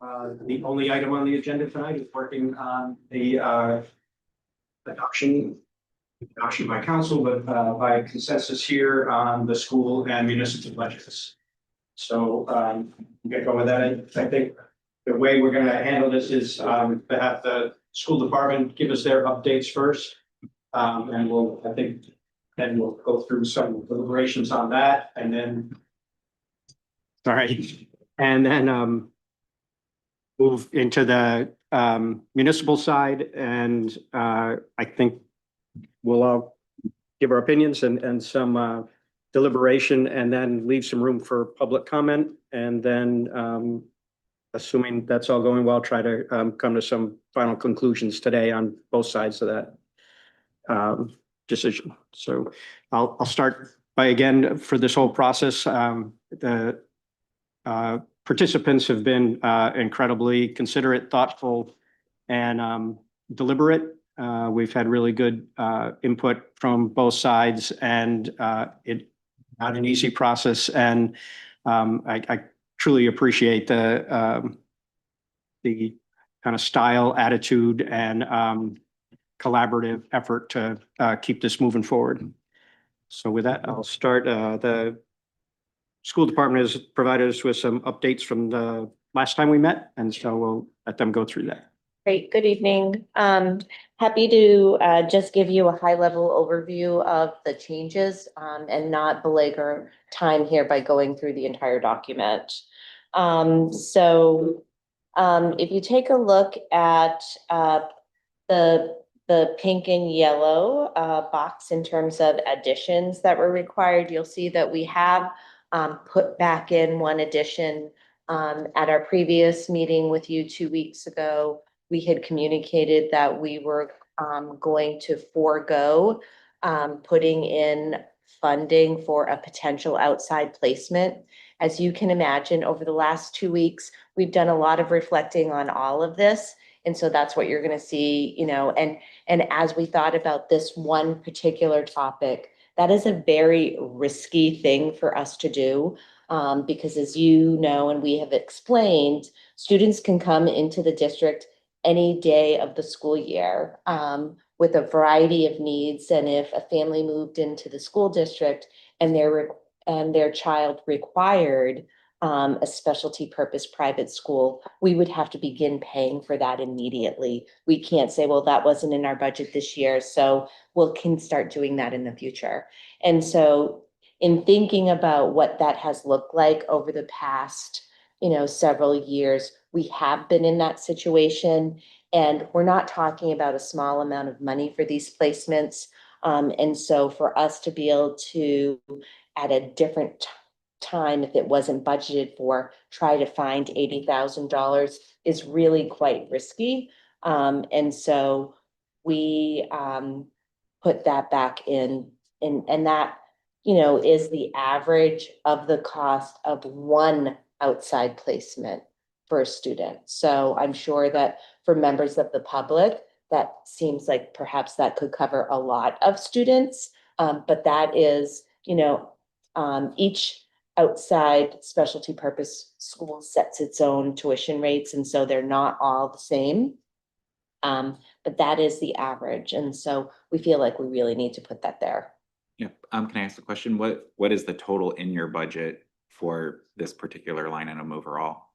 The only item on the agenda tonight is working on the adoption by council, but by consensus here on the school and municipal budgets. So get going with that. I think the way we're going to handle this is to have the school department give us their updates first, and then we'll go through some deliberations on that, and then move into the municipal side, and I think we'll all give our opinions and some deliberation, and then leave some room for public comment, and then assuming that's all going well, try to come to some final conclusions today on both sides of that decision. So I'll start by, again, for this whole process, the participants have been incredibly considerate, thoughtful, and deliberate. We've had really good input from both sides, and it's not an easy process. And I truly appreciate the kind of style, attitude, and collaborative effort to keep this moving forward. So with that, I'll start. The school department has provided us with some updates from the last time we met, and so we'll let them go through that. Great. Good evening. Happy to just give you a high-level overview of the changes and not belabor time here by going through the entire document. If you take a look at the pink and yellow box in terms of additions that were required, you'll see that we have put back in one addition. At our previous meeting with you 2 weeks ago, we had communicated that we were going to forego putting in funding for a potential outside placement. As you can imagine, over the last 2 weeks, we've done a lot of reflecting on all of this. And so that's what you're going to see, and as we thought about this one particular topic, that is a very risky thing for us to do. Because as you know, and we have explained, students can come into the district any day of the school year with a variety of needs. And if a family moved into the school district and their child required a specialty purpose private school, we would have to begin paying for that immediately. We can't say, well, that wasn't in our budget this year, so can start doing that in the future. And so in thinking about what that has looked like over the past, several years, we have been in that situation, and we're not talking about a small amount of money for these placements. And so for us to be able to, at a different time, if it wasn't budgeted for, try to find $80,000 is really quite risky. And so we put that back in, and that, is the average of the cost of one outside placement for a student. So I'm sure that for members of the public, that seems like perhaps that could cover a lot of students. But that is, each outside specialty purpose school sets its own tuition rates, and so they're not all the same. But that is the average, and so we feel like we really need to put that there. Yeah. Can I ask the question? What is the total in your budget for this particular line item overall?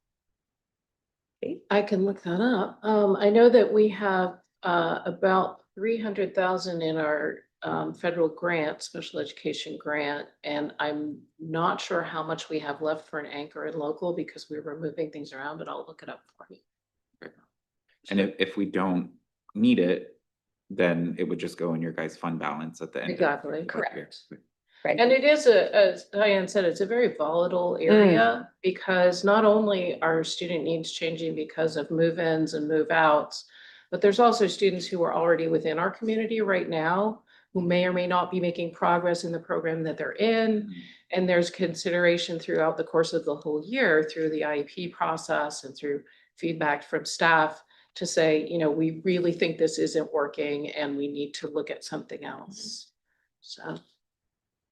I can look that up. I know that we have about 300,000 in our federal grant, special education grant, and I'm not sure how much we have left for an anchor and local because we were moving things around, but I'll look it up for you. And if we don't need it, then it would just go in your guys' fund balance at the end. Exactly. Correct. Right. And it is as Diane said, it's a very volatile area because not only are student needs changing because of move-ins and move-outs, but there's also students who are already within our community right now who may or may not be making progress in the program that they're in. And there's consideration throughout the course of the whole year through the IEP process and through feedback from staff to say, we really think this isn't working and we need to look at something else. So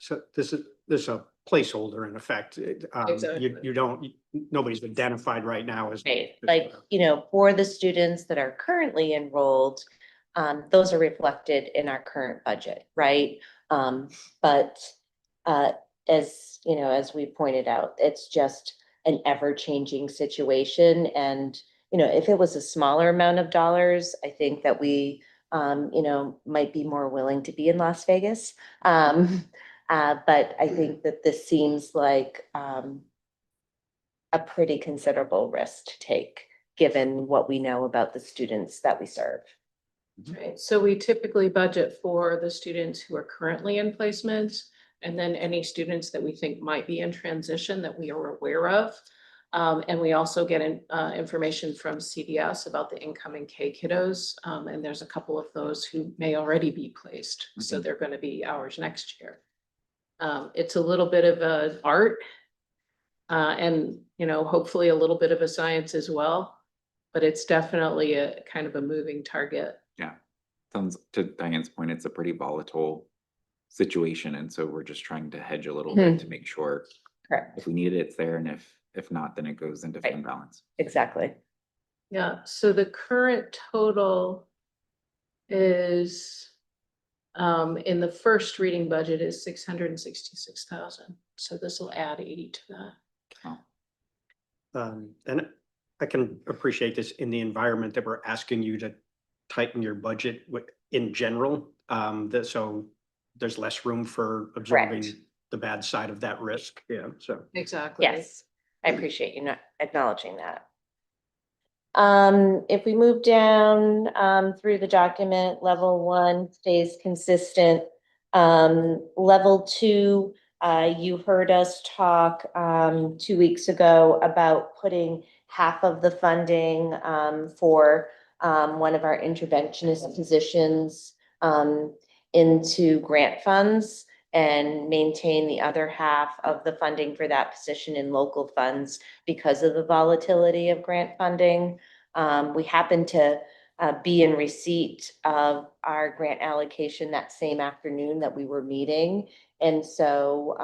So this is placeholder in effect. Exactly. You don't, nobody's identified right now as. Right, like, for the students that are currently enrolled, those are reflected in our current budget, right? But, as, as we pointed out, it's just an ever-changing situation. And, if it was a smaller amount of dollars, I think that we, might be more willing to be in Las Vegas. But I think that this seems like, a pretty considerable risk to take, given what we know about the students that we serve. Right, so we typically budget for the students who are currently in placement, and then any students that we think might be in transition that we are aware of. And we also get information from CDS about the incoming K kiddos, and there's a couple of those who may already be placed, so they're gonna be ours next year. It's a little bit of an art, and, hopefully a little bit of a science as well, but it's definitely a kind of a moving target. Yeah, sounds, to Diane's point, it's a pretty volatile situation, and so we're just trying to hedge a little bit to make sure Correct, if we need it, it's there, and if not, then it goes into fund balance. exactly. Yeah, so the current total is, in the first reading budget is 666,000. So this will add 80 to that. And I can appreciate this in the environment that we're asking you to tighten your budget in general. So there's less room for absorbing Correct. the bad side of that risk. Yeah, so. Exactly. Yes, I appreciate you not acknowledging that. If we move down, through the document, level 1 stays consistent. Level 2, you heard us talk, 2 weeks ago about putting half of the funding, for, one of our interventionist positions, into grant funds, and maintain the other half of the funding for that position in local funds because of the volatility of grant funding. We happen to be in receipt of our grant allocation that same afternoon that we were meeting. And so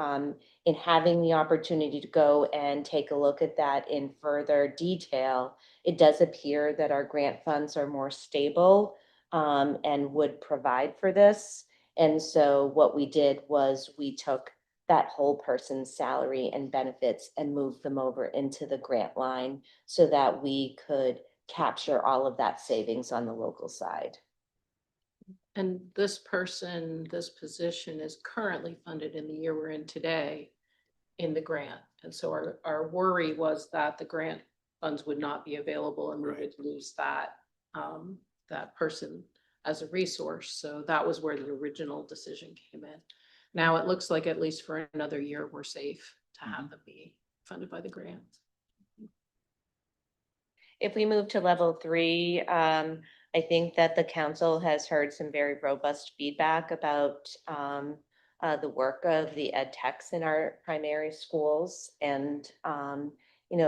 in having the opportunity to go and take a look at that in further detail, it does appear that our grant funds are more stable, and would provide for this. And so what we did was we took that whole person's salary and benefits and moved them over into the grant line so that we could capture all of that savings on the local side. And this position is currently funded in the year we're in today in the grant. And so our worry was that the grant funds would not be available and we would lose that, that person as a resource. So that was where the original decision came in. Now it looks like at least for another year, we're safe to have them be funded by the grant. If we move to level 3, I think that the council has heard some very robust feedback about the work of the ed techs in our primary schools. And,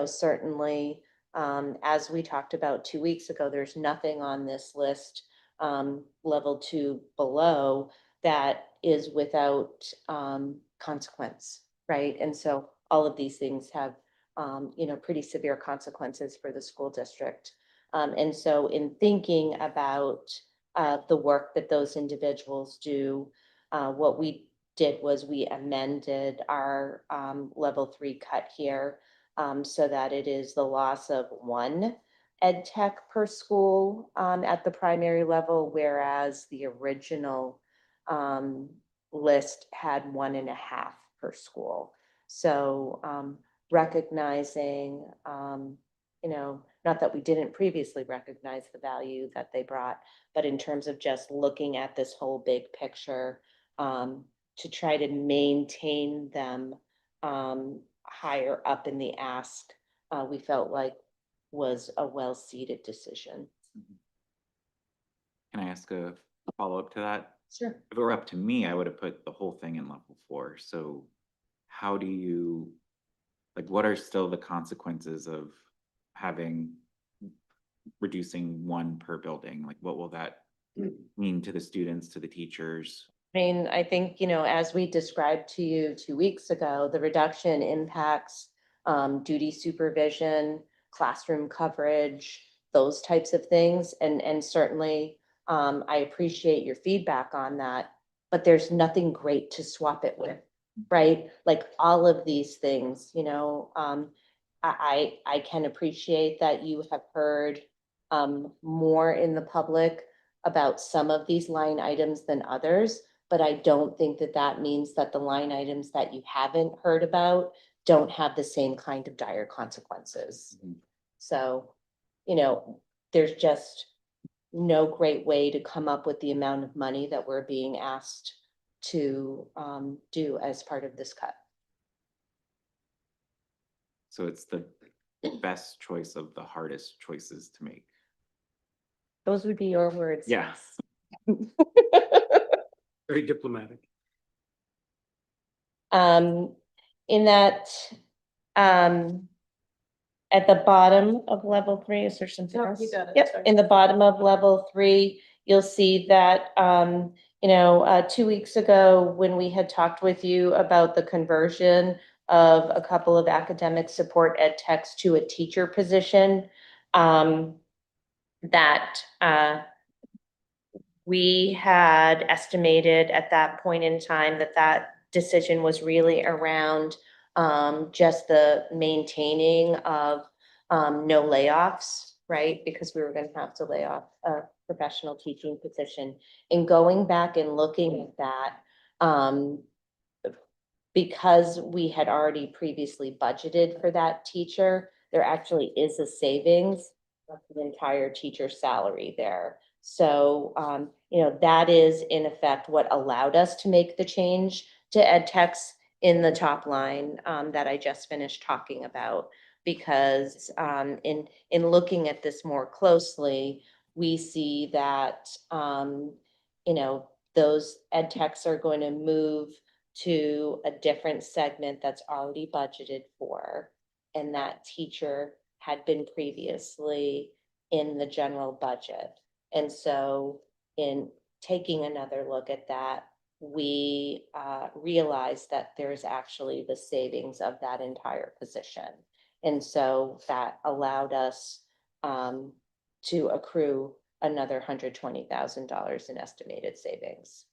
certainly, as we talked about 2 weeks ago, there's nothing on this list, level 2 below, that is without consequence, right? And so all of these things have pretty severe consequences for the school district. And so in thinking about the work that those individuals do, what we did was we amended our level 3 cut here, so that it is the loss of 1 ed tech per school at the primary level, whereas the original list had 1.5 per school. So recognizing, not that we didn't previously recognize the value that they brought, but in terms of just looking at this whole big picture, to try to maintain them higher up in the ask, we felt like was a well-seated decision. Can I ask a follow-up to that? Sure. If it were up to me, I would have put the whole thing in level 4. So how do you, what are still the consequences of reducing 1 per building? What will that mean to the students, to the teachers? I mean, I think, as we described to you 2 weeks ago, the reduction impacts duty supervision, classroom coverage, those types of things. And certainly, I appreciate your feedback on that, but there's nothing great to swap it with, right? Like all of these things, I can appreciate that you have heard more in the public about some of these line items than others. But I don't think that that means that the line items that you haven't heard about don't have the same kind of dire consequences. Mhm. So, there's just no great way to come up with the amount of money that we're being asked to do as part of this cut. So it's the best choice of the hardest choices to make. Those would be your words. Yeah. yes. Very diplomatic. In that, at the bottom of level 3, is there something No, else? you got it, Yep, sorry. in the bottom of level 3, you'll see that, 2 weeks ago, when we had talked with you about the conversion of a couple of academic support ed techs to a teacher position, that, we had estimated at that point in time that that decision was really around just the maintaining of no layoffs, right? Because we were going to have to lay off a professional teaching position. And going back and looking at that, because we had already previously budgeted for that teacher, there actually is a savings of the entire teacher salary there. So, that is in effect what allowed us to make the change to ed techs in the top line that I just finished talking about. Because in looking at this more closely, we see that, those ed techs are going to move to a different segment that's already budgeted for. And that teacher had been previously in the general budget. And so in taking another look at that, we realized that there's actually the savings of that entire position. And so that allowed us to accrue another $120,000 in estimated savings.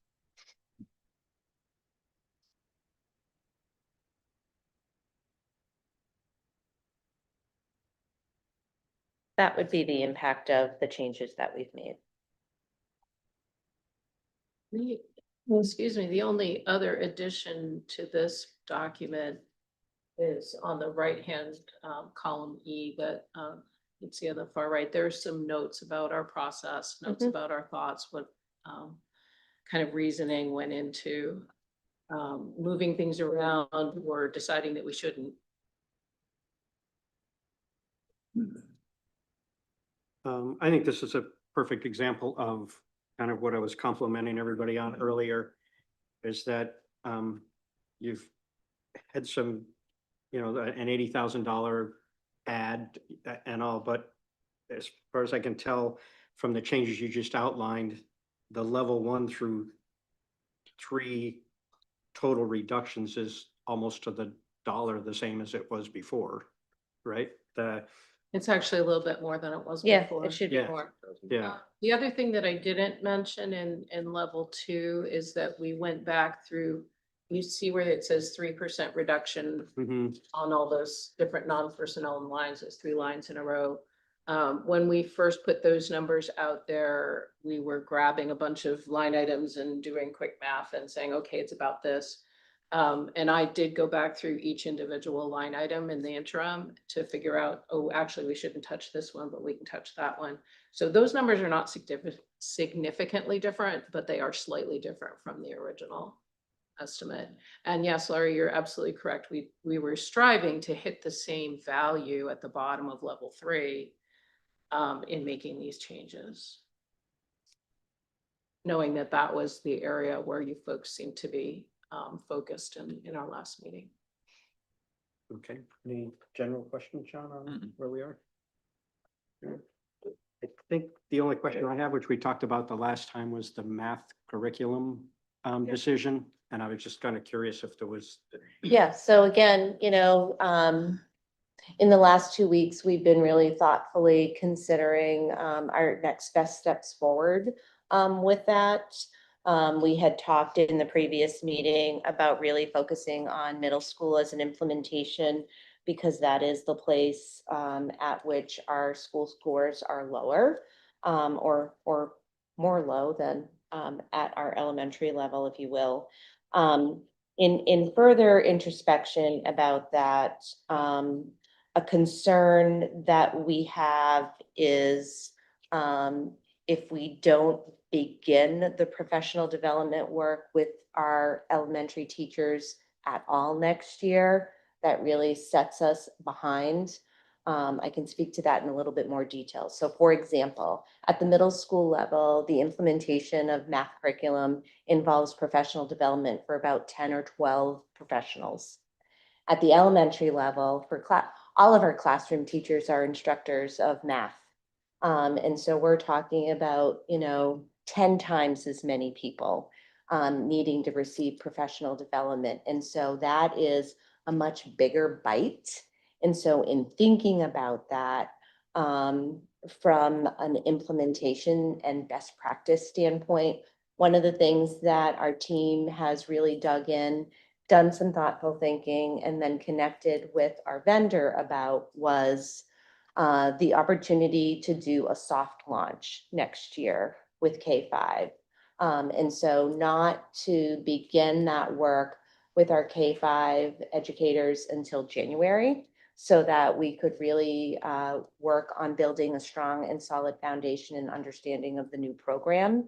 That would be the impact of the changes that we've made. Excuse me, the only other addition to this document is on the right-hand column E that you can see on the far right. There's some notes about our process, notes Mhm. about our thoughts, what kind of reasoning went into moving things around or deciding that we shouldn't. I think this is a perfect example of kind of what I was complimenting everybody on earlier, is that you've had some, an $80,000 ad and all, but as far as I can tell from the changes you just outlined, the level 1 through 3 total reductions is almost to the dollar the same as it was before, right? It's actually a little bit more than it was Yeah, before. it should be Yeah. more. Yeah. The other thing that I didn't mention in level 2 is that we went back through, you see where it says 3% reduction Mhm. on all those different non-personnel lines, there's 3 lines in a row. When we first put those numbers out there, we were grabbing a bunch of line items and doing quick math and saying, okay, it's about this. And I did go back through each individual line item in the interim to figure out, oh, actually, we shouldn't touch this one, but we can touch that one. So those numbers are not significantly different, but they are slightly different from the original estimate. And yes, Laurie, you're absolutely correct. We were striving to hit the same value at the bottom of level 3 in making these changes. Knowing that that was the area where you folks seem to be focused in our last meeting. Okay, any general questions, John, on Mm-mm. where we are? I think the only question I have, which we talked about the last time, was the math curriculum decision, and I was just kind of curious if there was. Yeah, so again, in the last 2 weeks, we've been really thoughtfully considering our next best steps forward with that. We had talked in the previous meeting about really focusing on middle school as an implementation because that is the place at which our school scores are lower or more low than at our elementary level, if you will. In further introspection about that, a concern that we have is if we don't begin the professional development work with our elementary teachers at all next year, that really sets us behind. I can speak to that in a little bit more detail. So for example, at the middle school level, the implementation of math curriculum involves professional development for about 10 or 12 professionals. At the elementary level, for all of our classroom teachers are instructors of math. And so we're talking about, 10 times as many people needing to receive professional development. And so that is a much bigger bite. And so in thinking about that, from an implementation and best practice standpoint, one of the things that our team has really dug in, done some thoughtful thinking, and then connected with our vendor about was the opportunity to do a soft launch next year with K-5. And so not to begin that work with our K-5 educators until January, so that we could really work on building a strong and solid foundation and understanding of the new program.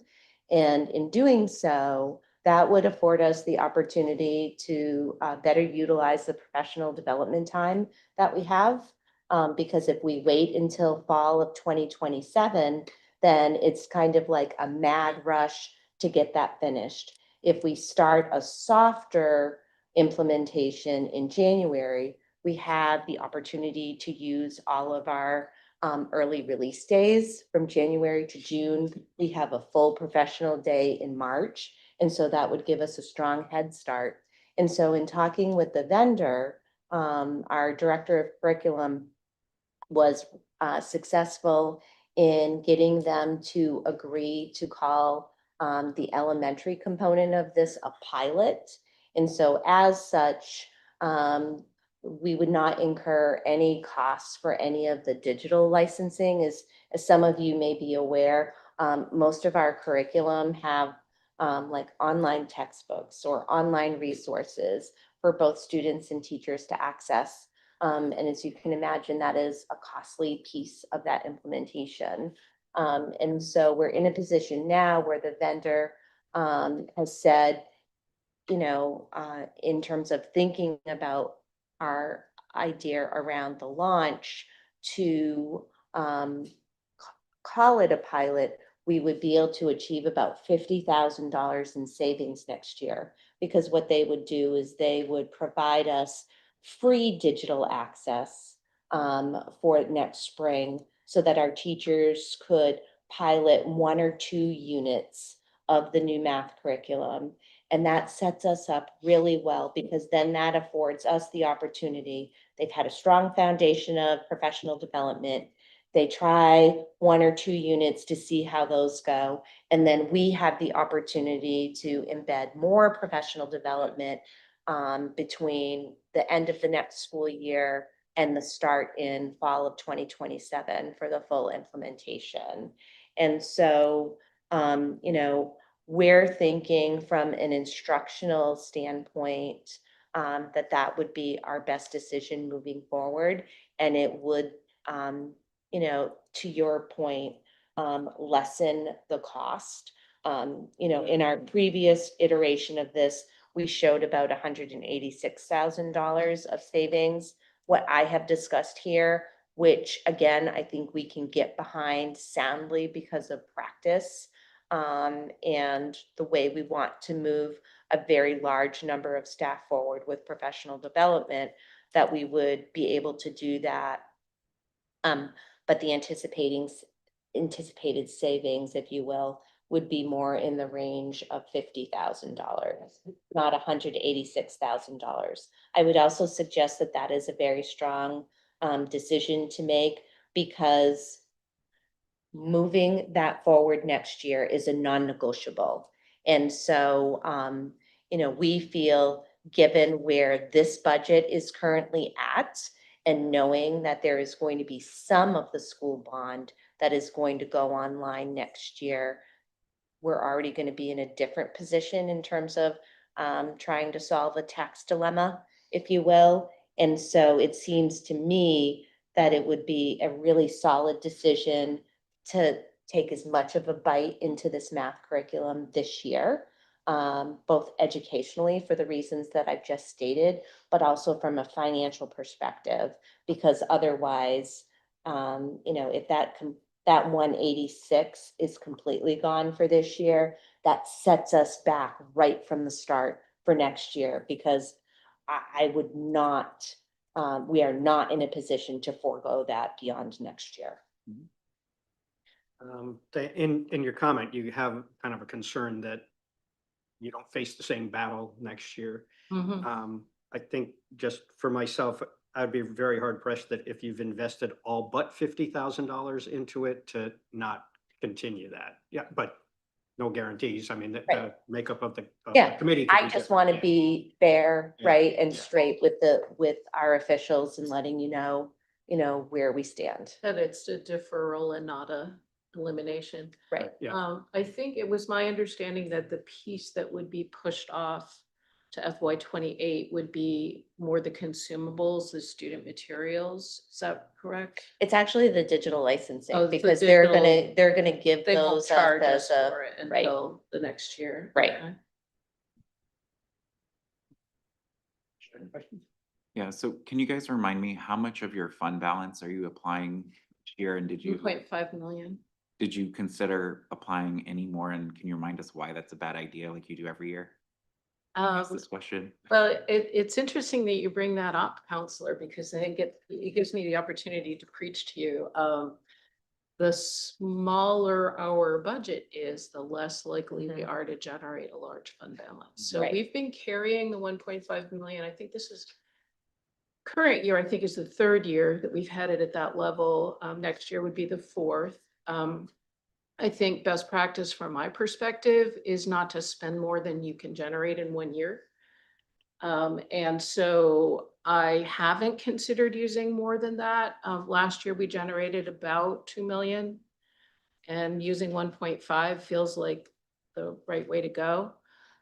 And in doing so, that would afford us the opportunity to better utilize the professional development time that we have. Because if we wait until fall of 2027, then it's kind of like a mad rush to get that finished. If we start a softer implementation in January, we have the opportunity to use all of our early release days from January to June. We have a full professional day in March. And so that would give us a strong head start. And so in talking with the vendor, our director of curriculum was successful in getting them to agree to call the elementary component of this a pilot. And so as such, we would not incur any costs for any of the digital licensing. As some of you may be aware, most of our curriculum have like online textbooks or online resources for both students and teachers to access. And as you can imagine, that is a costly piece of that implementation. And so we're in a position now where the vendor has said, in terms of thinking about our idea around the launch to call it a pilot, we would be able to achieve about $50,000 in savings next year. Because what they would do is they would provide us free digital access for next spring so that our teachers could pilot 1 or 2 units of the new math curriculum. And that sets us up really well because then that affords us the opportunity. They've had a strong foundation of professional development. They try 1 or 2 units to see how those go. And then we have the opportunity to embed more professional development between the end of the next school year and the start in fall of 2027 for the full implementation. And so, we're thinking from an instructional standpoint that would be our best decision moving forward. And it would, to your point, lessen the cost. In our previous iteration of this, we showed about $186,000 of savings. What I have discussed here, which again, I think we can get behind soundly because of practice and the way we want to move a very large number of staff forward with professional development, that we would be able to do that. But the anticipated savings, if you will, would be more in the range of $50,000, not $186,000. I would also suggest that that is a very strong decision to make, because moving that forward next year is a non-negotiable. And so, we feel, given where this budget is currently at, and knowing that there is going to be some of the school bond that is going to go online next year, we're already going to be in a different position in terms of trying to solve a tax dilemma, if you will. And so it seems to me that it would be a really solid decision to take as much of a bite into this math curriculum this year, both educationally for the reasons that I've just stated, but also from a financial perspective, because otherwise, if that 186 is completely gone for this year, that sets us back right from the start for next year, because I would not, we are not in a position to forego that beyond next year. In your comment, you have kind of a concern that you don't face the same battle next year. I think, just for myself, I'd be very hard pressed that if you've invested all but $50,000 into it, to not continue that. Yeah, but no guarantees. I mean, the Right. makeup of the Yeah, committee could I be just different. want to Yeah. be fair, Yeah, right, and yeah. straight with our officials, and letting you know where we stand. That it's a deferral and not a elimination. Right. Yeah. I think it was my understanding that the piece that would be pushed off to FY 28 would be more the consumables, the student materials. Is that correct? It's actually the digital licensing, Oh, it's the because digital- they're gonna give They won't those up charge as us a, for it right. until the next year. Right. Okay. Yeah, so can you guys remind me, how much of your fund balance are you applying each year, and did you 2.5 million. consider applying any more, and can you remind us why that's a bad idea, like you do every year? Ask this question. Well, it's interesting that you bring that up, counselor, because I think it gives me the opportunity to preach to you. The smaller our budget is, the less likely we Mhm. are to generate a large fund balance. So Right. we've been carrying the 1.5 million. I think this is current year, I think, is the third year that we've had it at that level. Next year would be the fourth. I think best practice from my perspective is not to spend more than you can generate in 1 year. And so I haven't considered using more than that. Last year we generated about 2 million, and using 1.5 feels like the right way to go.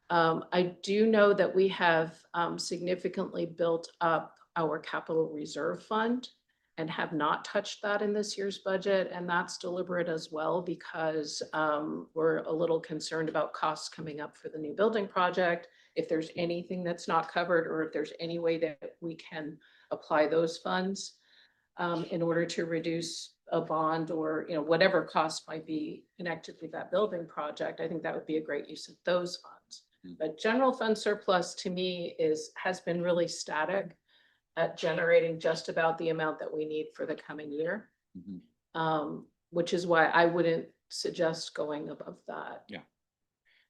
I do know that we have significantly built up our capital reserve fund and have not touched that in this year's budget. And that's deliberate as well, because we're a little concerned about costs coming up for the new building project. If there's anything that's not covered, or if there's any way that we can apply those funds in order to reduce a bond, or whatever cost might be connected with that building project, I think that would be a great use of those funds. But general fund surplus to me has been really static at generating just about the amount that we need for the coming year. Which is why I wouldn't suggest going above that. Yeah.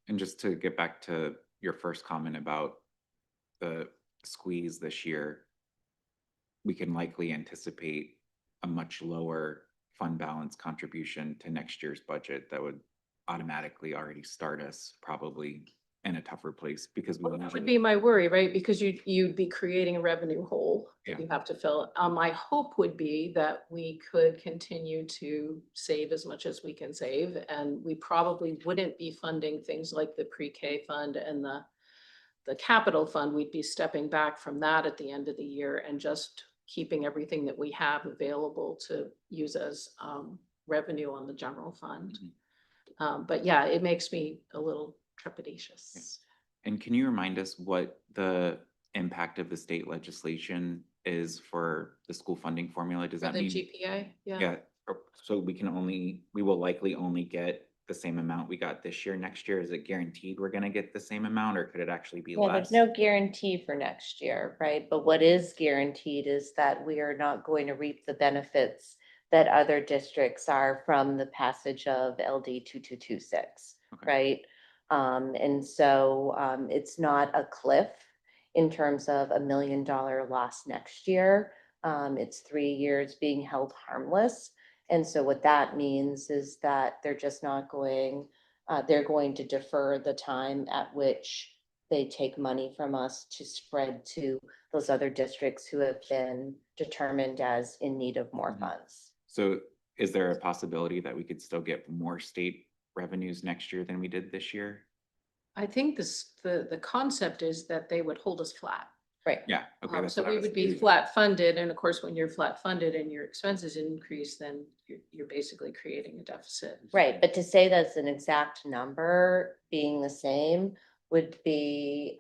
And just to get back to your first comment about the squeeze this year, we can likely anticipate a much lower fund balance contribution to next year's budget that would automatically already start us probably in a tougher place, because we That would be my worry, right? Because you'd be creating a revenue hole Yeah. that you have to fill. My hope would be that we could continue to save as much as we can save, and we probably wouldn't be funding things like the pre-K fund and the capital fund. We'd be stepping back from that at the end of the year and just keeping everything that we have available to use as revenue on the general fund. But yeah, it makes me a little trepidatious. And can you remind us what the impact of the state legislation is for the school funding formula? Does For that the mean? GPA, Yeah, so we will likely only get the same amount we got this year. Next year, is it guaranteed we're gonna get the same amount, or could it actually be Yeah, less? there's no guarantee for next year, right? But what is guaranteed is that we are not going to reap the benefits that other districts are from the passage of LD 2226. Okay. right? And so, it's not a cliff in terms of $1 million loss next year. It's 3 years being held harmless. And so what that means is that they're just not going, they're going to defer the time at which they take money from us to spread to those other districts who have been determined as in need of more Mhm. funds. So is there a possibility that we could still get more state revenues next year than we did this year? I think the concept is that they would hold us flat. Right. Yeah, okay, that's So what I we was would be thinking. flat funded, and of course, when you're flat funded and your expenses increase, then you're basically creating a deficit. Right, but to say that's an exact number being the same would be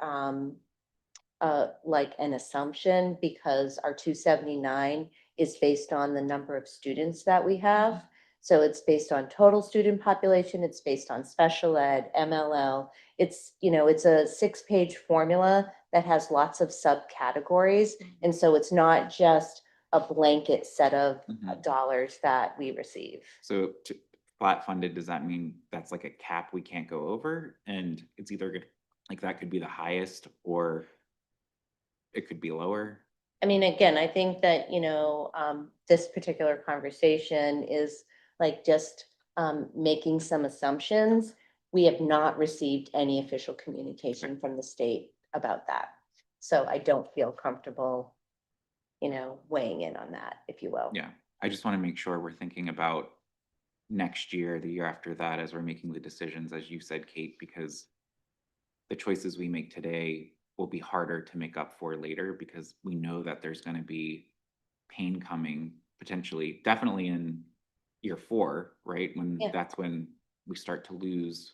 like an assumption, because our 279 is based on the number of students that we have. So it's based on total student population, it's based on special ed, MLL. It's, it's a 6-page formula that has lots of subcategories. And so it's not just a blanket set of Mhm. dollars that we receive. So flat funded, does that mean that's like a cap we can't go over? And it's either good, like that could be the highest or it could be lower? I mean, again, I think that, this particular conversation is like just making some assumptions. We have not received any official communication from the state about that. So I don't feel comfortable, weighing in on that, if you will. Yeah, I just want to make sure we're thinking about next year, the year after that, as we're making the decisions, as you said, Kate, because the choices we make today will be harder to make up for later because we know that there's going to be pain coming potentially, definitely in year 4, right? Yeah. That's when we start to lose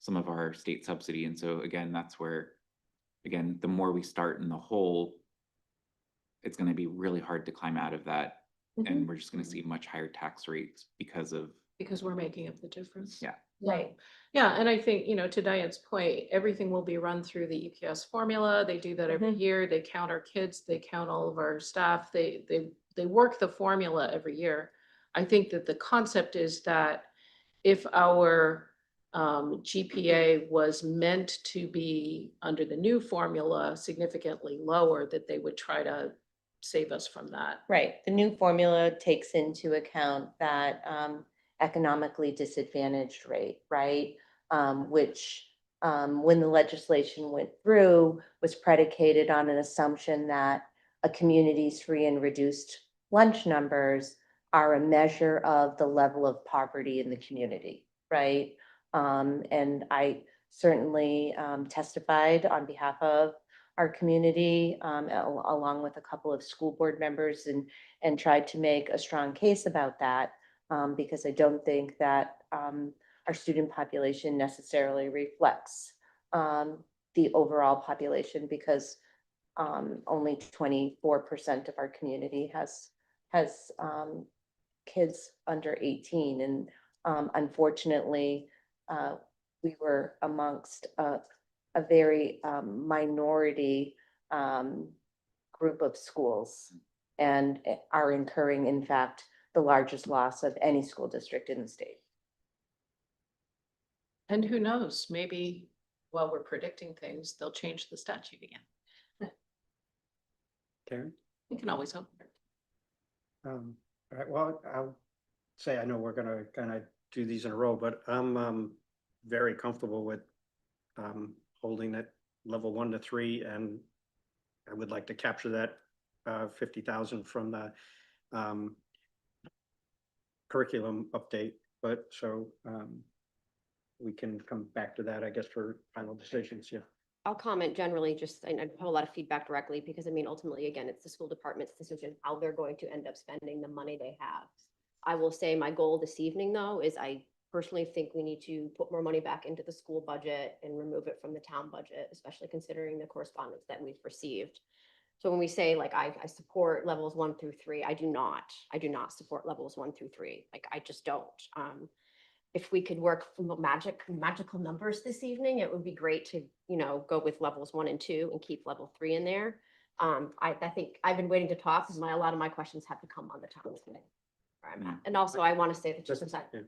some of our state subsidy. And so again, that's where, again, the more we start in the hole, it's going to be really hard to climb out of that. And we're just going to see much higher tax rates because of, Because we're making up the difference. Yeah. Right. Yeah, and I think, to Diane's point, everything will be run through the EPS formula. They do that every Mhm. year. They count our kids, they count all of our staff. They work the formula every year. I think that the concept is that if our GPA was meant to be under the new formula significantly lower, that they would try to save us from that. Right. The new formula takes into account that economically disadvantaged rate, right? Which, when the legislation went through, was predicated on an assumption that a community's free and reduced lunch numbers are a measure of the level of poverty in the community, right? And I certainly testified on behalf of our community, along with a couple of school board members, and tried to make a strong case about that, because I don't think that our student population necessarily reflects the overall population, because only 24% of our community has kids under 18. And unfortunately, we were amongst a very minority group of schools, and are incurring, in fact, the largest loss of any school district in the state. And who knows, maybe while we're predicting things, they'll change the statute again. Karen? We can always hope. All right, well, I'll say, I know we're gonna kind of do these in a row, but I'm very comfortable with holding it level 1 to 3, and I would like to capture that 50,000 from the curriculum update, but so we can come back to that, I guess, for final decisions, yeah. I'll comment generally, just, I put a lot of feedback directly, because I mean, ultimately, again, it's the school department's decision how they're going to end up spending the money they have. I will say my goal this evening, though, is I personally think we need to put more money back into the school budget and remove it from the town budget, especially considering the correspondence that we've received. So when we say like, I support levels 1 through 3, I do not support levels 1 through 3. Like, I just don't. If we could work from magical numbers this evening, it would be great to, go with levels 1 and 2 and keep level 3 in there. I think I've been waiting to talk, because a lot of my questions have to come on the town today. Where I'm at. And also, I want to say the 2%. Yeah.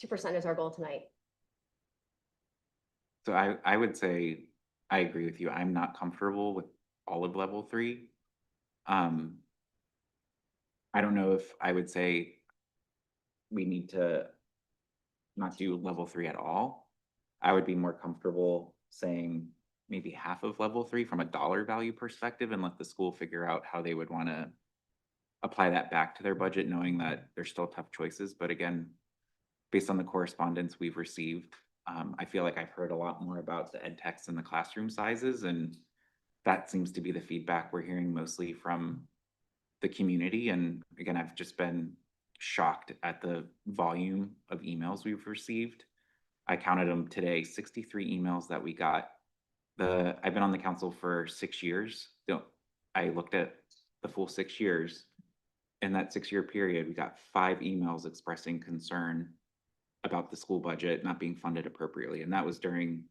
2% is our goal tonight. So I would say, I agree with you. I'm not comfortable with all of level 3. Um, I don't know if I would say we need to not do level 3 at all. I would be more comfortable saying maybe half of level 3 from a dollar value perspective and let the school figure out how they would want to apply that back to their budget, knowing that there's still tough choices. But again, based on the correspondence we've received, I feel like I've heard a lot more about the ed techs and the classroom sizes, and that seems to be the feedback we're hearing mostly from the community. And again, I've just been shocked at the volume of emails we've received. I counted them today, 63 emails that we got. I've been on the council for 6 years. I looked at the full 6 years. In that 6-year period, we got 5 emails expressing concern about the school budget not being funded appropriately. And that was during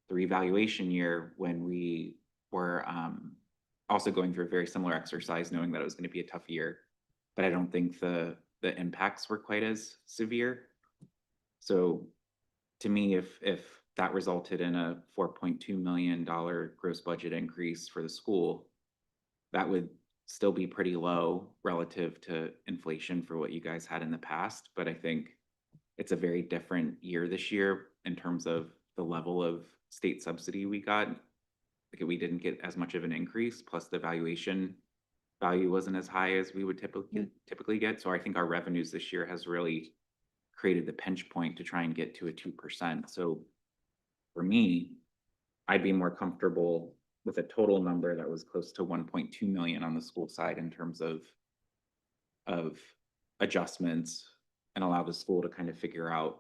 the revaluation year when we were also going through a very similar exercise, knowing that it was going to be a tough year. But I don't think the impacts were quite as severe. So to me, if that resulted in a $4.2 million gross budget increase for the school, that would still be pretty low relative to inflation for what you guys had in the past. But I think it's a very different year this year in terms of the level of state subsidy we got. Like, we didn't get as much of an increase, plus the valuation value wasn't as high as we would typically get. So I think our revenues this year has really created the pinch point to try and get to a 2%. So for me, I'd be more comfortable with a total number that was close to 1.2 million on the school side in terms of adjustments, and allow the school to kind of figure out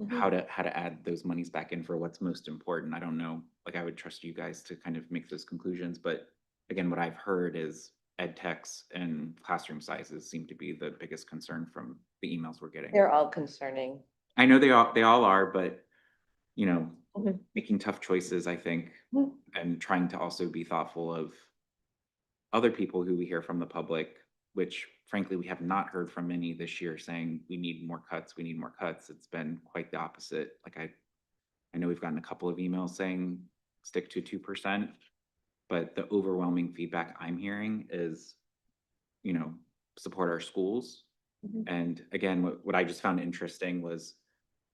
how to add those monies back in for what's most important. I don't know, like, I would trust you guys to kind of make those conclusions, but again, what I've heard is ed techs and classroom sizes seem to be the biggest concern from the emails we're getting. They're all concerning. I know they all are, but you know, Mhm. making tough choices, I think, Mhm. and trying to also be thoughtful of other people who we hear from the public, which frankly, we have not heard from many this year saying we need more cuts, we need more cuts. It's been quite the opposite. Like, I know we've gotten a couple of emails saying stick to 2%, but the overwhelming feedback I'm hearing is, you know, support our schools. Mhm. And again, what I just found interesting was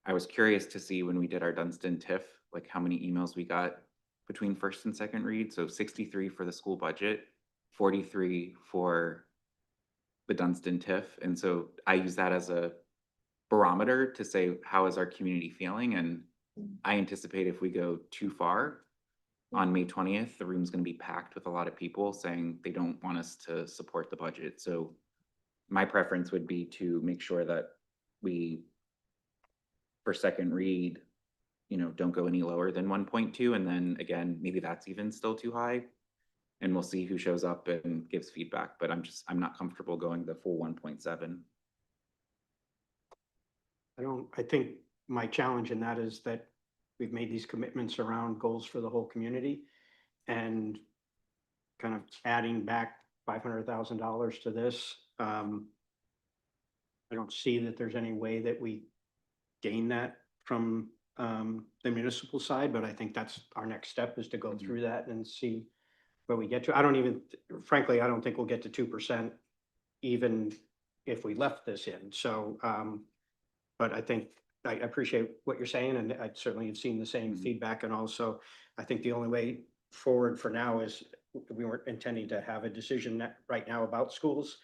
I was curious to see when we did our Dunstan TIF, like how many emails we got between first and second read. So 63 for the school budget, 43 for the Dunstan TIF. And so I use that as a barometer to say, how is our community feeling? And I anticipate if we go too far on May 20th, the room's going to be packed with a lot of people saying they don't want us to support the budget. So my preference would be to make sure that we, for second read, you know, don't go any lower than 1.2. And then again, maybe that's even still too high. And we'll see who shows up and gives feedback, but I'm not comfortable going the full 1.7. I think my challenge in that is that we've made these commitments around goals for the whole community, and kind of adding back $500,000 to this. I don't see that there's any way that we gain that from the municipal side, but I think that's our next step, is to go through that and see where we get to. Frankly, I don't think we'll get to 2% even if we left this in. So, but I think I appreciate what you're saying, and I certainly have seen the same feedback. And also, I think the only way forward for now is, we weren't intending to have a decision right now about schools.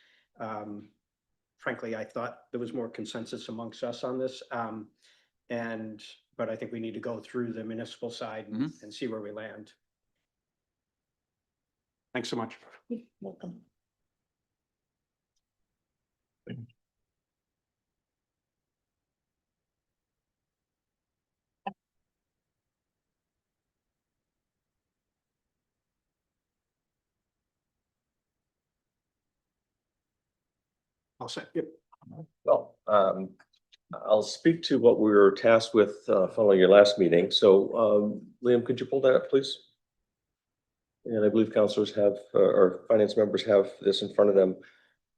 Frankly, I thought there was more consensus amongst us on this. But I think we need to go through the municipal side and see where we land. Thanks so much. Welcome. I'll say, yep. Well, I'll speak to what we were tasked with following your last meeting. So Liam, could you pull that up, please? And I believe counselors have, or finance members have this in front of them.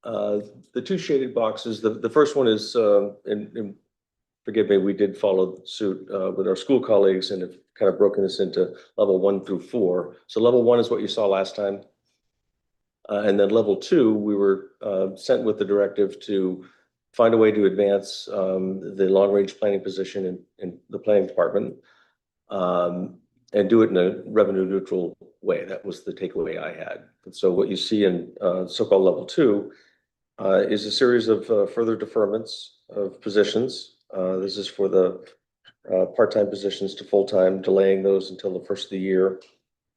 The two shaded boxes, the first one is in forgive me, we did follow suit with our school colleagues and have kind of broken this into level 1 through 4. So level 1 is what you saw last time. And then level 2, we were sent with the directive to find a way to advance the long-range planning position in the planning department, and do it in a revenue neutral way. That was the takeaway I had. And so what you see in so-called level 2 is a series of further deferments of positions. This is for the part-time positions to full-time, delaying those until the first of the year,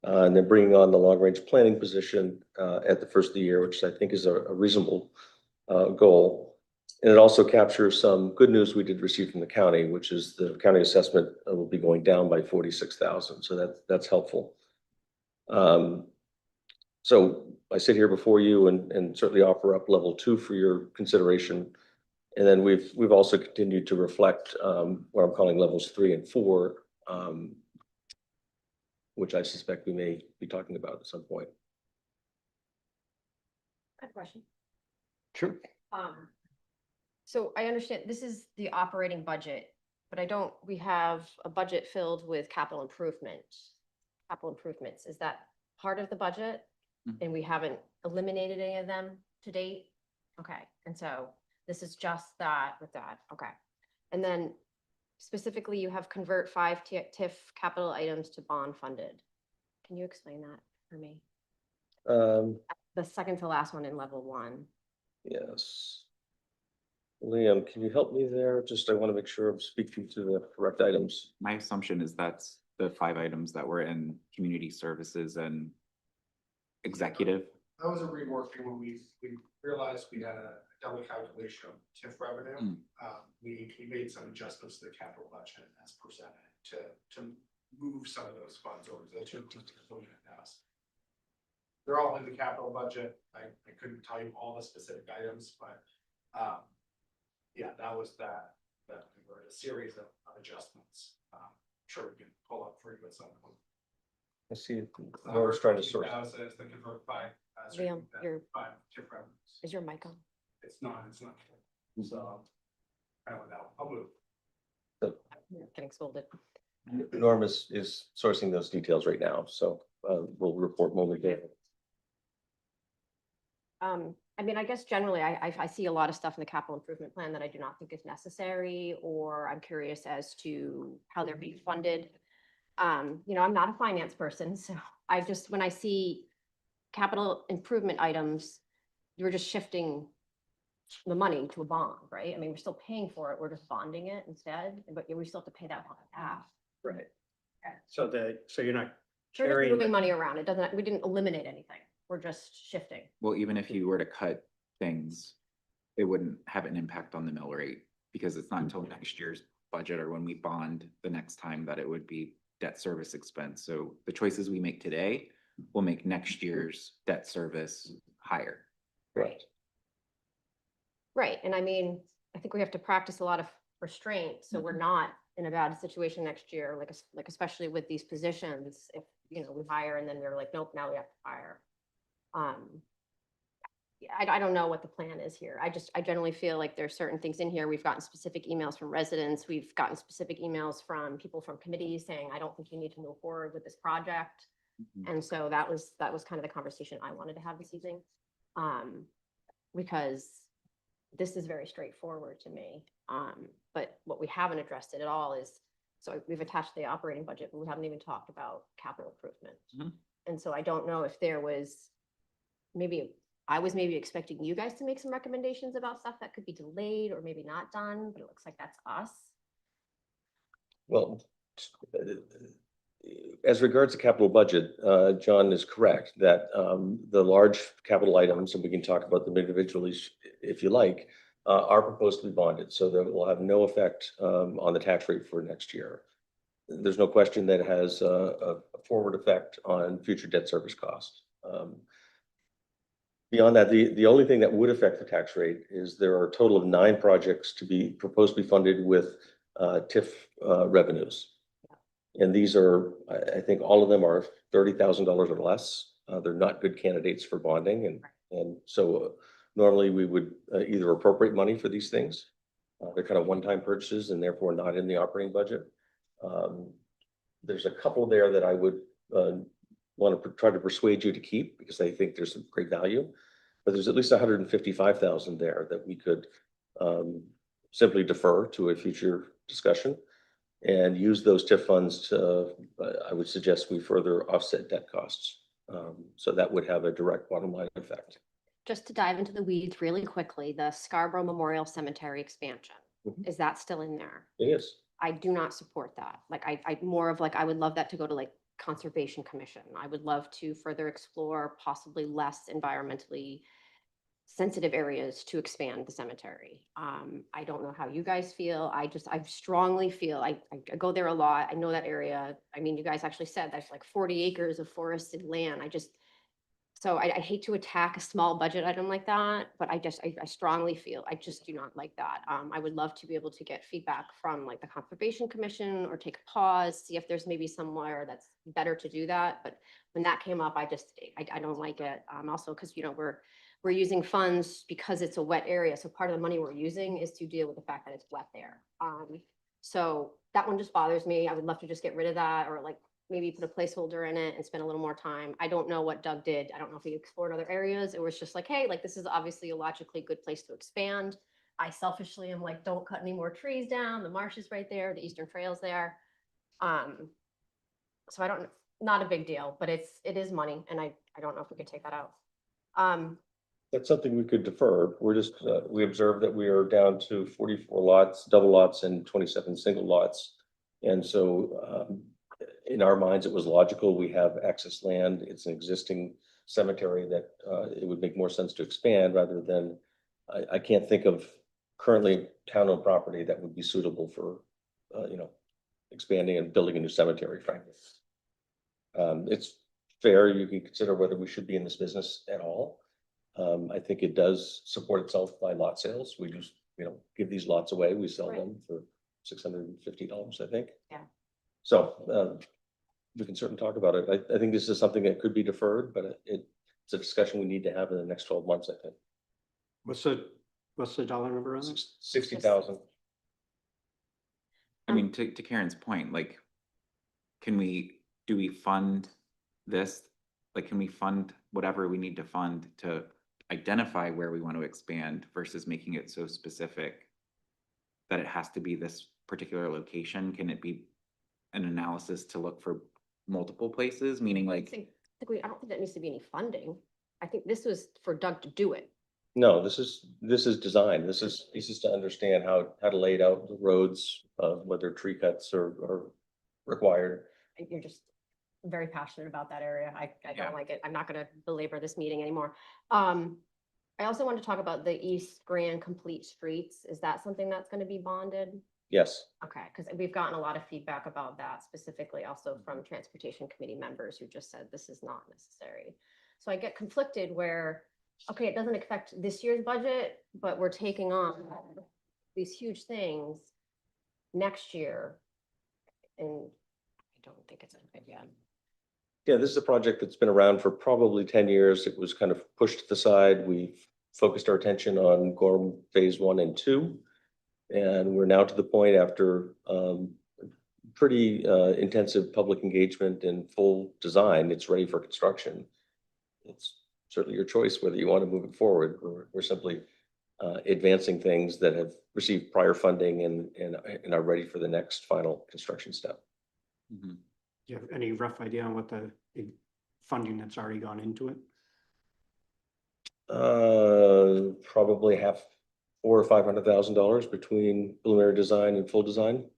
and then bringing on the long-range planning position at the first of the year, which I think is a reasonable goal. And it also captures some good news we did receive from the county, which is the county assessment will be going down by 46,000. So that's helpful. So I sit here before you and certainly offer up level 2 for your consideration. And then we've also continued to reflect what I'm calling levels 3 and 4, which I suspect we may be talking about at some point. I have a question. Sure. So I understand this is the operating budget, but we have a budget filled with capital improvements. Is that part of the budget? Mhm. And we haven't eliminated any of them to date? Okay, and so this is just that with that, okay. And then specifically, you have convert 5 TIF capital items to bond funded. Can you explain that for me? The second to last one in level 1. Yes. Liam, can you help me there? Just, I want to make sure I'm speaking to the correct items. My assumption is that's the 5 items that were in community services and executive. That was a reworking when we realized we had a double calculation of TIF revenue. We made some adjustments to the capital budget as presented to move some of those funds over to the two house. They're all in the capital budget. I couldn't tell you all the specific items, but yeah, that was that. We were a series of adjustments. Sure, we can pull up for you at some point. I see. I was trying to sort. As the convert 5. Liam, your- 5 TIF revenues. Is your mic on? It's not. So, I don't know, I'll move. You're getting scolded. Norm is sourcing those details right now, so we'll report momentarily. I mean, I guess generally, I see a lot of stuff in the capital improvement plan that I do not think is necessary, or I'm curious as to how they're being funded. I'm not a finance person, so when I see capital improvement items, you're just shifting the money to a bond, right? I mean, we're still paying for it, we're just bonding it instead, but we still have to pay that half. Right. So you're not Sure, just carrying. moving money around. We didn't eliminate anything. We're just shifting. Well, even if you were to cut things, it wouldn't have an impact on the mill rate because it's not until next year's budget or when we bond the next time that it would be debt service expense. So the choices we make today will make next year's debt service higher. Right. Right, and I mean, I think we have to practice a lot of restraint, so we're not in a bad situation next year, like especially with these positions, if, we hire and then we're like, nope, now we have to fire. I don't know what the plan is here. I generally feel like there's certain things in here. We've gotten specific emails from residents. We've gotten specific emails from people from committees saying, I don't think you need to move forward with this project. And so that was kind of the conversation I wanted to have this evening. Because this is very straightforward to me. But what we haven't addressed it at all is, so we've attached the operating budget, but we haven't even talked about capital improvement. Mhm. And so I don't know if there was, I was maybe expecting you guys to make some recommendations about stuff that could be delayed or maybe not done, but it looks like that's us. Well, as regards to capital budget, John is correct that the large capital items, and we can talk about them individually if you like, are proposed to be bonded, so that will have no effect on the tax rate for next year. There's no question that it has a forward effect on future debt service costs. Beyond that, the only thing that would affect the tax rate is there are a total of 9 projects proposed to be funded with TIF revenues. And these are, I think all of them are $30,000 or less. They're not good candidates for bonding. And so normally we would either appropriate money for these things They're kind of one-time purchases and therefore not in the operating budget. There's a couple there that I would want to try to persuade you to keep because I think there's some great value. But there's at least 155,000 there that we could simply defer to a future discussion and use those TIF funds to, I would suggest we further offset debt costs. So that would have a direct bottom line effect. Just to dive into the weeds really quickly, the Scarborough Memorial Cemetery expansion, Mhm. is that still in there? It is. I do not support that. Like, I more of like, I would love that to go to like Conservation Commission. I would love to further explore possibly less environmentally sensitive areas to expand the cemetery. I don't know how you guys feel. I strongly feel, I go there a lot. I know that area. I mean, you guys actually said that's like 40 acres of forested land. So I hate to attack a small budget item like that, but I strongly feel, I just do not like that. I would love to be able to get feedback from like the Conservation Commission or take a pause, see if there's maybe somewhere that's better to do that. But when that came up, I don't like it. Also, because, you know, we're using funds because it's a wet area. So part of the money we're using is to deal with the fact that it's wet there. So that one just bothers me. I would love to just get rid of that or like maybe put a placeholder in it and spend a little more time. I don't know what Doug did. I don't know if he explored other areas. It was just like, hey, like this is obviously a logically good place to expand. I selfishly am like, don't cut any more trees down. The marsh is right there. The Eastern Trail's there. So not a big deal, but it is money. And I don't know if we could take that out. That's something we could defer. We're just, we observed that we are down to 44 lots, double lots and 27 single lots. And so in our minds, it was logical. We have access land. It's an existing cemetery that it would make more sense to expand rather than, I can't think of currently town-owned property that would be suitable for, you know, expanding and building a new cemetery, frankly. It's fair. You can consider whether we should be in this business at all. I think it does support itself by lot sales. We just, you know, give these lots away. We sell Right. them for $650, I think. Yeah. So we can certainly talk about it. I think this is something that could be deferred, but it's a discussion we need to have in the next 12 months, I think. What's the dollar number on this? 60,000. I mean, to Karen's point, like, do we fund this? Like, can we fund whatever we need to fund to identify where we want to expand versus making it so specific that it has to be this particular location? Can it be an analysis to look for multiple places, meaning I like, don't think that needs to be any funding. I think this was for Doug to do it. No, this is design. This is to understand how to lay it out, the roads, whether tree cuts are required. You're just very passionate about that area. I Yeah. don't like it. I'm not gonna belabor this meeting anymore. I also want to talk about the East Grand Complete Streets. Is that something that's gonna be bonded? Yes. Okay, because we've gotten a lot of feedback about that, specifically also from Transportation Committee members who just said this is not necessary. So I get conflicted where, okay, it doesn't affect this year's budget, but we're taking on these huge things next year. And I don't think it's a good idea. Yeah, this is a project that's been around for probably 10 years. It was kind of pushed to the side. We focused our attention on Gorham Phase 1 and 2. And we're now to the point after pretty intensive public engagement and full design, it's ready for construction. It's certainly your choice whether you want to move it forward. We're simply advancing things that have received prior funding and are ready for the next final construction step. mhm. Do you have any rough idea on what the funding that's already gone into it? Probably $400,000 or $500,000 between preliminary design and full design.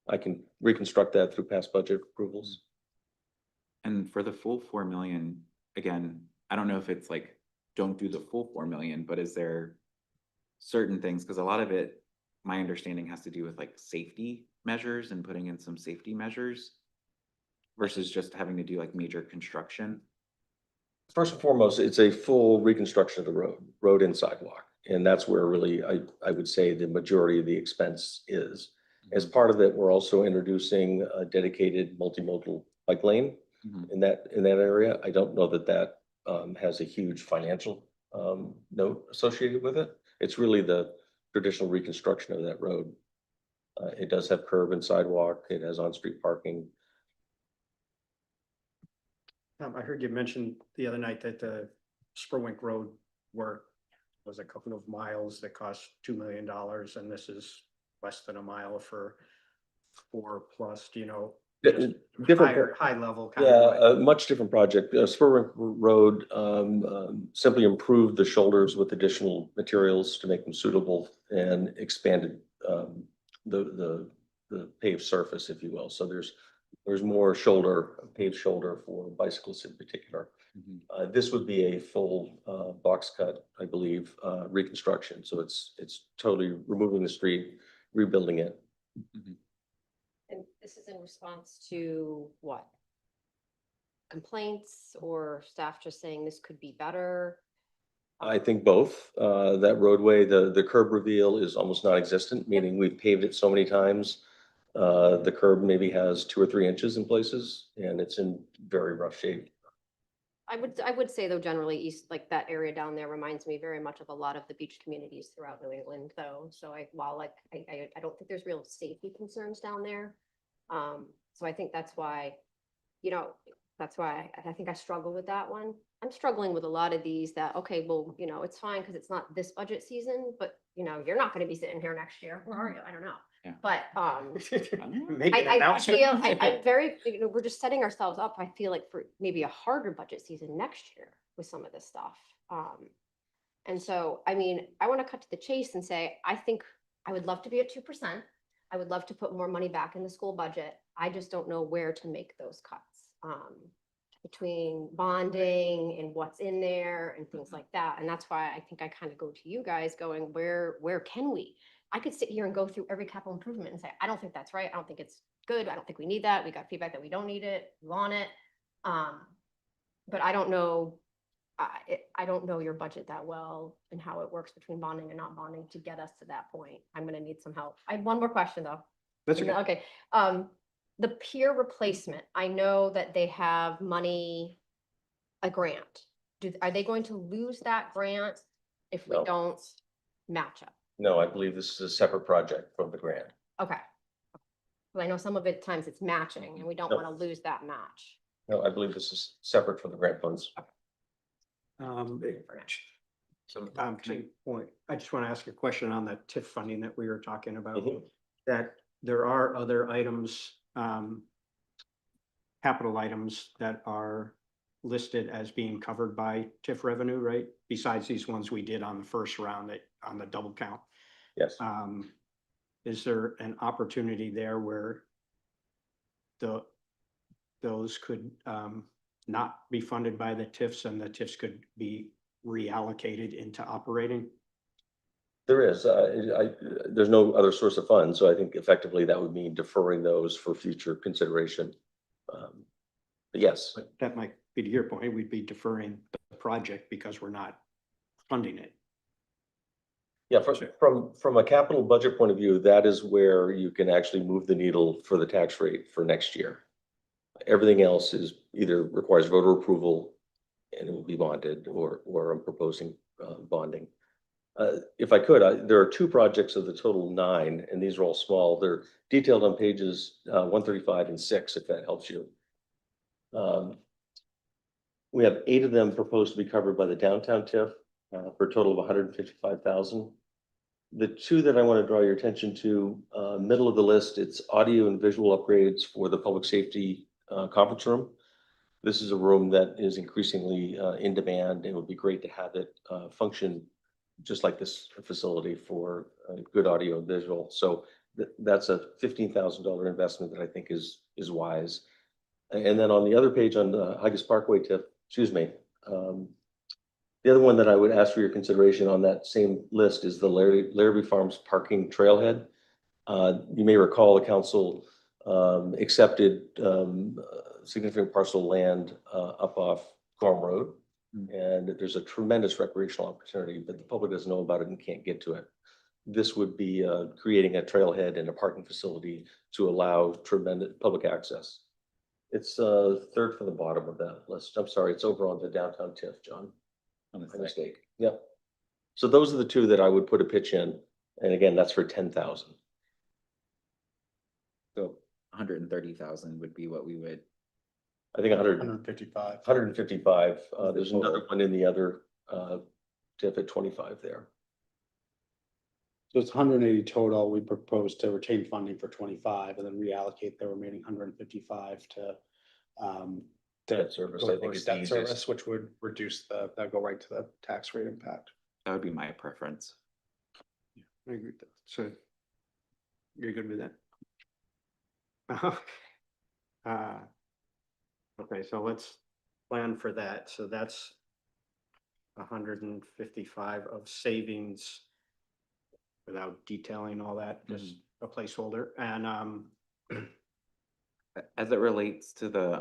I can reconstruct that through past budget approvals. And for the full 4 million, again, I don't know if it's like, don't do the full 4 million, but is there certain things? Because a lot of it, my understanding has to do with like safety measures and putting in some safety measures versus just having to do like major construction. First and foremost, it's a full reconstruction of the road and sidewalk. And that's where really I would say the majority of the expense is. As part of it, we're also introducing a dedicated multimodal bike lane Mhm. in that area. I don't know that has a huge financial note associated with it, It's really the traditional reconstruction of that road. It does have curb and sidewalk. It has on-street parking. I heard you mention the other night that the Spurwink Road work was a couple of miles that cost $2 million, and this is less than a mile for 4+, do you know? just Different. High level kind Yeah, of. a much different project. Spurwink Road simply improved the shoulders with additional materials to make them suitable and expanded the paved surface, if you will. So there's more paved shoulder for bicyclists in particular. This would be a full box cut, I believe, reconstruction. So it's totally removing the street, rebuilding it. And this is in response to what? Complaints or staff just saying this could be better? I think both. That roadway, the curb reveal is almost non-existent, meaning we've paved it so many times. The curb maybe has 2 or 3 inches in places, and it's in very rough shape. I would say though, generally east, like that area down there reminds me very much of a lot of the beach communities throughout New England though. So while like, I don't think there's real safety concerns down there. So I think that's why, you know, that's why I think I struggle with that one. I'm struggling with a lot of these that, okay, well, you know, it's fine because it's not this budget season, but you know, you're not going to be sitting here next year. Where are you? I don't know. Yeah. But, Make an I announcement. feel, I'm very, you know, we're just setting ourselves up, I feel like for maybe a harder budget season next year with some of this stuff. And so, I mean, I want to cut to the chase and say, I think I would love to be at 2%. I would love to put more money back in the school budget. I just don't know where to make those cuts. Between bonding and what's in there and things like that. And that's why I think I kind of go to you guys going, where can we? I could sit here and go through every capital improvement and say, I don't think that's right. I don't think it's good. I don't think we need that. We got feedback that we don't need it. We want it. But I don't know. I don't know your budget that well and how it works between bonding and not bonding to get us to that point. I'm going to need some help. I have one more question though. That's okay. Okay. The peer replacement, I know that they have money, a grant. Are they going to lose that grant if we No. don't match up? No, I believe this is a separate project from the grant. Okay. Well, I know some of it times it's matching and we don't No. want to lose that match. No, I believe this is separate from the grant funds. So To can your point, I just want to ask a question on the TIF funding that we were talking about. Mhm. That there are other items, capital items that are listed as being covered by TIF revenue, right? Besides these ones we did on the first round on the double count. Yes. Is there an opportunity there where those could not be funded by the TIFs and the TIFs could be reallocated into operating? There is. There's no other source of funds, so I think effectively that would mean deferring those for future consideration. But yes, But that might be to your point, we'd be deferring the project because we're not funding it. yeah. From a capital budget point of view, that is where you can actually move the needle for the tax rate for next year. Everything else is either requires voter approval, and it will be bonded, or I'm proposing bonding. If I could, there are 2 projects of the total 9, and these are all small. They're detailed on pages 135 and 6, if that helps you. We have 8 of them proposed to be covered by the downtown TIF for a total of 155,000. The 2 that I want to draw your attention to, middle of the list, it's audio and visual upgrades for the public safety conference room. This is a room that is increasingly in demand. It would be great to have it function just like this facility for good audio and visual. So that's a $15,000 investment that I think is wise. And then on the other page on the Huggis Parkway TIF, excuse me, the other one that I would ask for your consideration on that same list is the Larrabee Farms parking trailhead. You may recall the council accepted significant parcel of land up off Gorham Road. And there's a tremendous recreational opportunity, but the public doesn't know about it and can't get to it. This would be creating a trailhead and a parking facility to allow tremendous public access. It's third from the bottom of that list. I'm sorry, it's over on the downtown TIF, John. My mistake. Yep. So those are the two that I would put a pitch in. And again, that's for 10,000. So 130,000 would be what we would, I think 100, 155. 155. There's total. another one in the other, tip at 25 there. So it's 180 total. We propose to retain funding for 25 and then reallocate the remaining 155 to Debt service, go I think towards is the debt easiest. service, which would reduce that'd go right to the tax rate impact. that would be my preference. I agree with that. So you're good with that? Okay, so let's plan for that. So that's 155 of savings without detailing all that, just a placeholder. And As it relates to the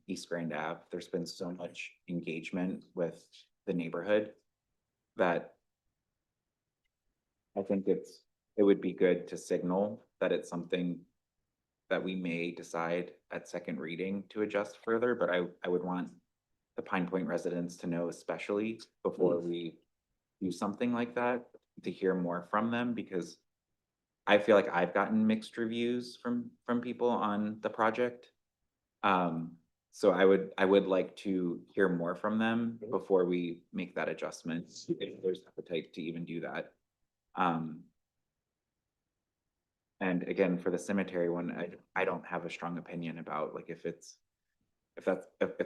East Grand Ave, there's been so much engagement with the neighborhood that I think it would be good to signal that it's something that we may decide at second reading to adjust further, but I would want the Pine Point residents to know, especially before we do something like that, to hear more from them, because I feel like I've gotten mixed reviews from people on the project. So I would like to hear more from them before we make that adjustment, if there's appetite to even do that. And again, for the cemetery one, I don't have a strong opinion about, like, if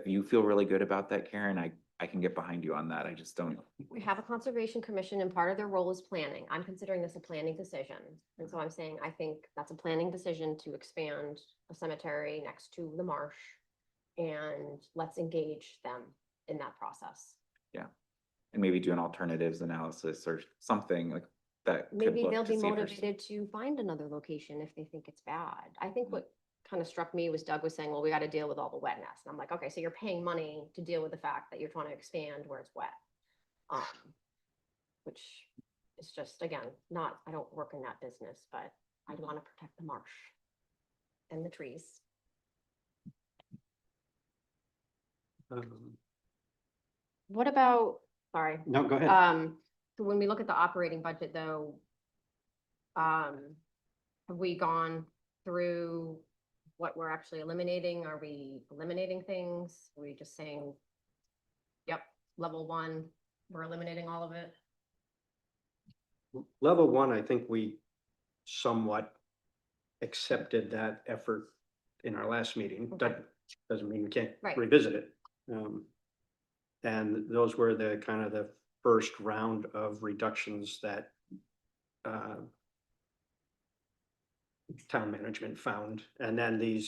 you feel really good about that, Karen, I can get behind you on that. I just don't. We have a conservation commission and part of their role is planning. I'm considering this a planning decision. And so I'm saying, I think that's a planning decision to expand a cemetery next to the marsh. And let's engage them in that process. And maybe do an alternatives analysis or something like that. could Maybe look they'll to be see if there's- motivated to find another location if they think it's bad. I think what kind of struck me was Doug was saying, well, we got to deal with all the wetness. And I'm like, okay, so you're paying money to deal with the fact that you're trying to expand where it's wet. Which is just, again, I don't work in that business, but I want to protect the marsh and the trees. What about, sorry, no, go ahead. so when we look at the operating budget though, have we gone through what we're actually eliminating? Are we eliminating things? Are we just saying, yep, level 1, we're eliminating all of it? Level 1, I think we somewhat accepted that effort in our last meeting. Okay. That doesn't mean we can't Right. revisit it. And those were the kind of the first round of reductions that town management found. And then the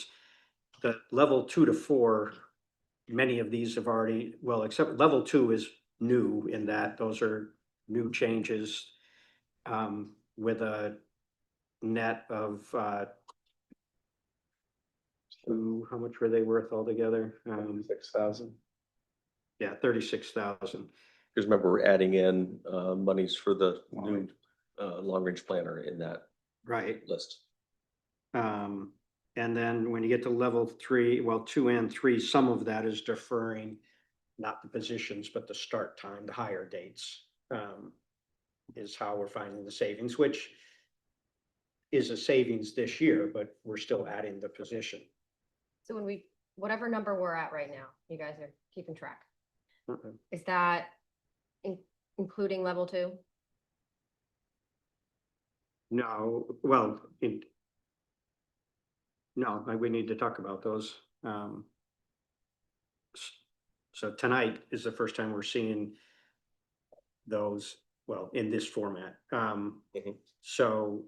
level 2 to 4, many of these have already, well, except level 2 is new in that those are new changes with a net of how much were they worth altogether? 6,000. Yeah, 36,000. Because remember, we're adding in monies for the new long-range planner in that Right. list. And then when you get to level 3, well, 2 and 3, some of that is deferring, not the positions, but the start time, the hire dates, is how we're finding the savings, which is a savings this year, but we're still adding the position. So when whatever number we're at right now, you guys are keeping track. Okay. Is that including level 2? No, well, no, we need to talk about those. So tonight is the first time we're seeing those, well, in this format. So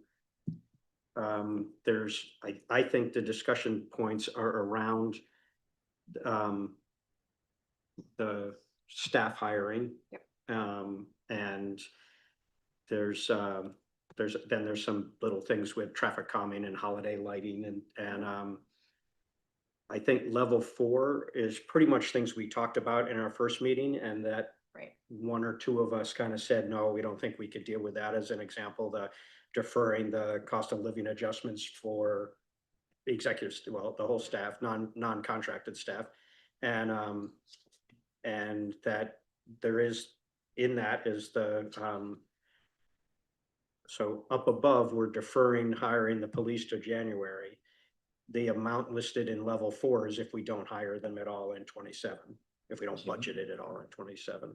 I think the discussion points are around the staff hiring. Yep. And there's some little things with traffic calming and holiday lighting and I think level 4 is pretty much things we talked about in our first meeting, and that Right. 1 or 2 of us kind of said, no, we don't think we could deal with that. As an example, the deferring the cost of living adjustments for executives, well, the whole staff, non-contracted staff. And that there is, in that is the, so up above, we're deferring hiring the police to January. The amount listed in level 4 is if we don't hire them at all in 27, if we don't budget it at all in 27.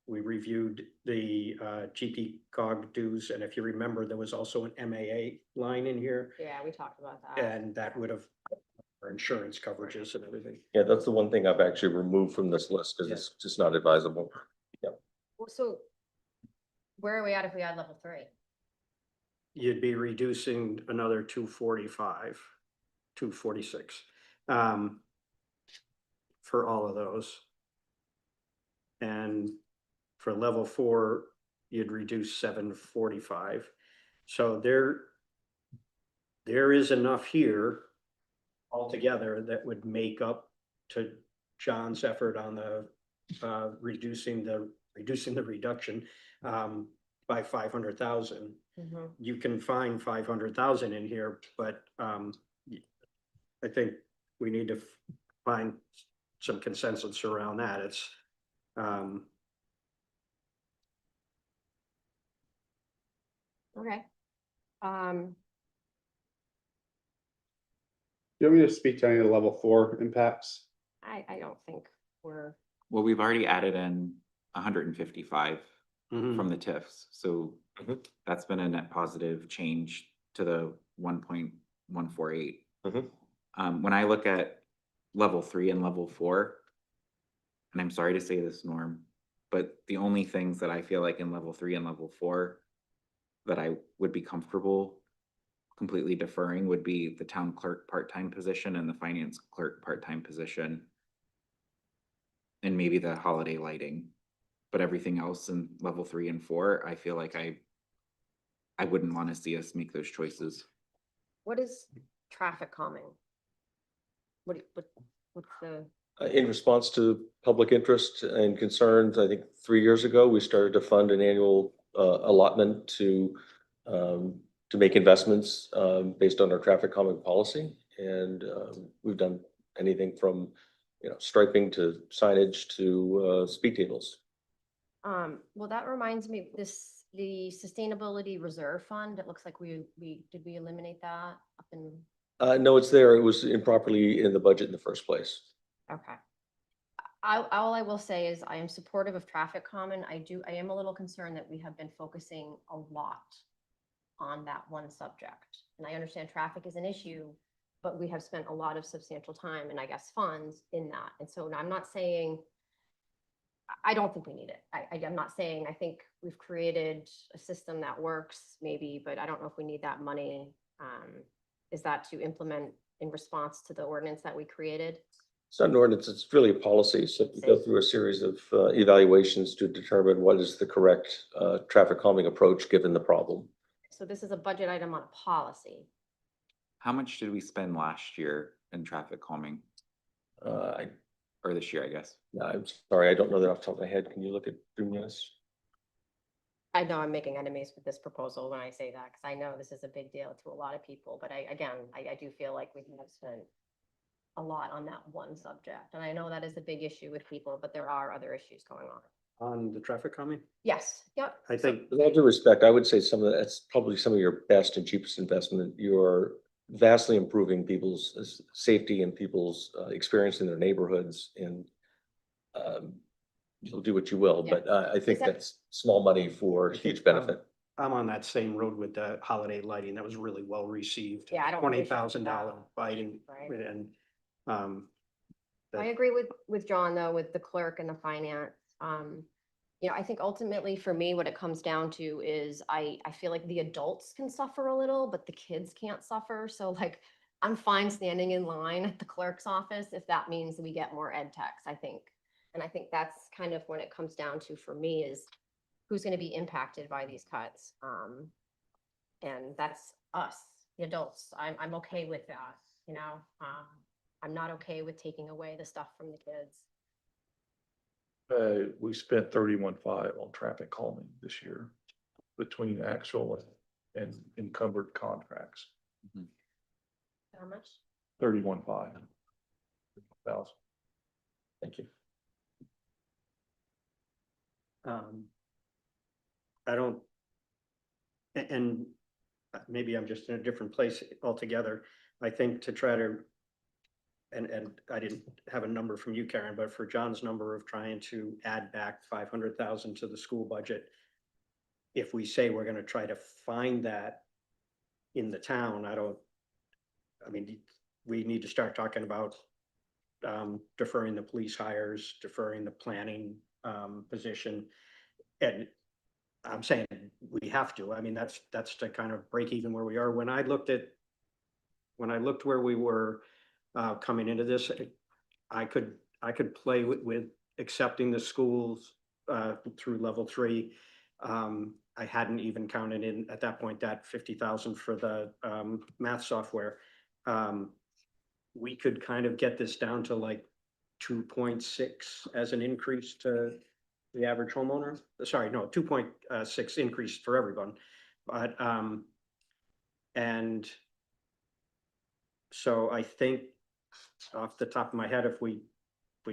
We reviewed the GP cog dues, and if you remember, there was also an MAA line in here, Yeah, we talked about that. and that would have our insurance coverages and everything. Yeah, that's the one thing I've actually removed from this list because it's just not advisable. Well, so where are we at if we add level 3? You'd be reducing another 245, 246, for all of those. And for level 4, you'd reduce 745. So there is enough here altogether that would make up to John's effort on the reducing the reduction by 500,000. You can find 500,000 in here, but I think we need to find some consensus around that. It's Okay. You want me to speak to any of the level 4 impacts? I don't think we're, Well, we've already added in 155 from the TIFs, so Mhm. that's been a net positive change to the 1.148. Mhm. When I look at level 3 and level 4, and I'm sorry to say this, Norm, but the only things that I feel like in level 3 and level 4 that I would be comfortable completely deferring would be the town clerk part-time position and the finance clerk part-time position. And maybe the holiday lighting, but everything else in level 3 and 4, I feel like I wouldn't want to see us make those choices. what is traffic calming? What's the, In response to public interest and concerns, I think 3 years ago, we started to fund an annual allotment to make investments based on our traffic calming policy. And we've done anything from, striping to signage to speed tables. well, that reminds me, the Sustainability Reserve Fund, it looks like did we eliminate that up in, No, it's there. It was improperly in the budget in the first place. okay. All I will say is I am supportive of traffic common. I am a little concerned that we have been focusing a lot on that one subject. And I understand traffic is an issue, but we have spent a lot of substantial time and I guess funds in that. And so I'm not saying, I don't think we need it. I'm not saying, I think we've created a system that works maybe, but I don't know if we need that money. Is that to implement in response to the ordinance that we created? It's not an ordinance, it's really a policy. So you go through a series of evaluations to determine what is the correct traffic calming approach given the problem. So this is a budget item on a policy. How much did we spend last year in traffic calming, or this year, I guess? I'm sorry, I don't know that off the top of my head. Can you look at this? I know I'm making enemies with this proposal when I say that, because I know this is a big deal to a lot of people, but I do feel like we have spent a lot on that one subject. And I know that is a big issue with people, but there are other issues going on. on the traffic calming. Yes, yep. I think With all due respect, I would say that's probably some of your best and cheapest investment. You're vastly improving people's safety and people's experience in their neighborhoods, and you'll do what you will, Yeah. but I think Is that- that's small money for huge benefit. I'm on that same road with the holiday lighting. That was really well received. Yeah, I don't really $20,000 think lighting, Right. and that- I agree with John, though, with the clerk and the finance. I think ultimately for me, what it comes down to is I feel like the adults can suffer a little, but the kids can't suffer. So like, I'm fine standing in line at the clerk's office if that means we get more ed techs, I think. And I think that's kind of when it comes down to, for me, is who's going to be impacted by these cuts. And that's us, the adults. I'm okay with that, I'm not okay with taking away the stuff from the kids. We spent 31.5 on traffic calming this year between actual and encumbered contracts. How much? 31.5 thousand. Thank you. I don't, and maybe I'm just in a different place altogether. I think to try to, and I didn't have a number from you, Karen, but for John's number of trying to add back 500,000 to the school budget, if we say we're gonna try to find that in the town, I mean, we need to start talking about deferring the police hires, deferring the planning position. And I'm saying we have to. I mean, that's to kind of break even where we are. When I looked where we were coming into this, I could play with accepting the schools through level 3. I hadn't even counted in at that point that 50,000 for the math software. We could kind of get this down to like 2.6 as an increase to the average homeowner. Sorry, no, 2.6 increase for everyone. But and so I think off the top of my head, if we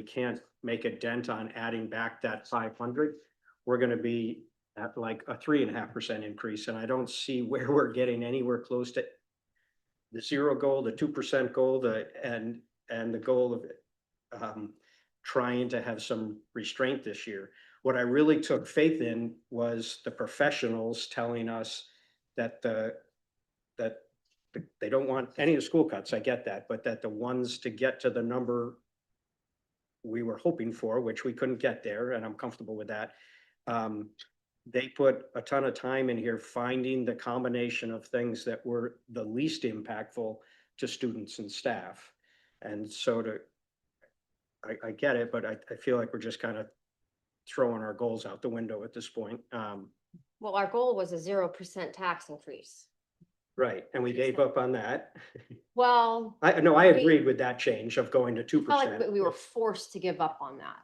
can't make a dent on adding back that 500, we're going to be at like a 3.5% increase. And I don't see where we're getting anywhere close to the 0 goal, the 2% goal, and the goal of trying to have some restraint this year. What I really took faith in was the professionals telling us that they don't want any of the school cuts. I get that, but that the ones to get to the number we were hoping for, which we couldn't get there, and I'm comfortable with that. They put a ton of time in here finding the combination of things that were the least impactful to students and staff. And so I get it, but I feel like we're just kind of throwing our goals out the window at this point. Well, our goal was a 0% tax increase. Right, and we gave up on that. Well, I agreed with that change of going to I felt 2%. like we were forced to give up on that.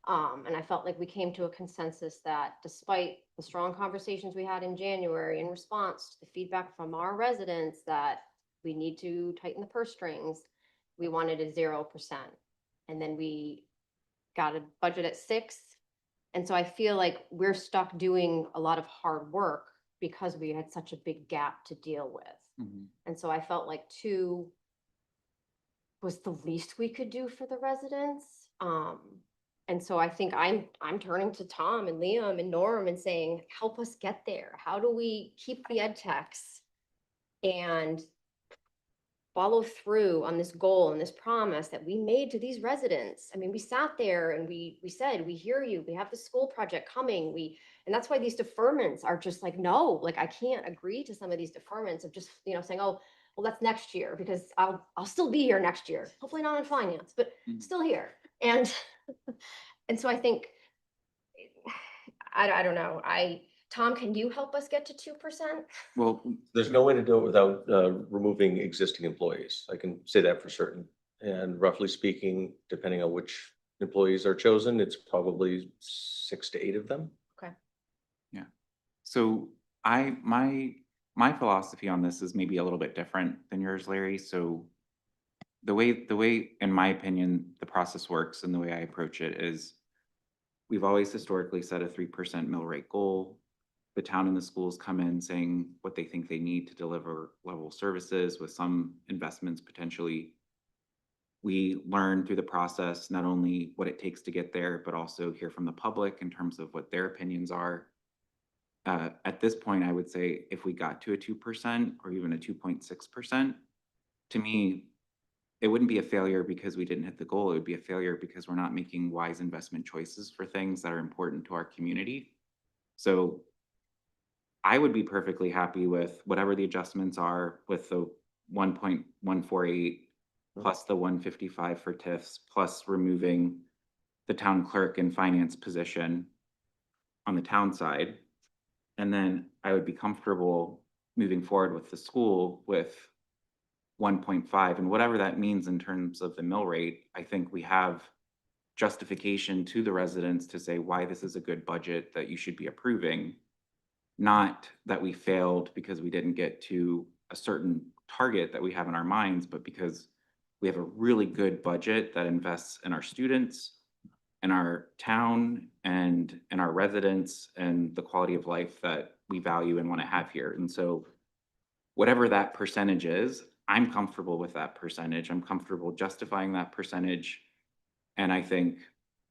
And I felt like we came to a consensus that despite the strong conversations we had in January in response to the feedback from our residents that we need to tighten the purse strings, we wanted a 0%. And then we got a budget at 6. And so I feel like we're stuck doing a lot of hard work because we had such a big gap to deal with. And so I felt like 2 was the least we could do for the residents. And so I think I'm turning to Tom and Liam and Norm and saying, help us get there. How do we keep the ed techs and follow through on this goal and this promise that we made to these residents? I mean, we sat there and we said, we hear you, we have the school project coming. And that's why these deferments are just like, no, like I can't agree to some of these deferments of just, saying, oh, well, that's next year because I'll still be here next year. Hopefully not in finance, but still here. And so I think, I don't know. Tom, can you help us get to 2%? Well, There's no way to do it without removing existing employees. I can say that for certain. And roughly speaking, depending on which employees are chosen, it's probably 6 to 8 of them. Okay. yeah. So my philosophy on this is maybe a little bit different than yours, Larry. So the way, in my opinion, the process works and the way I approach it is we've always historically set a 3% mill rate goal. The town and the schools come in saying what they think they need to deliver level services with some investments potentially. We learn through the process not only what it takes to get there, but also hear from the public in terms of what their opinions are. At this point, I would say if we got to a 2% or even a 2.6%, to me, it wouldn't be a failure because we didn't hit the goal. It would be a failure because we're not making wise investment choices for things that are important to our community. So I would be perfectly happy with whatever the adjustments are with the 1.148 plus the 155 for TIFs, plus removing the town clerk and finance position on the town side. And then I would be comfortable moving forward with the school with 1.5 and whatever that means in terms of the mill rate. I think we have justification to the residents to say why this is a good budget that you should be approving, not that we failed because we didn't get to a certain target that we have in our minds, but because we have a really good budget that invests in our students, in our town and in our residents and the quality of life that we value and want to have here. And so whatever that percentage is, I'm comfortable with that percentage. I'm comfortable justifying that percentage. And I think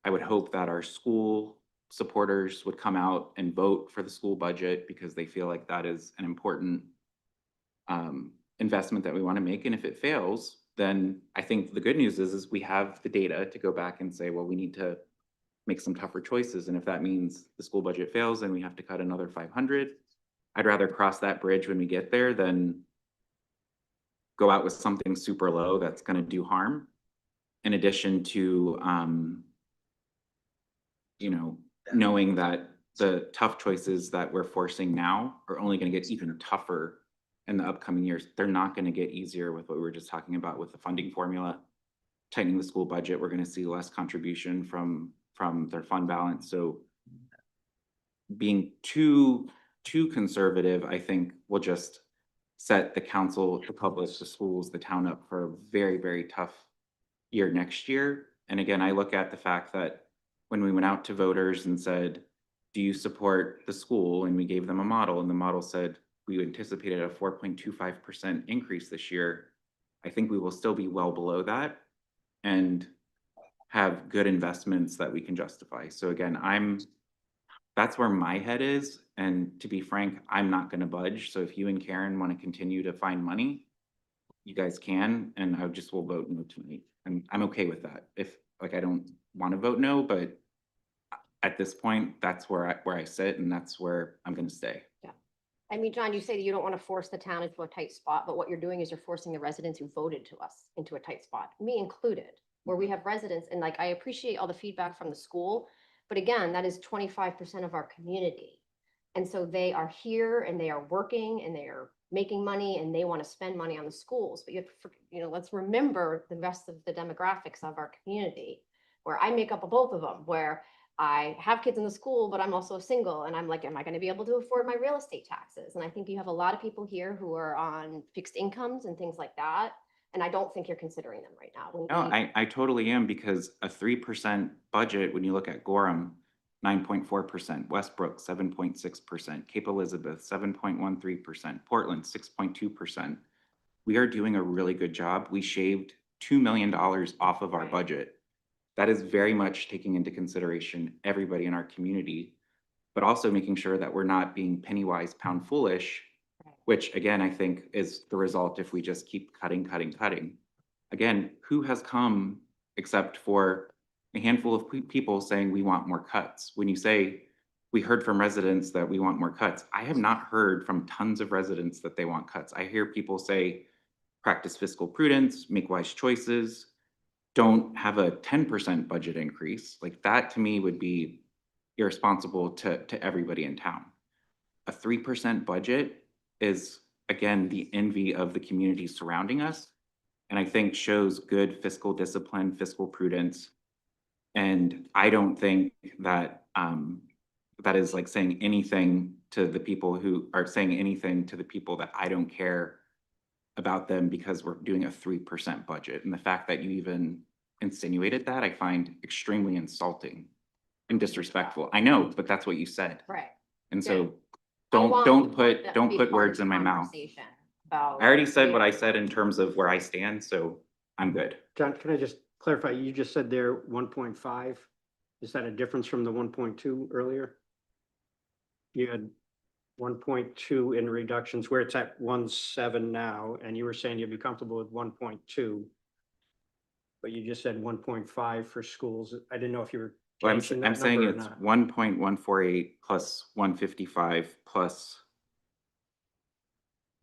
I would hope that our school supporters would come out and vote for the school budget because they feel like that is an important investment that we want to make. And if it fails, then I think the good news is we have the data to go back and say, well, we need to make some tougher choices. And if that means the school budget fails and we have to cut another 500, I'd rather cross that bridge when we get there than go out with something super low that's going to do harm. In addition to, knowing that the tough choices that we're forcing now are only going to get even tougher in the upcoming years. They're not going to get easier with what we were just talking about with the funding formula, tightening the school budget. We're going to see less contribution from their fund balance. So being too conservative, I think, will just set the council, the public, the schools, the town up for a very, very tough year next year. And again, I look at the fact that when we went out to voters and said, do you support the school? And we gave them a model, and the model said we anticipated a 4.25% increase this year. I think we will still be well below that and have good investments that we can justify. So again, that's where my head is. And to be frank, I'm not going to budge. So if you and Karen want to continue to find money, you guys can, and I just will vote no tonight. And I'm okay with that. If I don't want to vote no, but at this point, that's where I sit, and that's where I'm going to stay. Yeah. I mean, John, you say that you don't want to force the town into a tight spot, but what you're doing is you're forcing the residents who voted to us into a tight spot, me included, where we have residents, and I appreciate all the feedback from the school, but again, that is 25% of our community. And so they are here and they are working and they are making money and they want to spend money on the schools. But let's remember the rest of the demographics of our community, where I make up of both of them, where I have kids in the school, but I'm also single. And I'm like, am I going to be able to afford my real estate taxes? And I think you have a lot of people here who are on fixed incomes and things like that. And I don't think you're considering them right now. No, I totally am, because a 3% budget, when you look at Gorham, 9.4%, Westbrook, 7.6%, Cape Elizabeth, 7.13%, Portland, 6.2%. We are doing a really good job. We shaved $2 million off of our budget. That is very much taking into consideration everybody in our community, but also making sure that we're not being penny wise, pound foolish, which again, I think is the result if we just keep cutting. Again, who has come except for a handful of people saying we want more cuts? When you say we heard from residents that we want more cuts, I have not heard from tons of residents that they want cuts. I hear people say practice fiscal prudence, make wise choices, don't have a 10% budget increase. Like that to me would be irresponsible to everybody in town. A 3% budget is, again, the envy of the community surrounding us. And I think shows good fiscal discipline, fiscal prudence. And I don't think that that is like saying anything to the people who are saying anything to the people that I don't care about them because we're doing a 3% budget. And the fact that you even insinuated that, I find extremely insulting and disrespectful. I know, but that's what you said. Right. And Yeah. so don't put words in my mouth. I already said what I said in terms of where I stand, so I'm good. John, can I just clarify? You just said there 1.5. Is that a difference from the 1.2 earlier? You had 1.2 in reductions where it's at 1.7 now, and you were saying you'd be comfortable with 1.2. But you just said 1.5 for schools. I didn't know if you were Well, changing I'm that saying number or it's not. 1.148 plus 155 plus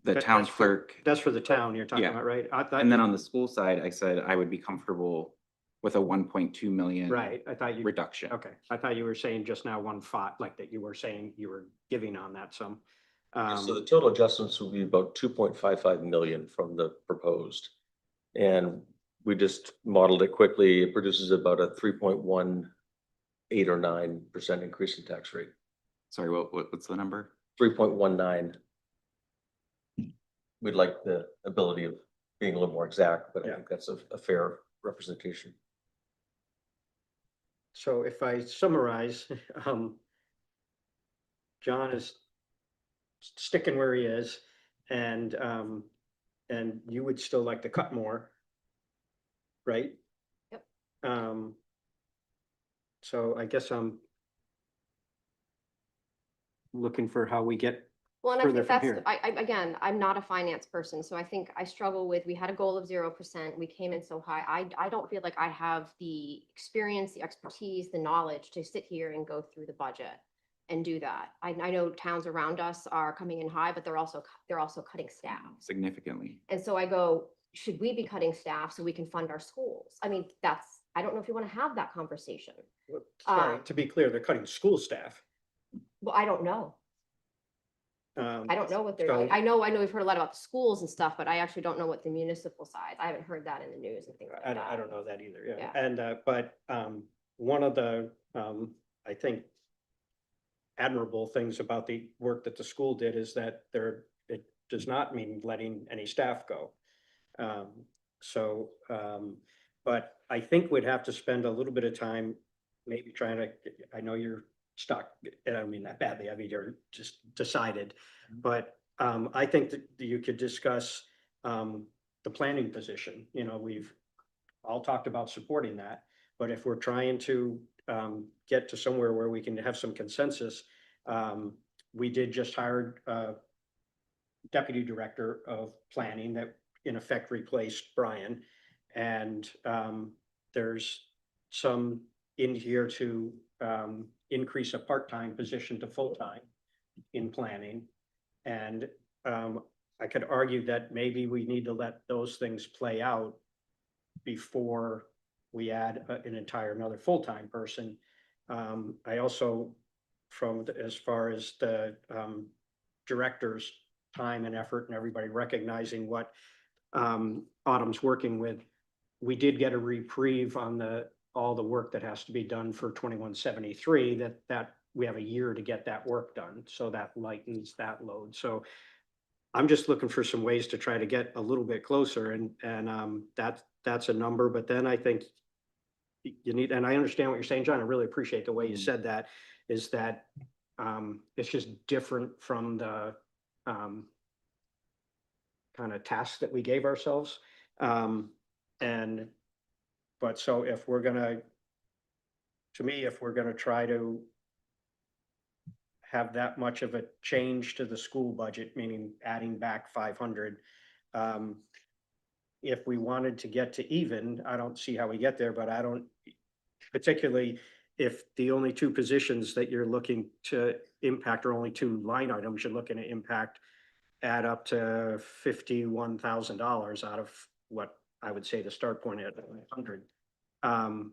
the That- town that's for- clerk. That's for the town you're talking Yeah. about, right? I thought And then you- on the school side, I said I would be comfortable with a 1.2 million Right, I thought you. reduction. Okay, I thought you were saying just now 1.5, like that you were saying you were giving on that sum. So the total adjustments will be about 2.55 million from the proposed. And we just modeled it quickly. It produces about a 3.18 or 9% increase in tax rate. Sorry, what's the number? 3.19. We'd like the ability of being a little more exact, but I Yeah. think that's a fair representation. So if I summarize, John is sticking where he is, and you would still like to cut more, right? Yep. So I guess I'm looking for how we get, Well, and I further think from that's, here. again, I'm not a finance person, so I think I struggle with, we had a goal of 0%, we came in so high. I don't feel like I have the experience, the expertise, the knowledge to sit here and go through the budget and do that. I know towns around us are coming in high, but they're also cutting staff. Significantly. And so I go, should we be cutting staff so we can fund our schools? I mean, I don't know if you want to have that conversation. sorry, to be clear, they're cutting school staff. Well, I don't know. I don't know what they're So- doing. I know we've heard a lot about the schools and stuff, but I actually don't know what the municipal side. I haven't heard that in the news and things like that. I don't know that either, yeah. Yeah. And, but, one of the, I think admirable things about the work that the school did is that it does not mean letting any staff go. But I think we'd have to spend a little bit of time maybe trying to, I know you're stuck, and I don't mean that badly, I mean, you're just decided. But I think that you could discuss the planning position. You know, we've all talked about supporting that, but if we're trying to get to somewhere where we can have some consensus, we did just hire a deputy director of planning that in effect replaced Brian. And there's some in here to increase a part-time position to full-time in planning. And I could argue that maybe we need to let those things play out before we add an entire another full-time person. I also, as far as the director's time and effort and everybody recognizing what Autumn's working with, we did get a reprieve on all the work that has to be done for 2173, that we have a year to get that work done. So that lightens that load. So I'm just looking for some ways to try to get a little bit closer, and that's a number. But then I think you need, and I understand what you're saying, John. I really appreciate the way you said that, is that it's just different from the kind of tasks that we gave ourselves. But so if we're gonna, to me, if we're gonna try to have that much of a change to the school budget, meaning adding back 500, if we wanted to get to even, I don't see how we get there, but I don't, particularly if the only two positions that you're looking to impact are only two line items you're looking to impact, add up to $51,000 out of what I would say the start point at 100. I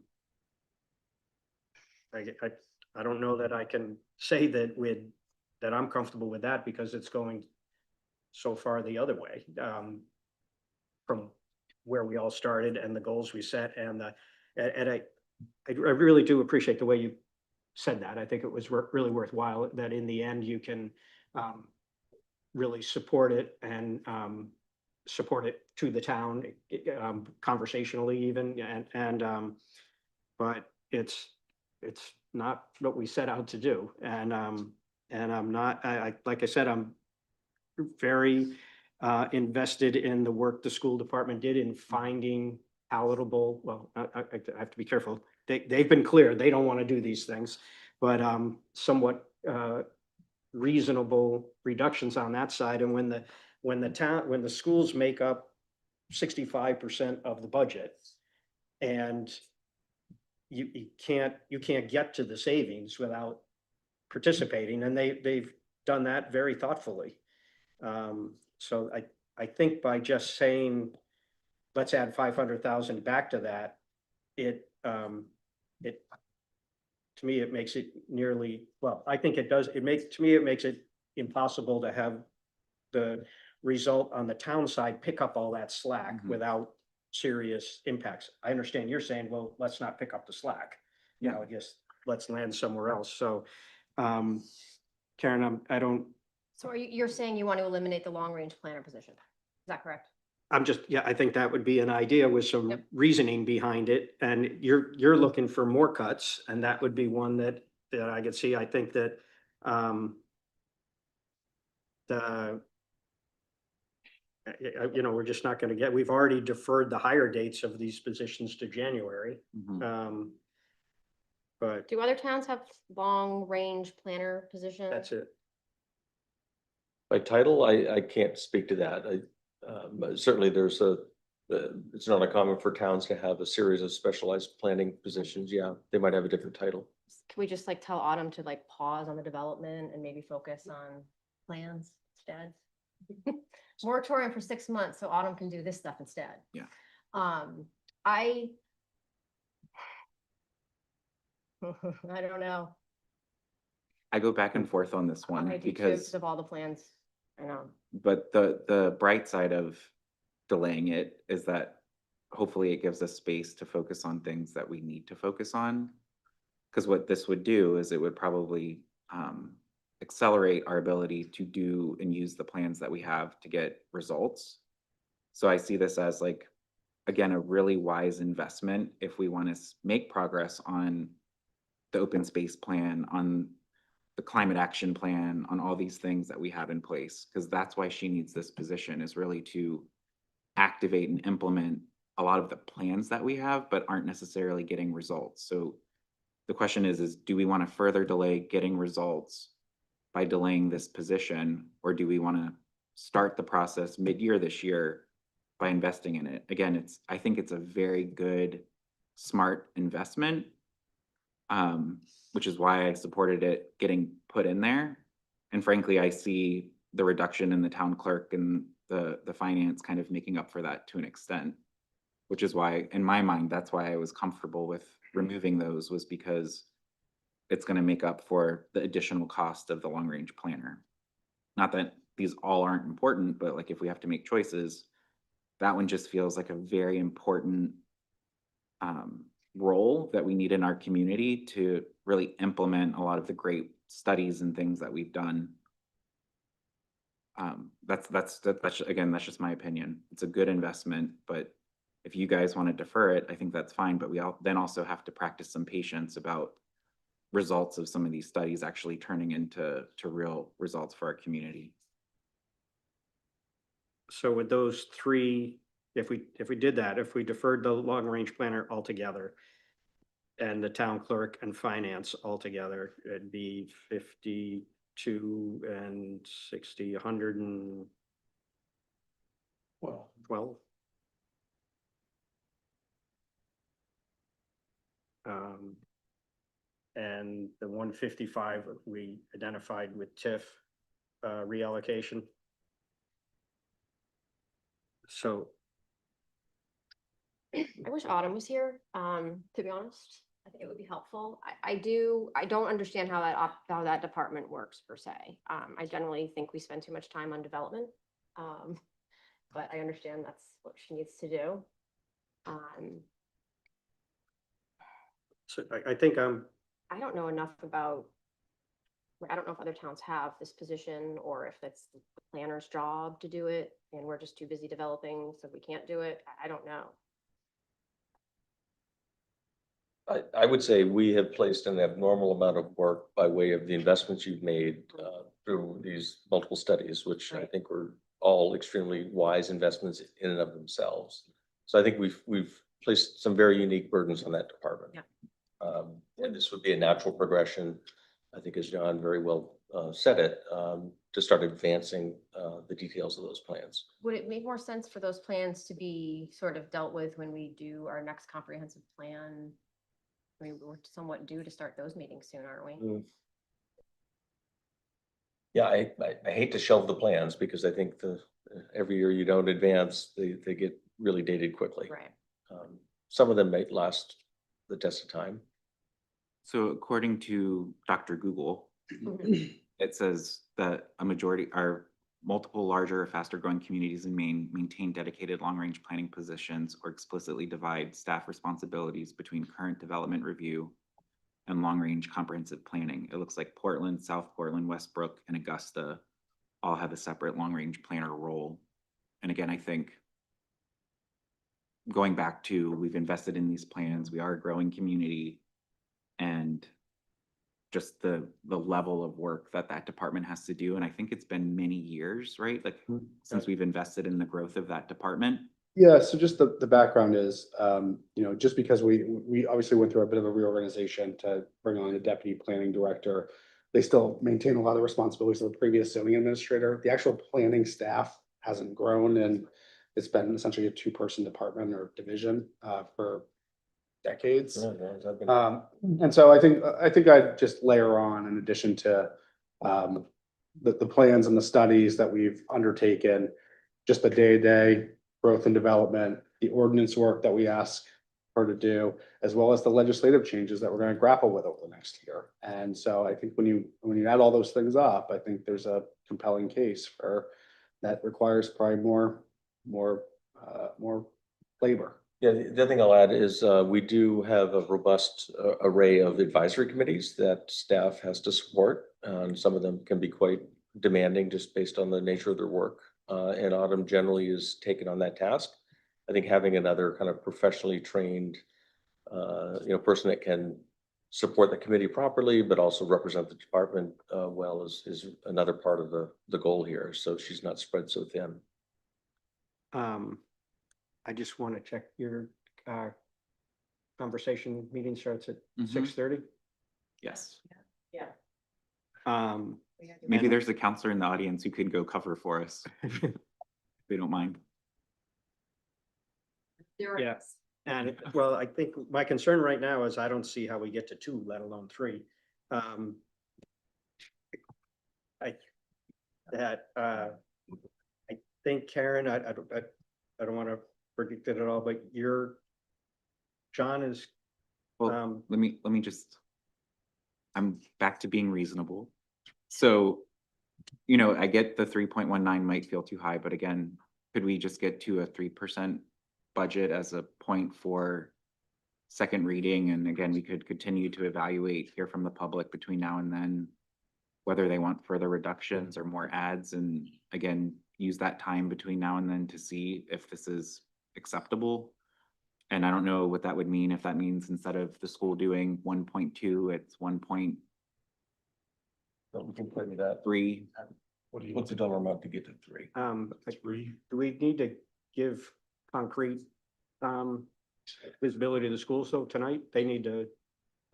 don't know that I can say that I'm comfortable with that, because it's going so far the other way, from where we all started and the goals we set, and I really do appreciate the way you said that. I think it was really worthwhile that in the end you can really support it, and support it to the town, conversationally even, but it's not what we set out to do. And I'm not, like I said, I'm very invested in the work the school department did in finding palatable, well, I have to be careful. They've been clear, they don't want to do these things, but somewhat reasonable reductions on that side. And when the schools make up 65% of the budget, and you can't get to the savings without participating, and they've done that very thoughtfully. So I think by just saying, let's add 500,000 back to that, to me, it makes it nearly, well, I think it does, it makes it impossible to have the result on the town side pick up all that slack without serious impacts. I understand you're saying, well, let's not pick up the slack. You know, I guess let's land somewhere else. So, Karen, I don't, So you're saying you want to eliminate the long-range planner position? Is that correct? I'm just, yeah, I think that would be an idea with some Yep. reasoning behind it. And you're looking for more cuts, and that would be one that I could see. I think that, the, we're just not gonna we've already deferred the hire dates of these positions to January. Mhm. But Do other towns have long-range planner positions? that's it. By title, I can't speak to that. But certainly there's it's not uncommon for towns to have a series of specialized planning positions. Yeah, they might have a different title. Can we just like tell Autumn to like pause on the development and maybe focus on plans instead? Moratorium for 6 months, so Autumn can do this stuff instead. Yeah. I I don't know. I go back and forth on this I one do too, because, of all the plans, I know. but the bright side of delaying it is that hopefully it gives us space to focus on things that we need to focus on. Because what this would do is it would probably accelerate our ability to do and use the plans that we have to get results. So I see this as like, again, a really wise investment if we want to make progress on the open space plan, on the climate action plan, on all these things that we have in place. Because that's why she needs this position, is really to activate and implement a lot of the plans that we have, but aren't necessarily getting results. So the question is do we want to further delay getting results by delaying this position, or do we want to start the process mid-year this year by investing in it? Again, I think it's a very good, smart investment, which is why I supported it getting put in there. And frankly, I see the reduction in the town clerk and the finance kind of making up for that to an extent, which is why, in my mind, that's why I was comfortable with removing those, was because it's going to make up for the additional cost of the long range planner. Not that these all aren't important, but like if we have to make choices, that one just feels like a very important role that we need in our community to really implement a lot of the great studies and things that we've done. That's again, that's just my opinion. It's a good investment, but if you guys want to defer it, I think that's fine. But we then also have to practice some patience about results of some of these studies actually turning into real results for our community. So with those three, if we did that, if we deferred the long range planner altogether and the town clerk and finance altogether, it'd be 52 and 60, 112. Well, And the 155 we identified with TIF reallocation. So I wish Autumn was here, to be honest. I think it would be helpful. I don't understand how that department works per se. I generally think we spend too much time on development. But I understand that's what she needs to do. so I think I don't know enough about, I don't know if other towns have this position or if it's the planner's job to do it and we're just too busy developing, so we can't do it. I don't know. I would say we have placed an abnormal amount of work by way of the investments you've made through these multiple studies, which I Right. think were all extremely wise investments in and of themselves. So I think we've placed some very unique burdens on that department. Yeah. And this would be a natural progression, I think, as John very well said it, to start advancing the details of those plans. Would it make more sense for those plans to be sort of dealt with when we do our next comprehensive plan? I mean, we're somewhat due to start those meetings soon, aren't we? Yeah, I hate to shelve the plans because I think every year you don't advance, they get really dated quickly. Right. Some of them may last the test of time. So according to Dr. Google, it says that a majority are multiple larger, faster growing communities in Maine maintain dedicated long range planning positions or explicitly divide staff responsibilities between current development review and long range comprehensive planning. It looks like Portland, South Portland, Westbrook, and Augusta all have a separate long range planner role. And again, I think going back to, we've invested in these plans, we are a growing community. And just the level of work that that department has to do. And I think it's been many years, right? Like since we've invested in the growth of that department. Yeah, so just the background is, you know, just because we obviously went through a bit of a reorganization to bring on a deputy planning director. They still maintain a lot of responsibilities of the previous zoning administrator. The actual planning staff hasn't grown, and it's been essentially a two-person department or division for decades. And so I think I'd just layer on, in addition to the plans and the studies that we've undertaken, just the day-to-day growth and development, the ordinance work that we ask her to do, as well as the legislative changes that we're going to grapple with over the next year. And so I think when you add all those things up, I think there's a compelling case for that requires probably more labor. Yeah, the other thing I'll add is we do have a robust array of advisory committees that staff has to support. And some of them can be quite demanding just based on the nature of their work. And Autumn generally is taken on that task. I think having another kind of professionally trained, person that can support the committee properly, but also represent the department well is another part of the goal here. So she's not spread so thin. I just want to check your conversation. Meeting starts at Mhm. 6:30. Yes. Yeah. Maybe And- there's a counselor in the audience who could go cover for us. If they don't mind. Yeah. And well, I think my concern right now is I don't see how we get to 2, let alone 3. I think Karen, I don't want to predict it at all, but John is, Well, let me just, I'm back to being reasonable. So, I get the 3.19 might feel too high, but again, could we just get to a 3% budget as a point for second reading? And again, we could continue to evaluate, hear from the public between now and then, whether they want further reductions or more ads, and again, use that time between now and then to see if this is acceptable. And I don't know what that would mean, if that means instead of the school doing 1.2, it's 1.3. We can play me that. What's the dollar amount to get to 3? do we need to give concrete visibility to the schools though tonight? They need to,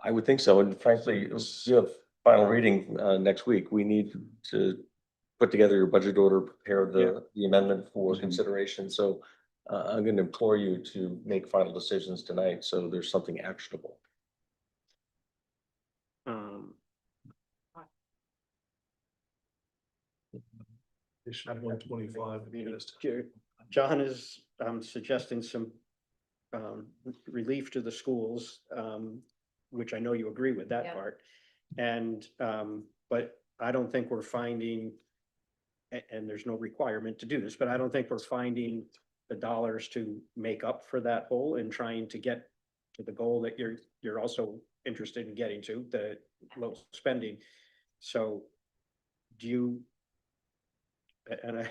I would think so. And frankly, you have final reading next week. We need to put together your budget order, prepare the amendment for consideration. So I'm going to implore you to make final decisions tonight. So there's something actionable. Issue 125. John is suggesting some relief to the schools, which I know you agree with that Yeah. part. And but I don't think we're finding, and there's no requirement to do this, but I don't think we're finding the dollars to make up for that hole in trying to get to the goal that you're also interested in getting to, the low spending. So do you, and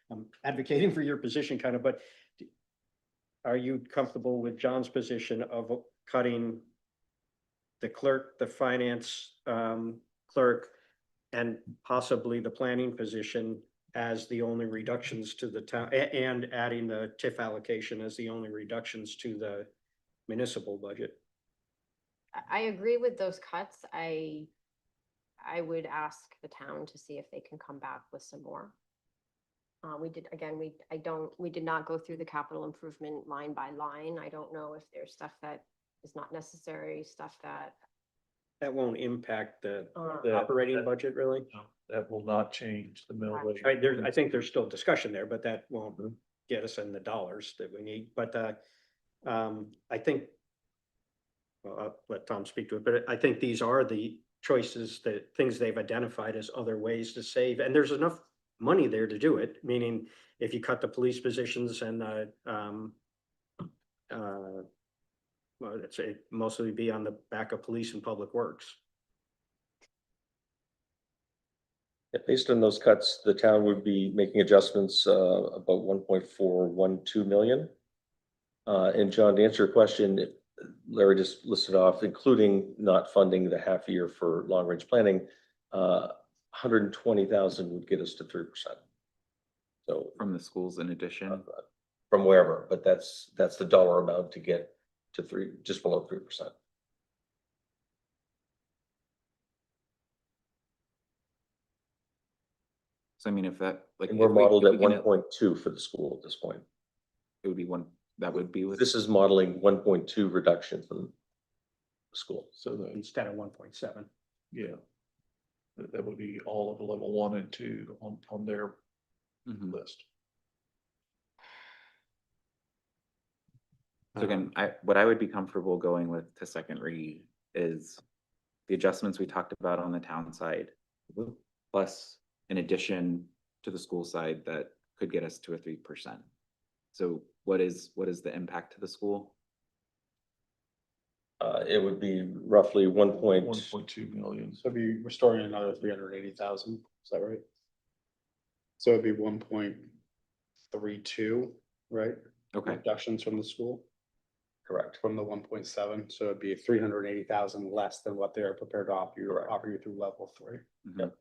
I'm advocating for your position kind of, but are you comfortable with John's position of cutting the clerk, the finance clerk, and possibly the planning position as the only reductions to the town, and adding the TIF allocation as the only reductions to the municipal budget? I agree with those cuts. I would ask the town to see if they can come back with some more. We did not go through the capital improvement line by line. I don't know if there's stuff that is not necessary, stuff that. That won't impact the Uh, operating budget, really? That will not change the mill rate. I think there's still discussion there, but that won't get us in the dollars that we need. But I think, well, I'll let Tom speak to it, but I think these are the choices, the things they've identified as other ways to save. And there's enough money there to do it, meaning if you cut the police positions and well, let's say mostly be on the back of police and public works. Based on those cuts, the town would be making adjustments about 1.412 million. And John, to answer your question, Larry just listed off, including not funding the half year for long-range planning, 120,000 would get us to 3%. So From the schools in addition. from wherever, but that's the dollar amount to get to just below 3%. So I mean, if that, like. And we're if we- modeled if at we can 1.2 for the school at this point. It would be one, that would be with. This is modeling 1.2 reduction from the school. So the, Instead of 1.7. yeah. That would be all of level 1 and 2 on their Mhm. list. So again, what I would be comfortable going with to second read is the adjustments we talked about on the town side, plus in addition to the school side that could get us to a 3%. So what is the impact to the school? It would be roughly 1.2 million. So it'd be restoring another 380,000, is that right? So it'd be 1.32, right? Okay, Reductions from the school, correct. from the 1.7, so it'd be 380,000 less than what they're prepared to Correct. offer you through level 3. mhm.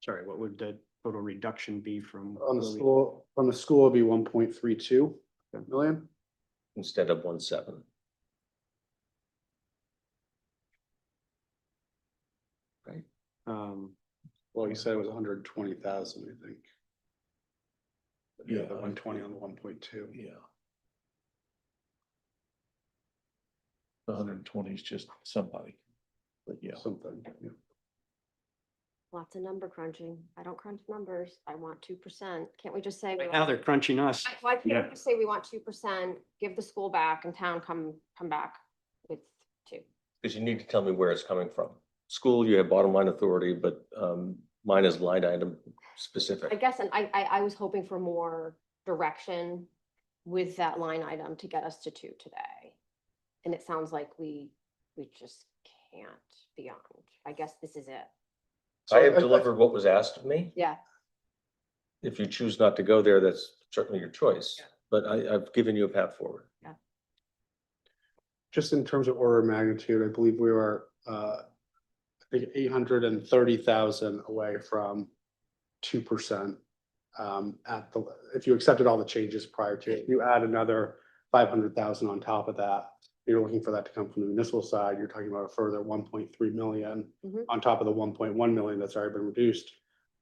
Sorry, what would the total reduction be from? On the where we- school, from the school, it'd be 1.32 million. Instead of 1.7. Well, you said it was 120,000, I think. Yeah. The 120 on the 1.2. Yeah. The 120 is just somebody, but yeah. Something, yeah. Lots of number crunching. I don't crunch numbers. I want 2%. Can't we just say? we Right now, want- they're crunching us. Why can't Yeah. we just say we want 2%, give the school back and town come back with 2? Because you need to tell me where it's coming from. School, you have bottom line authority, but mine is line item I specific. guess, and I was hoping for more direction with that line item to get us to 2 today. And it sounds like we just can't beyond. I guess this is it. I have delivered what was asked of me. Yeah. If you choose not to go there, that's certainly your choice, but I've given you a path forward. Just in terms of order of magnitude, I believe we were, I think 830,000 away from 2%. If you accepted all the changes prior to it, you add another 500,000 on top of that. You're looking for that to come from the municipal side. You're talking about a further 1.3 million Mhm. on top of the 1.1 million that's already been reduced.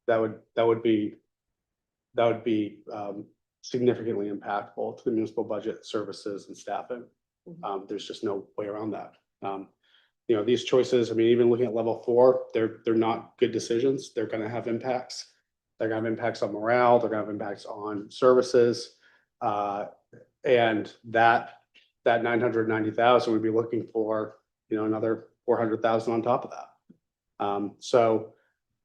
That would be significantly impactful to the municipal budget, services and staffing. Mhm. There's just no way around that. These choices, I mean, even looking at level 4, they're not good decisions. They're gonna have impacts. They're gonna have impacts on morale, they're gonna have impacts on services. And that 990,000, we'd be looking for, another 400,000 on top of that. So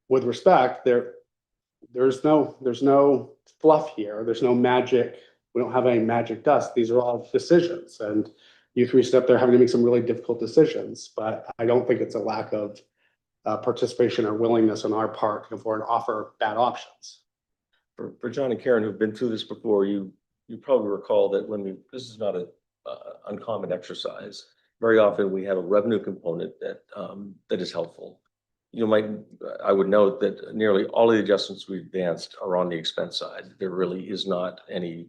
with respect, there's no fluff here. There's no magic. We don't have any magic dust. These are all decisions, and you 3 step there having to make some really difficult decisions, but I don't think it's a lack of participation or willingness on our part to come forward and offer bad options. For John and Karen who've been through this before, you probably recall that this is not a uncommon exercise. Very often we have a revenue component that is helpful. I would note that nearly all of the adjustments we advanced are on the expense side. There really is not any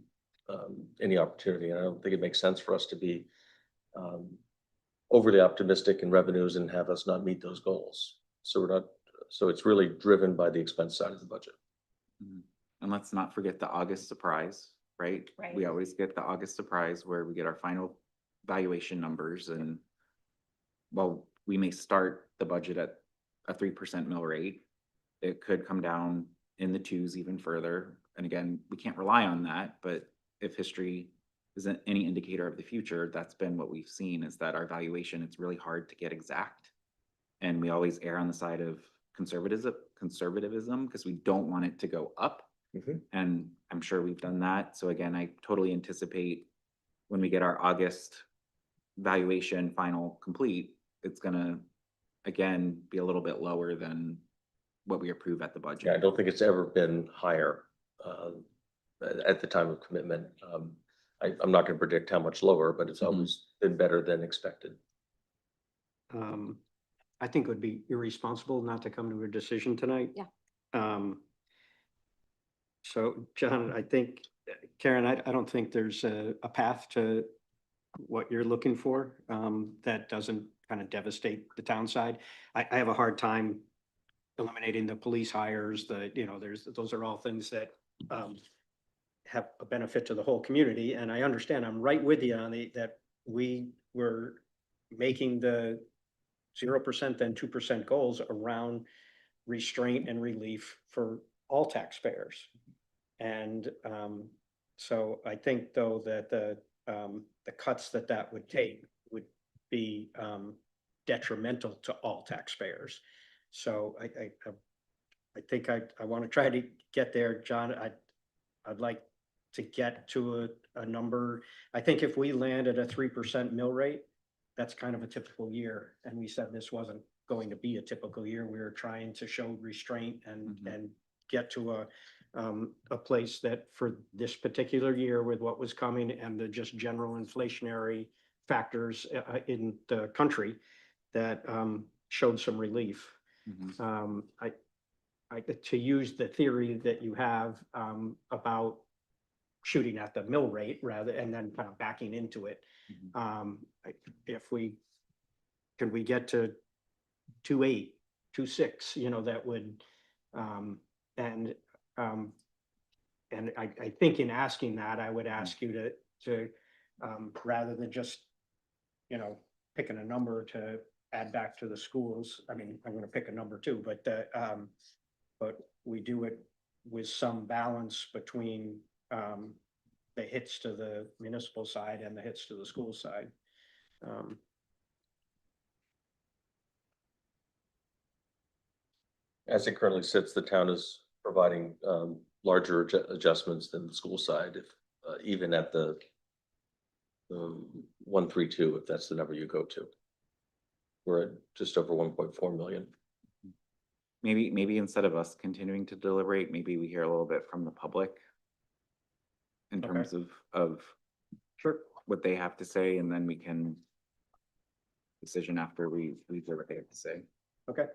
opportunity. And I don't think it makes sense for us to be overly optimistic in revenues and have us not meet those goals. So it's really driven by the expense side of the budget. Mhm. And let's not forget the August surprise, right? Right. We always get the August surprise where we get our final valuation numbers and well, we may start the budget at a 3% mill rate. It could come down in the 2s even further. And again, we can't rely on that, but if history isn't any indicator of the future, that's been what we've seen is that our valuation, it's really hard to get exact. And we always err on the side of conservatism because we don't want it to go up. Mhm. And I'm sure we've done that. So again, I totally anticipate when we get our August valuation final complete, it's gonna, again, be a little bit lower than what we approve at the Yeah, I budget. don't think it's ever been higher. at the time of commitment. I'm not gonna predict how much lower, but it's always been better than expected. I think it would be irresponsible not to come to a decision tonight. Yeah. So, John, I think, Karen, I don't think there's a path to what you're looking for, that doesn't kind of devastate the town side. I have a hard time eliminating the police hires, those are all things that, have a benefit to the whole community, and I understand, I'm right with you on that we were making the 0%, then 2% goals around restraint and relief for all taxpayers. And so I think though that the cuts that would take would be detrimental to all taxpayers. So I think I want to try to get there, John. I'd like to get to a number. I think if we land at a 3% mill rate, that's kind of a typical year. And we said this wasn't going to be a typical year. We were trying to show restraint and get to a place that for this particular year with what was coming and the just general inflationary factors in the country that showed some relief. To use the theory that you have about shooting at the mill rate rather, and then kind of backing into it. If can we get to 2.8, 2.6, that would, and I think in asking that, I would ask you to rather than just, picking a number to add back to the schools. I mean, I'm going to pick a number too, but we do it with some balance between the hits to the municipal side and the hits to the school side. As it currently sits, the town is providing larger adjustments than the school side, if even at the 132, if that's the number you go to. We're at just over 1.4 million. Maybe instead of us continuing to deliberate, maybe we hear a little bit from the public in Okay. terms of Sure. what they have to say, and then we can decision after we hear what they have to say. Okay.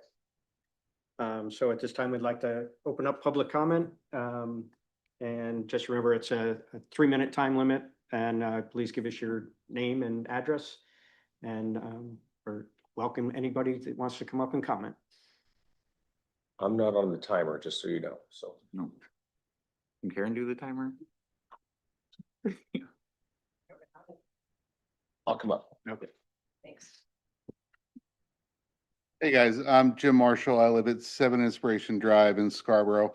So at this time, we'd like to open up public comment. And just remember, it's a 3-minute time limit, and please give us your name and address. And or welcome anybody that wants to come up and comment. I'm not on the timer, just so you know, so. No. Can Karen do the timer? I'll come up. Okay. Thanks. Hey guys, I'm Jim Marshall. I live at 7 Inspiration Drive in Scarborough.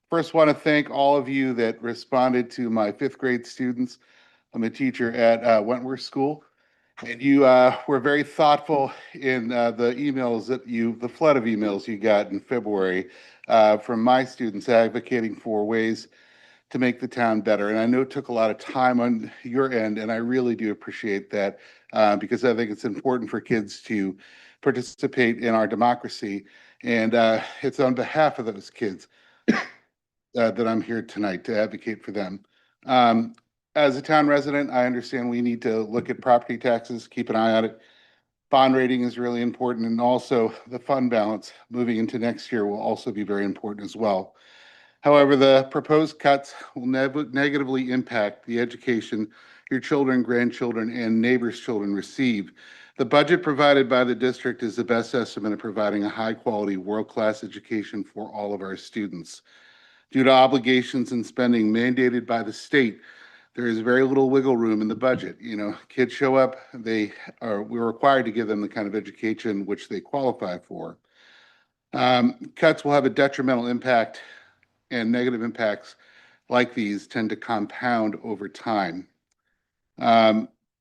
First, want to thank all of you that responded to my 5th grade students. I'm a teacher at Wentworth School, and you were very thoughtful in the emails the flood of emails you got in February from my students advocating for ways to make the town better. And I know it took a lot of time on your end, and I really do appreciate that because I think it's important for kids to participate in our democracy. And it's on behalf of those kids that I'm here tonight to advocate for them. As a town resident, I understand we need to look at property taxes, keep an eye on it. Bond rating is really important, and also the fund balance moving into next year will also be very important as well. However, the proposed cuts will negatively impact the education your children, grandchildren, and neighbors' children receive. The budget provided by the district is the best estimate of providing a high-quality, world-class education for all of our students. Due to obligations and spending mandated by the state, there is very little wiggle room in the budget. Kids show up, we're required to give them the kind of education which they qualify for. Cuts will have a detrimental impact, and negative impacts like these tend to compound over time.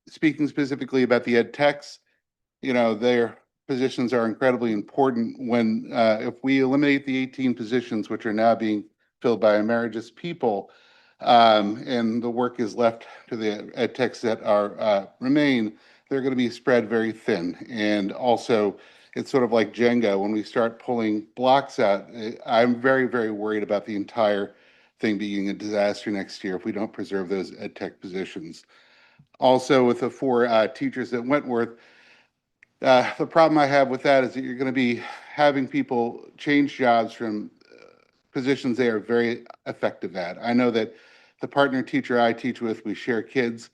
Speaking specifically about the ed techs, their positions are incredibly important. When if we eliminate the 18 positions which are now being filled by emeritus people, and the work is left to the ed techs that are remain, they're going to be spread very thin. And also, it's sort of like Jenga. When we start pulling blocks out, I'm very, very worried about the entire thing being a disaster next year if we don't preserve those ed tech positions. Also, with the four teachers at Wentworth, the problem I have with that is that you're going to be having people change jobs from positions they are very effective at. I know that the partner teacher I teach with, we share kids.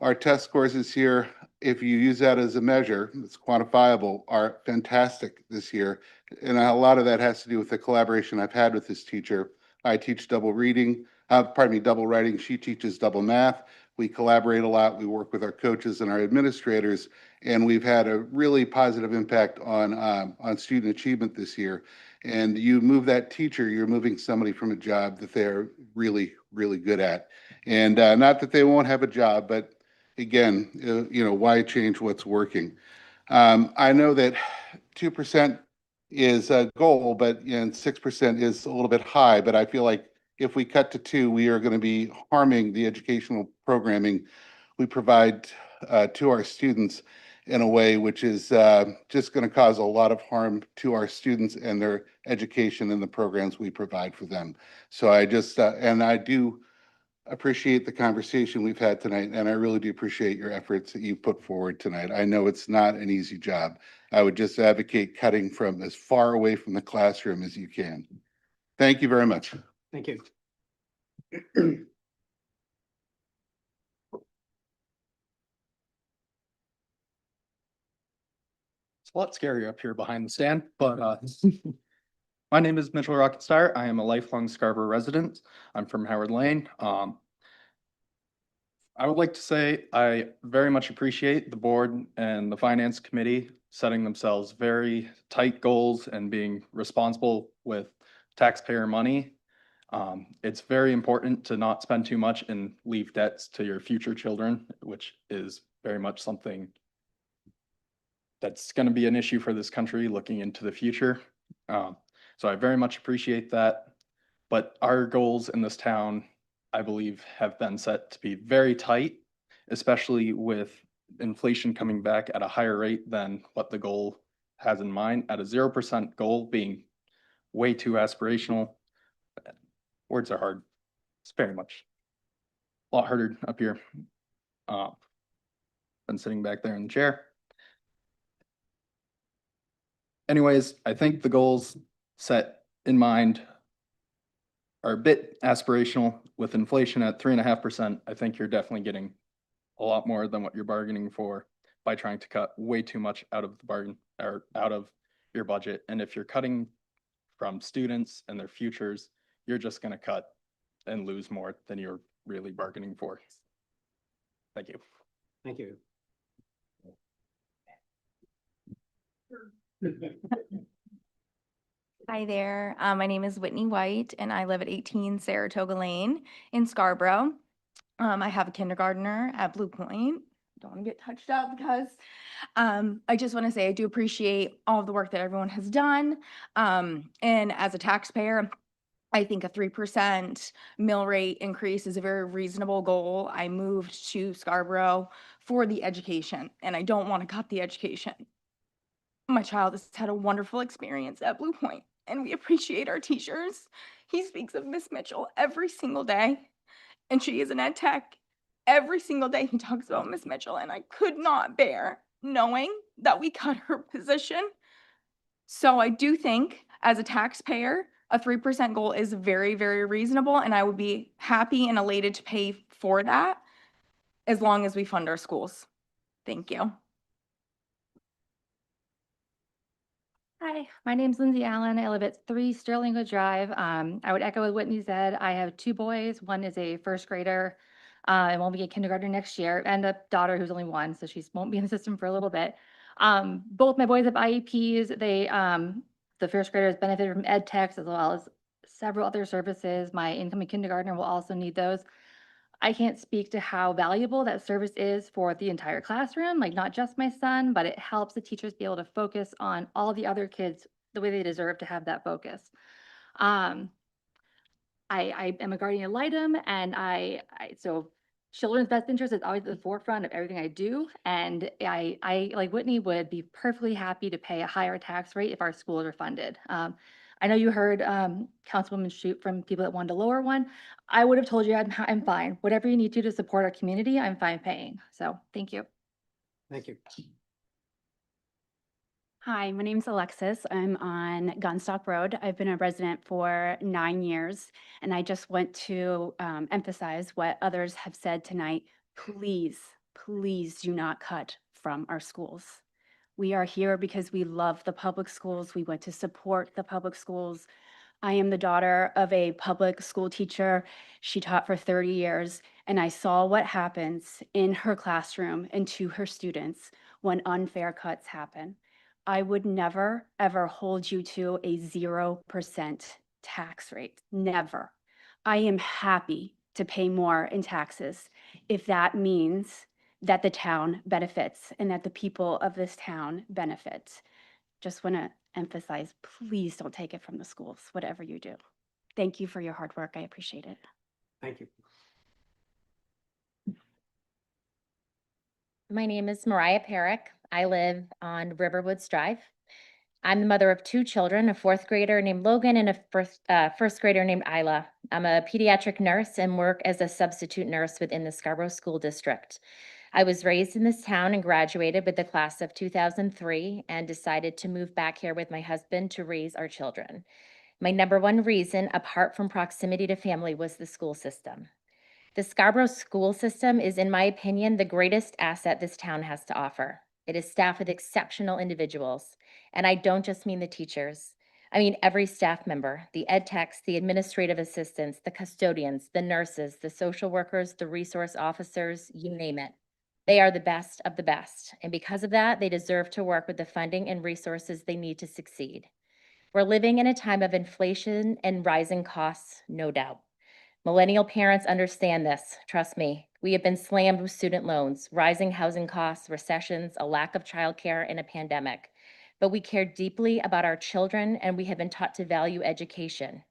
Our test scores this year, if you use that as a measure, it's quantifiable, are fantastic this year. And a lot of that has to do with the collaboration I've had with this teacher. I teach double reading, double writing. She teaches double math. We collaborate a lot. We work with our coaches and our administrators, and we've had a really positive impact on student achievement this year. And you move that teacher, you're moving somebody from a job that they're really, really good at. And not that they won't have a job, but again, why change what's working? I know that 2% is a goal, but 6% is a little bit high, but I feel like if we cut to 2, we are going to be harming the educational programming we provide to our students in a way which is just going to cause a lot of harm to our students and their education and the programs we provide for them. So I just, and I do appreciate the conversation we've had tonight, and I really do appreciate your efforts that you put forward tonight. I know it's not an easy job. I would just advocate cutting from as far away from the classroom as you can. Thank you very much. Thank you. It's a lot scarier up here behind the stand, but my name is Mitchell Rockenstar. I am a lifelong Scarborough resident. I'm from Howard Lane. I would like to say I very much appreciate the board and the finance committee setting themselves very tight goals and being responsible with taxpayer money. It's very important to not spend too much and leave debts to your future children, which is very much something that's going to be an issue for this country looking into the future. So I very much appreciate that. But our goals in this town, I believe, have been set to be very tight, especially with inflation coming back at a higher rate than what the goal has in mind. At a 0% goal being way too aspirational. Words are hard. It's very much a lot harder up here. Been sitting back there in the chair. Anyways, I think the goals set in mind are a bit aspirational. With inflation at 3.5%, I think you're definitely getting a lot more than what you're bargaining for by trying to cut way too much out of the bargain or out of your budget. And if you're cutting from students and their futures, you're just going to cut and lose more than you're really bargaining for. Thank you. Thank you. Hi there. My name is Whitney White, and I live at 18 Saratoga Lane in Scarborough. I have a kindergartner at Blue Point. Don't want to get touched up because I just want to say I do appreciate all of the work that everyone has done. And as a taxpayer, I think a 3% mill rate increase is a very reasonable goal. I moved to Scarborough for the education, and I don't want to cut the education. My child has had a wonderful experience at Blue Point, and we appreciate our teachers. He speaks of Miss Mitchell every single day, and she is an ed tech. Every single day he talks about Miss Mitchell, and I could not bear knowing that we cut her position. So I do think, as a taxpayer, a 3% goal is very, very reasonable, and I would be happy and elated to pay for that as long as we fund our schools. Thank you. Hi, my name's Lindsay Allen. I live at 3 Sterlingwood Drive. I would echo what Whitney said. I have 2 boys. One is a first grader and won't be a kindergartner next year, and a daughter who's only 1, so she won't be in the system for a little bit. Both my boys have IEPs. They, the first grader has benefited from ed techs as well as several other services. My incoming kindergartner will also need those. I can't speak to how valuable that service is for the entire classroom, like not just my son, but it helps the teachers be able to focus on all the other kids the way they deserve to have that focus. I am a guardian ad litem, and so children's best interest is always at the forefront of everything I do. And I like Whitney, would be perfectly happy to pay a higher tax rate if our schools are funded. I know you heard Councilwoman Shute from people that wanted to lower one. I would have told you I'm fine. Whatever you need to support our community, I'm fine paying. So thank you. Thank you. Hi, my name's Alexis. I'm on Gunstock Road. I've been a resident for 9 years, and I just want to emphasize what others have said tonight. Please, please do not cut from our schools. We are here because we love the public schools. We want to support the public schools. I am the daughter of a public school teacher. She taught for 30 years, and I saw what happens in her classroom and to her students when unfair cuts happen. I would never, ever hold you to a 0% tax rate. Never. I am happy to pay more in taxes if that means that the town benefits and that the people of this town benefit. Just want to emphasize, please don't take it from the schools, whatever you do. Thank you for your hard work. I appreciate it. Thank you. My name is Mariah Perrick. I live on Riverwoods Drive. I'm the mother of 2 children, a 4th grader named Logan and a first grader named Isla. I'm a pediatric nurse and work as a substitute nurse within the Scarborough School District. I was raised in this town and graduated with the class of 2003 and decided to move back here with my husband to raise our children. My number one reason, apart from proximity to family, was the school system. The Scarborough school system is, in my opinion, the greatest asset this town has to offer. It is staffed with exceptional individuals, and I don't just mean the teachers. I mean every staff member, the ed techs, the administrative assistants, the custodians, the nurses, the social workers, the resource officers, you name it. They are the best of the best, and because of that, they deserve to work with the funding and resources they need to succeed. We're living in a time of inflation and rising costs, no doubt. Millennial parents understand this, trust me. We have been slammed with student loans, rising housing costs, recessions, a lack of childcare, and a pandemic. But we care deeply about our children, and we have been taught to value education.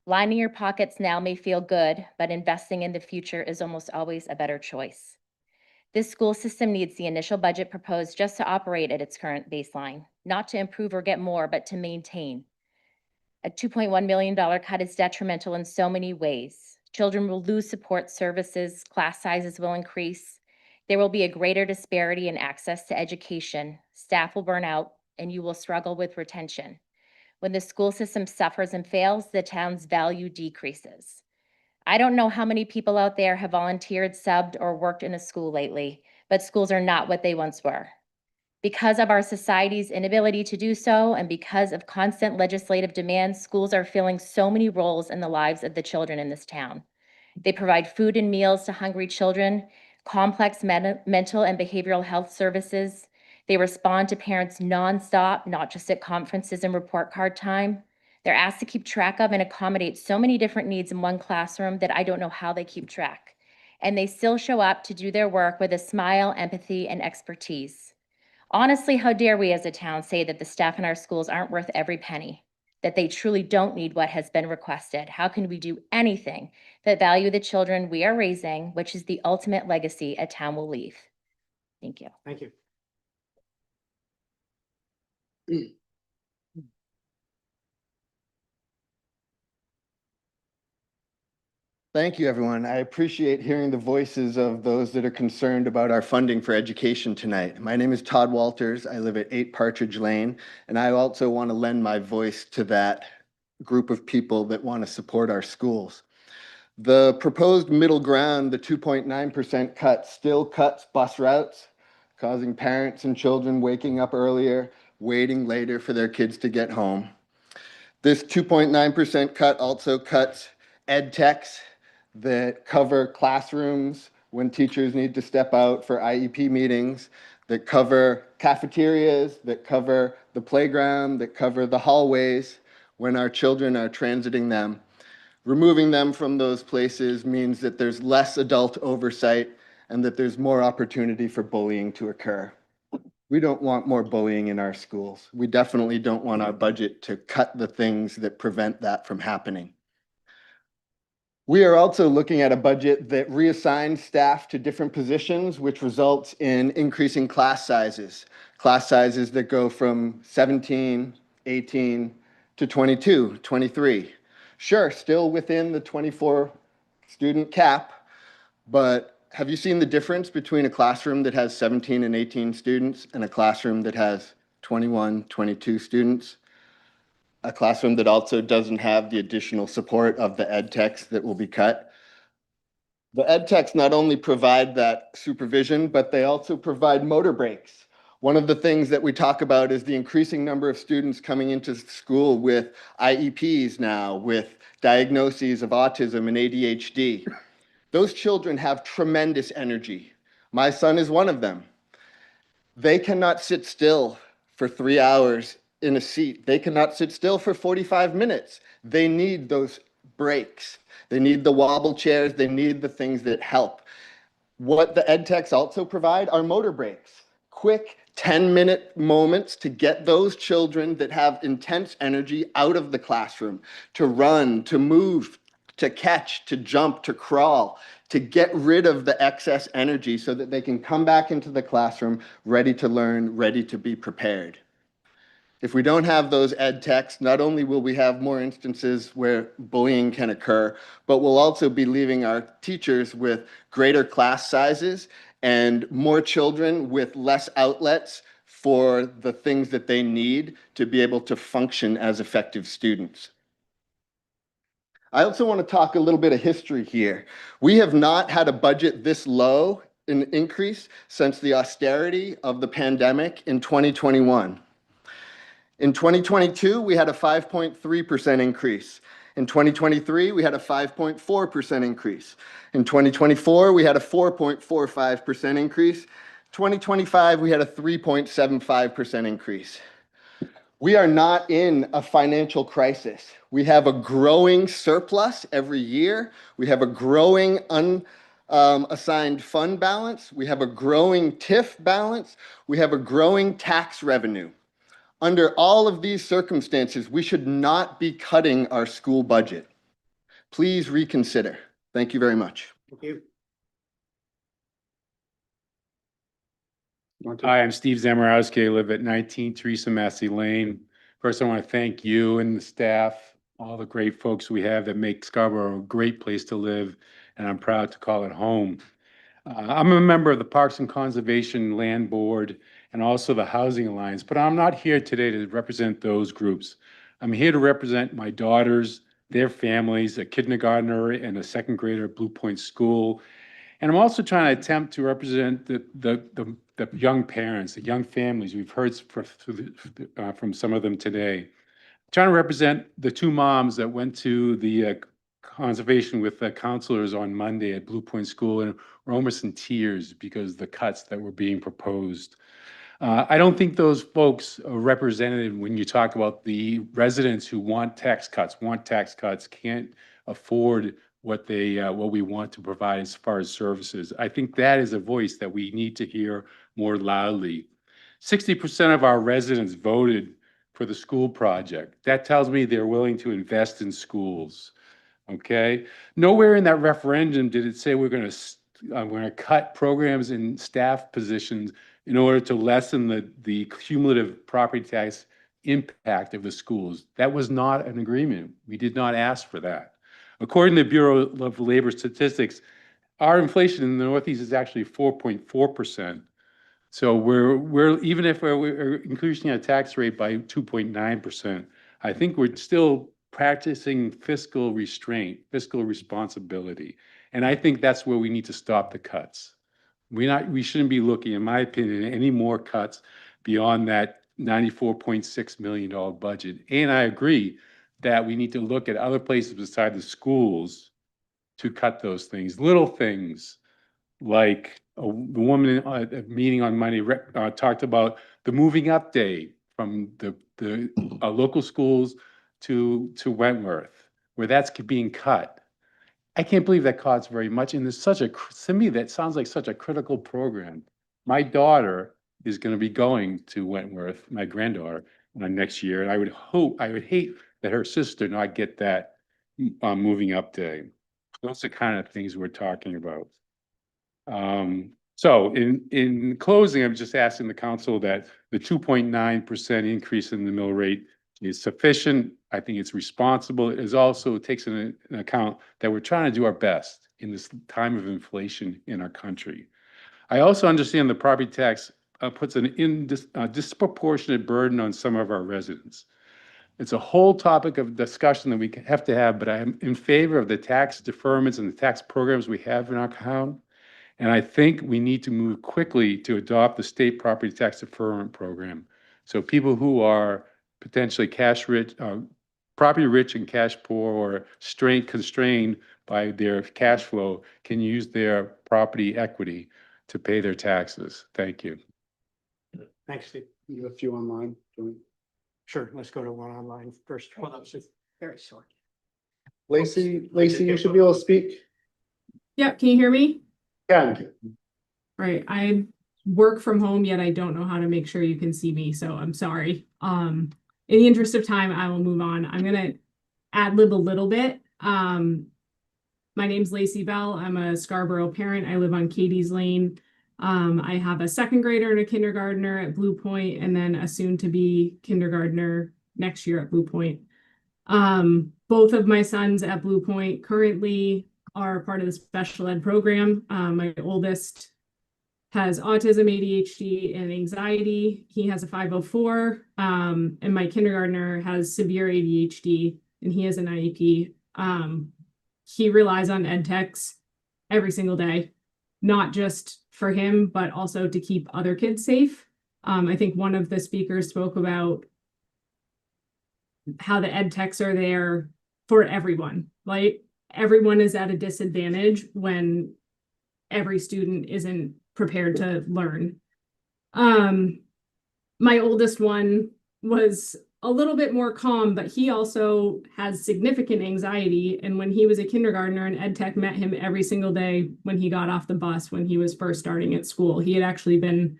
Lining your pockets now may feel good, but investing in the future is almost always a better choice. This school system needs the initial budget proposed just to operate at its current baseline, not to improve or get more, but to maintain. A $2.1 million cut is detrimental in so many ways. Children will lose support services, class sizes will increase. There will be a greater disparity in access to education. Staff will burn out, and you will struggle with retention. When the school system suffers and fails, the town's value decreases. I don't know how many people out there have volunteered, subbed, or worked in a school lately, but schools are not what they once were. Because of our society's inability to do so, and because of constant legislative demands, schools are filling so many roles in the lives of the children in this town. They provide food and meals to hungry children, complex mental and behavioral health services. They respond to parents nonstop, not just at conferences and report card time. They're asked to keep track of and accommodate so many different needs in one classroom that I don't know how they keep track. And they still show up to do their work with a smile, empathy, and expertise. Honestly, how dare we as a town say that the staff in our schools aren't worth every penny, that they truly don't need what has been requested? How can we do anything that value the children we are raising, which is the ultimate legacy a town will leave? Thank you. Thank you. Thank you, everyone. I appreciate hearing the voices of those that are concerned about our funding for education tonight. My name is Todd Walters. I live at 8 Partridge Lane, and I also want to lend my voice to that group of people that want to support our schools. The proposed middle ground, the 2.9% cut, still cuts bus routes, causing parents and children waking up earlier, waiting later for their kids to get home. This 2.9% cut also cuts ed techs that cover classrooms when teachers need to step out for IEP meetings, that cover cafeterias, that cover the playground, that cover the hallways when our children are transiting them. Removing them from those places means that there's less adult oversight and that there's more opportunity for bullying to occur. We don't want more bullying in our schools. We definitely don't want our budget to cut the things that prevent that from happening. We are also looking at a budget that reassigns staff to different positions, which results in increasing class sizes that go from 17, 18, to 22, 23. Sure, still within the 24 student cap, but have you seen the difference between a classroom that has 17 and 18 students and a classroom that has 21, 22 students? A classroom that also doesn't have the additional support of the ed techs that will be cut. The ed techs not only provide that supervision, but they also provide motor breaks. One of the things that we talk about is the increasing number of students coming into school with IEPs now, with diagnoses of autism and ADHD. Those children have tremendous energy. My son is one of them. They cannot sit still for 3 hours in a seat. They cannot sit still for 45 minutes. They need those breaks. They need the wobble chairs. They need the things that help. What the ed techs also provide are motor breaks. Quick 10-minute moments to get those children that have intense energy out of the classroom, to run, to move, to catch, to jump, to crawl, to get rid of the excess energy so that they can come back into the classroom ready to learn, ready to be prepared. If we don't have those ed techs, not only will we have more instances where bullying can occur, but we'll also be leaving our teachers with greater class sizes and more children with less outlets for the things that they need to be able to function as effective students. I also want to talk a little bit of history here. We have not had a budget this low in increase since the austerity of the pandemic in 2021. In 2022, we had a 5.3% increase. In 2023, we had a 5.4% increase. In 2024, we had a 4.45% increase. 2025, we had a 3.75% increase. We are not in a financial crisis. We have a growing surplus every year. We have a growing unassigned fund balance. We have a growing TIF balance. We have a growing tax revenue. Under all of these circumstances, we should not be cutting our school budget. Please reconsider. Thank you very much. Thank you. Hi, I'm Steve Zamorowski. I live at 19 Teresa Massey Lane. First, I want to thank you and the staff, all the great folks we have that make Scarborough a great place to live, and I'm proud to call it home. I'm a member of the Parks and Conservation Land Board and also the Housing Alliance, but I'm not here today to represent those groups. I'm here to represent my daughters, their families, a kindergartner and a second grader at Blue Point School. And I'm also trying to attempt to represent the young parents, the young families. We've heard from some of them today. I'm trying to represent the two moms that went to the conservation with the counselors on Monday at Blue Point School and were almost in tears because of the cuts that were being proposed. I don't think those folks are represented when you talk about the residents who want tax cuts, can't afford what we want to provide as far as services. I think that is a voice that we need to hear more loudly. 60% of our residents voted for the school project. That tells me they're willing to invest in schools. Okay. Nowhere in that referendum did it say we're going to cut programs and staff positions in order to lessen the cumulative property tax impact of the schools. That was not an agreement. We did not ask for that. According to the Bureau of Labor Statistics, our inflation in the Northeast is actually 4.4%. So we're even if we're increasing our tax rate by 2.9%, I think we're still practicing fiscal restraint, fiscal responsibility. And I think that's where we need to stop the cuts. We shouldn't be looking, in my opinion, at any more cuts beyond that $94.6 million budget. And I agree that we need to look at other places beside the schools to cut those things. Little things like the woman at a meeting on Monday talked about the moving up day from the local schools to Wentworth, where that's being cut. I can't believe that costs very much. And there's to me, that sounds like such a critical program. My daughter is going to be going to Wentworth, my granddaughter, next year. And I would hate that her sister not get that moving up day. Those are the kind of things we're talking about. So in closing, I'm just asking the council that the 2.9% increase in the mill rate is sufficient. I think it's responsible. It is also takes into account that we're trying to do our best in this time of inflation in our country. I also understand the property tax puts an disproportionate burden on some of our residents. It's a whole topic of discussion that we have to have, but I am in favor of the tax deferments and the tax programs we have in our town. And I think we need to move quickly to adopt the state property tax deferment program. So people who are potentially cash rich, property rich and cash poor, or constrained by their cash flow can use their property equity to pay their taxes. Thank you. Thanks, Steve. You have a few online. Sure, let's go to one online first. Hold on, Sue. Very short. Lacey, you should be able to speak. Yeah, can you hear me? Ken. Right, I work from home, yet I don't know how to make sure you can see me, so I'm sorry. In the interest of time, I will move on. I'm gonna ad lib a little bit. My name's Lacey Bell. I'm a Scarborough parent. I live on Katie's Lane. I have a second grader and a kindergartner at Blue Point, and then a soon-to-be kindergartner next year at Blue Point. Both of my sons at Blue Point currently are part of the special ed program. My oldest has autism, ADHD, and anxiety. He has a 504, and my kindergartner has severe ADHD, and he has an IEP. He relies on ed techs every single day, not just for him, but also to keep other kids safe. I think one of the speakers spoke about how the ed techs are there for everyone. Like, everyone is at a disadvantage when every student isn't prepared to learn. My oldest one was a little bit more calm, but he also has significant anxiety. And when he was a kindergartner, an ed tech met him every single day when he got off the bus when he was first starting at school. He had actually been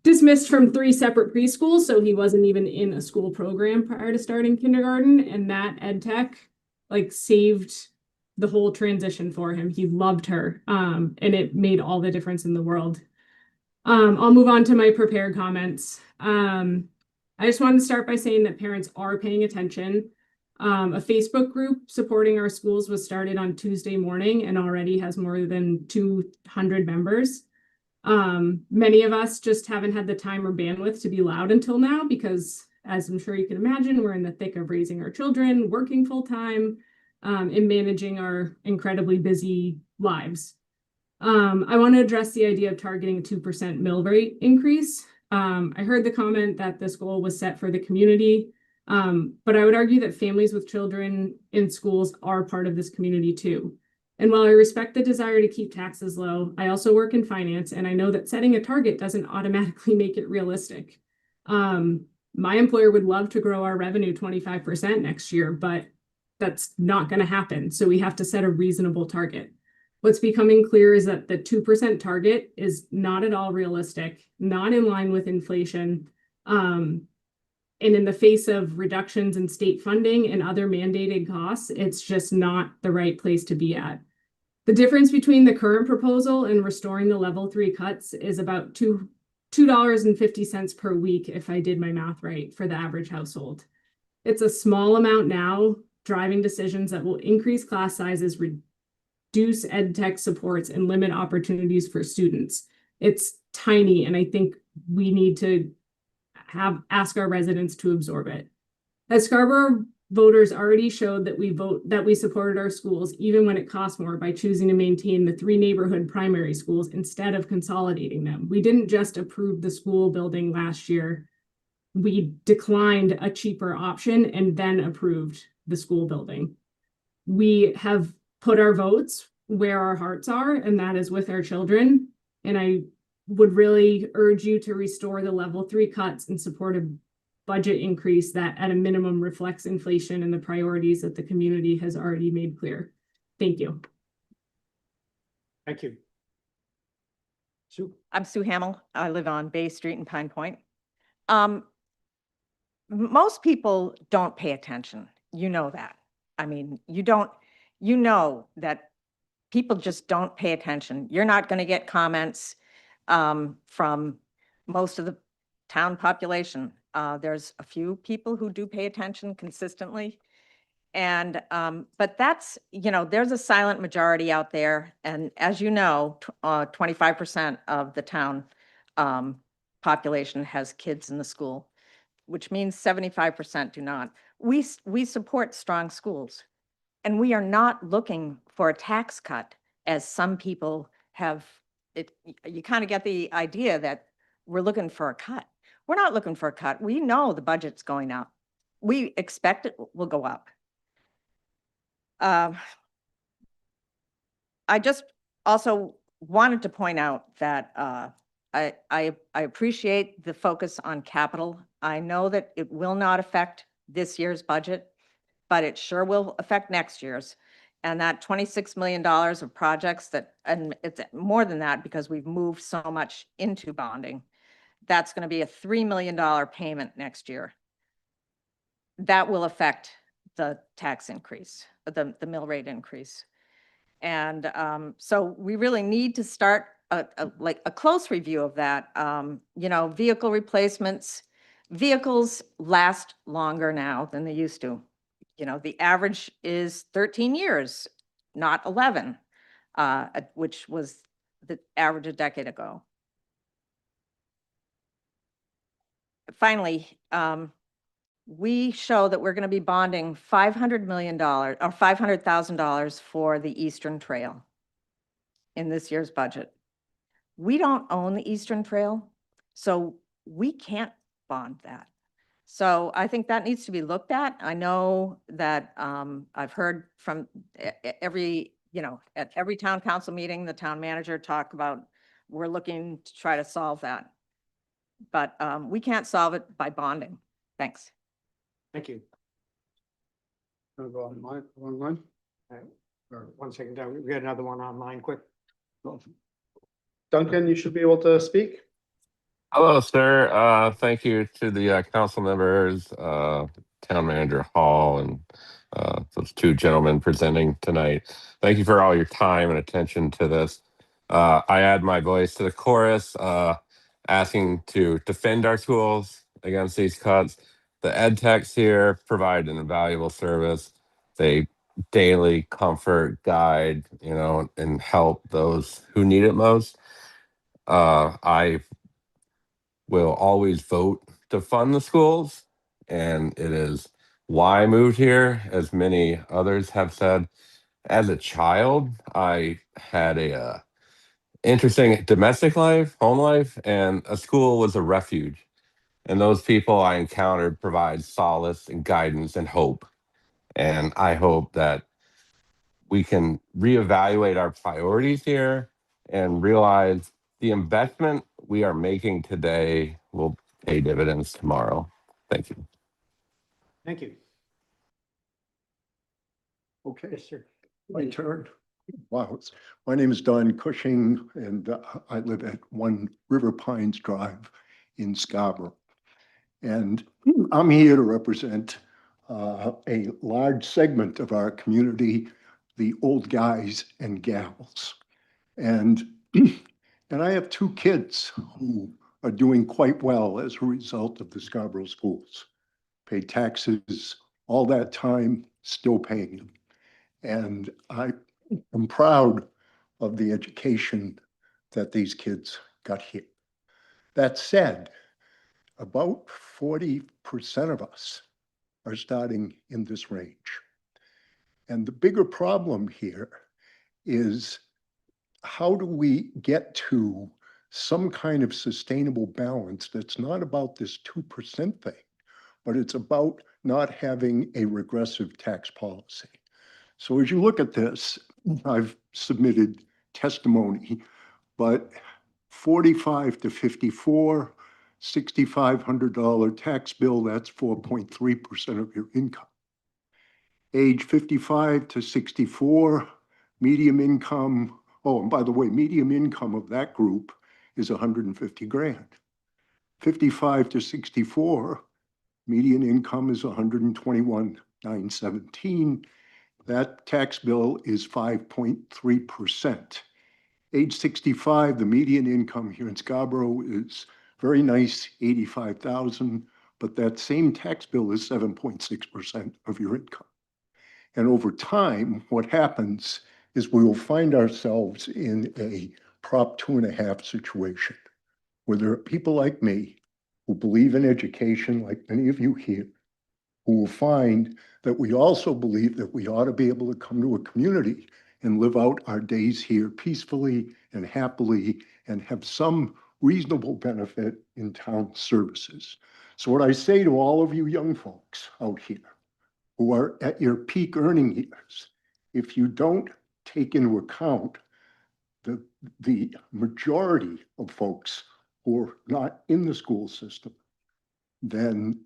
dismissed from 3 separate preschools, so he wasn't even in a school program prior to starting kindergarten. And that ed tech like saved the whole transition for him. He loved her, and it made all the difference in the world. I'll move on to my prepared comments. I just wanted to start by saying that parents are paying attention. A Facebook group supporting our schools was started on Tuesday morning and already has more than 200 members. Many of us just haven't had the time or bandwidth to be loud until now because, as I'm sure you can imagine, we're in the thick of raising our children, working full time, and managing our incredibly busy lives. I want to address the idea of targeting a 2% mill rate increase. I heard the comment that this goal was set for the community, but I would argue that families with children in schools are part of this community too. And while I respect the desire to keep taxes low, I also work in finance, and I know that setting a target doesn't automatically make it realistic. My employer would love to grow our revenue 25% next year, but that's not going to happen. So we have to set a reasonable target. What's becoming clear is that the 2% target is not at all realistic, not in line with inflation. And in the face of reductions in state funding and other mandated costs, it's just not the right place to be at. The difference between the current proposal and restoring the level 3 cuts is about $2.50 per week, if I did my math right, for the average household. It's a small amount now, driving decisions that will increase class sizes, reduce ed tech supports, and limit opportunities for students. It's tiny, and I think we need to ask our residents to absorb it. As Scarborough voters already showed that we supported our schools, even when it cost more, by choosing to maintain the 3 neighborhood primary schools instead of consolidating them. We didn't just approve the school building last year. We declined a cheaper option and then approved the school building. We have put our votes where our hearts are, and that is with our children. And I would really urge you to restore the level 3 cuts and support a budget increase that at a minimum reflects inflation and the priorities that the community has already made clear. Thank you. Thank you. Sue. I'm Sue Hamill. I live on Bay Street in Pine Point. Most people don't pay attention. You know that. I mean, you know that people just don't pay attention. You're not going to get comments from most of the town population. There's a few people who do pay attention consistently, And, but that's, you know, there's a silent majority out there. And as you know, 25% of the town population has kids in the school, which means 75% do not. We support strong schools. And we are not looking for a tax cut, as some people have, you kind of get the idea that we're looking for a cut. We're not looking for a cut. We know the budget's going up. We expect it will go up. I just also wanted to point out that I appreciate the focus on capital. I know that it will not affect this year's budget, but it sure will affect next year's. And that $26 million of projects that, and it's more than that because we've moved so much into bonding, that's going to be a $3 million payment next year. That will affect the tax increase, the mill rate increase. And so we really need to start like a close review of that. You know, vehicle replacements, vehicles last longer now than they used to. You know, the average is 13 years, not 11, which was the average a decade ago. Finally, we show that we're going to be bonding $500 million or $500,000 for the Eastern Trail in this year's budget. We don't own the Eastern Trail, so we can't bond that. So I think that needs to be looked at. I know that I've heard from every, you know, at every town council meeting, the town manager talk about, we're looking to try to solve that. But we can't solve it by bonding. Thanks. Thank you. Wanna go online? Or 1 second down, we got another one online, quick. Duncan, you should be able to speak. Hello, sir. Thank you to the council members, town manager Hall, and those two gentlemen presenting tonight. Thank you for all your time and attention to this. I add my voice to the chorus, asking to defend our schools against these cuts. The ed techs here provide an invaluable service. They daily comfort, guide, you know, and help those who need it most. I will always vote to fund the schools, and it is why I moved here, as many others have said. As a child, I had a interesting domestic life, home life, and a school was a refuge. And those people I encountered provide solace and guidance and hope. And I hope that we can reevaluate our priorities here and realize the investment we are making today will pay dividends tomorrow. Thank you. Thank you. Okay, Yes, sir. my turn. Wow, my name is Don Cushing, and I live at 1 River Pines Drive in Scarborough. And I'm here to represent a large segment of our community, the old guys and gals. And I have 2 kids who are doing quite well as a result of the Scarborough schools. Paid taxes all that time, still paying them. And I am proud of the education that these kids got here. That said, about 40% of us are starting in this range. And the bigger problem here is, how do we get to some kind of sustainable balance that's not about this 2% thing, but it's about not having a regressive tax policy? So as you look at this, I've submitted testimony, but 45 to 54, $6,500 tax bill, that's 4.3% of your income. Age 55 to 64, medium income, oh, and by the way, medium income of that group is 150 grand. 55 to 64, median income is 121,917. That tax bill is 5.3%. Age 65, the median income here in Scarborough is very nice, 85,000, but that same tax bill is 7.6% of your income. And over time, what happens is we will find ourselves in a Prop 2.5 situation, where there are people like me who believe in education, like many of you here, who will find that we also believe that we ought to be able to come to a community and live out our days here peacefully and happily and have some reasonable benefit in town services. So what I say to all of you young folks out here who are at your peak earning years, if you don't take into account the majority of folks who are not in the school system, then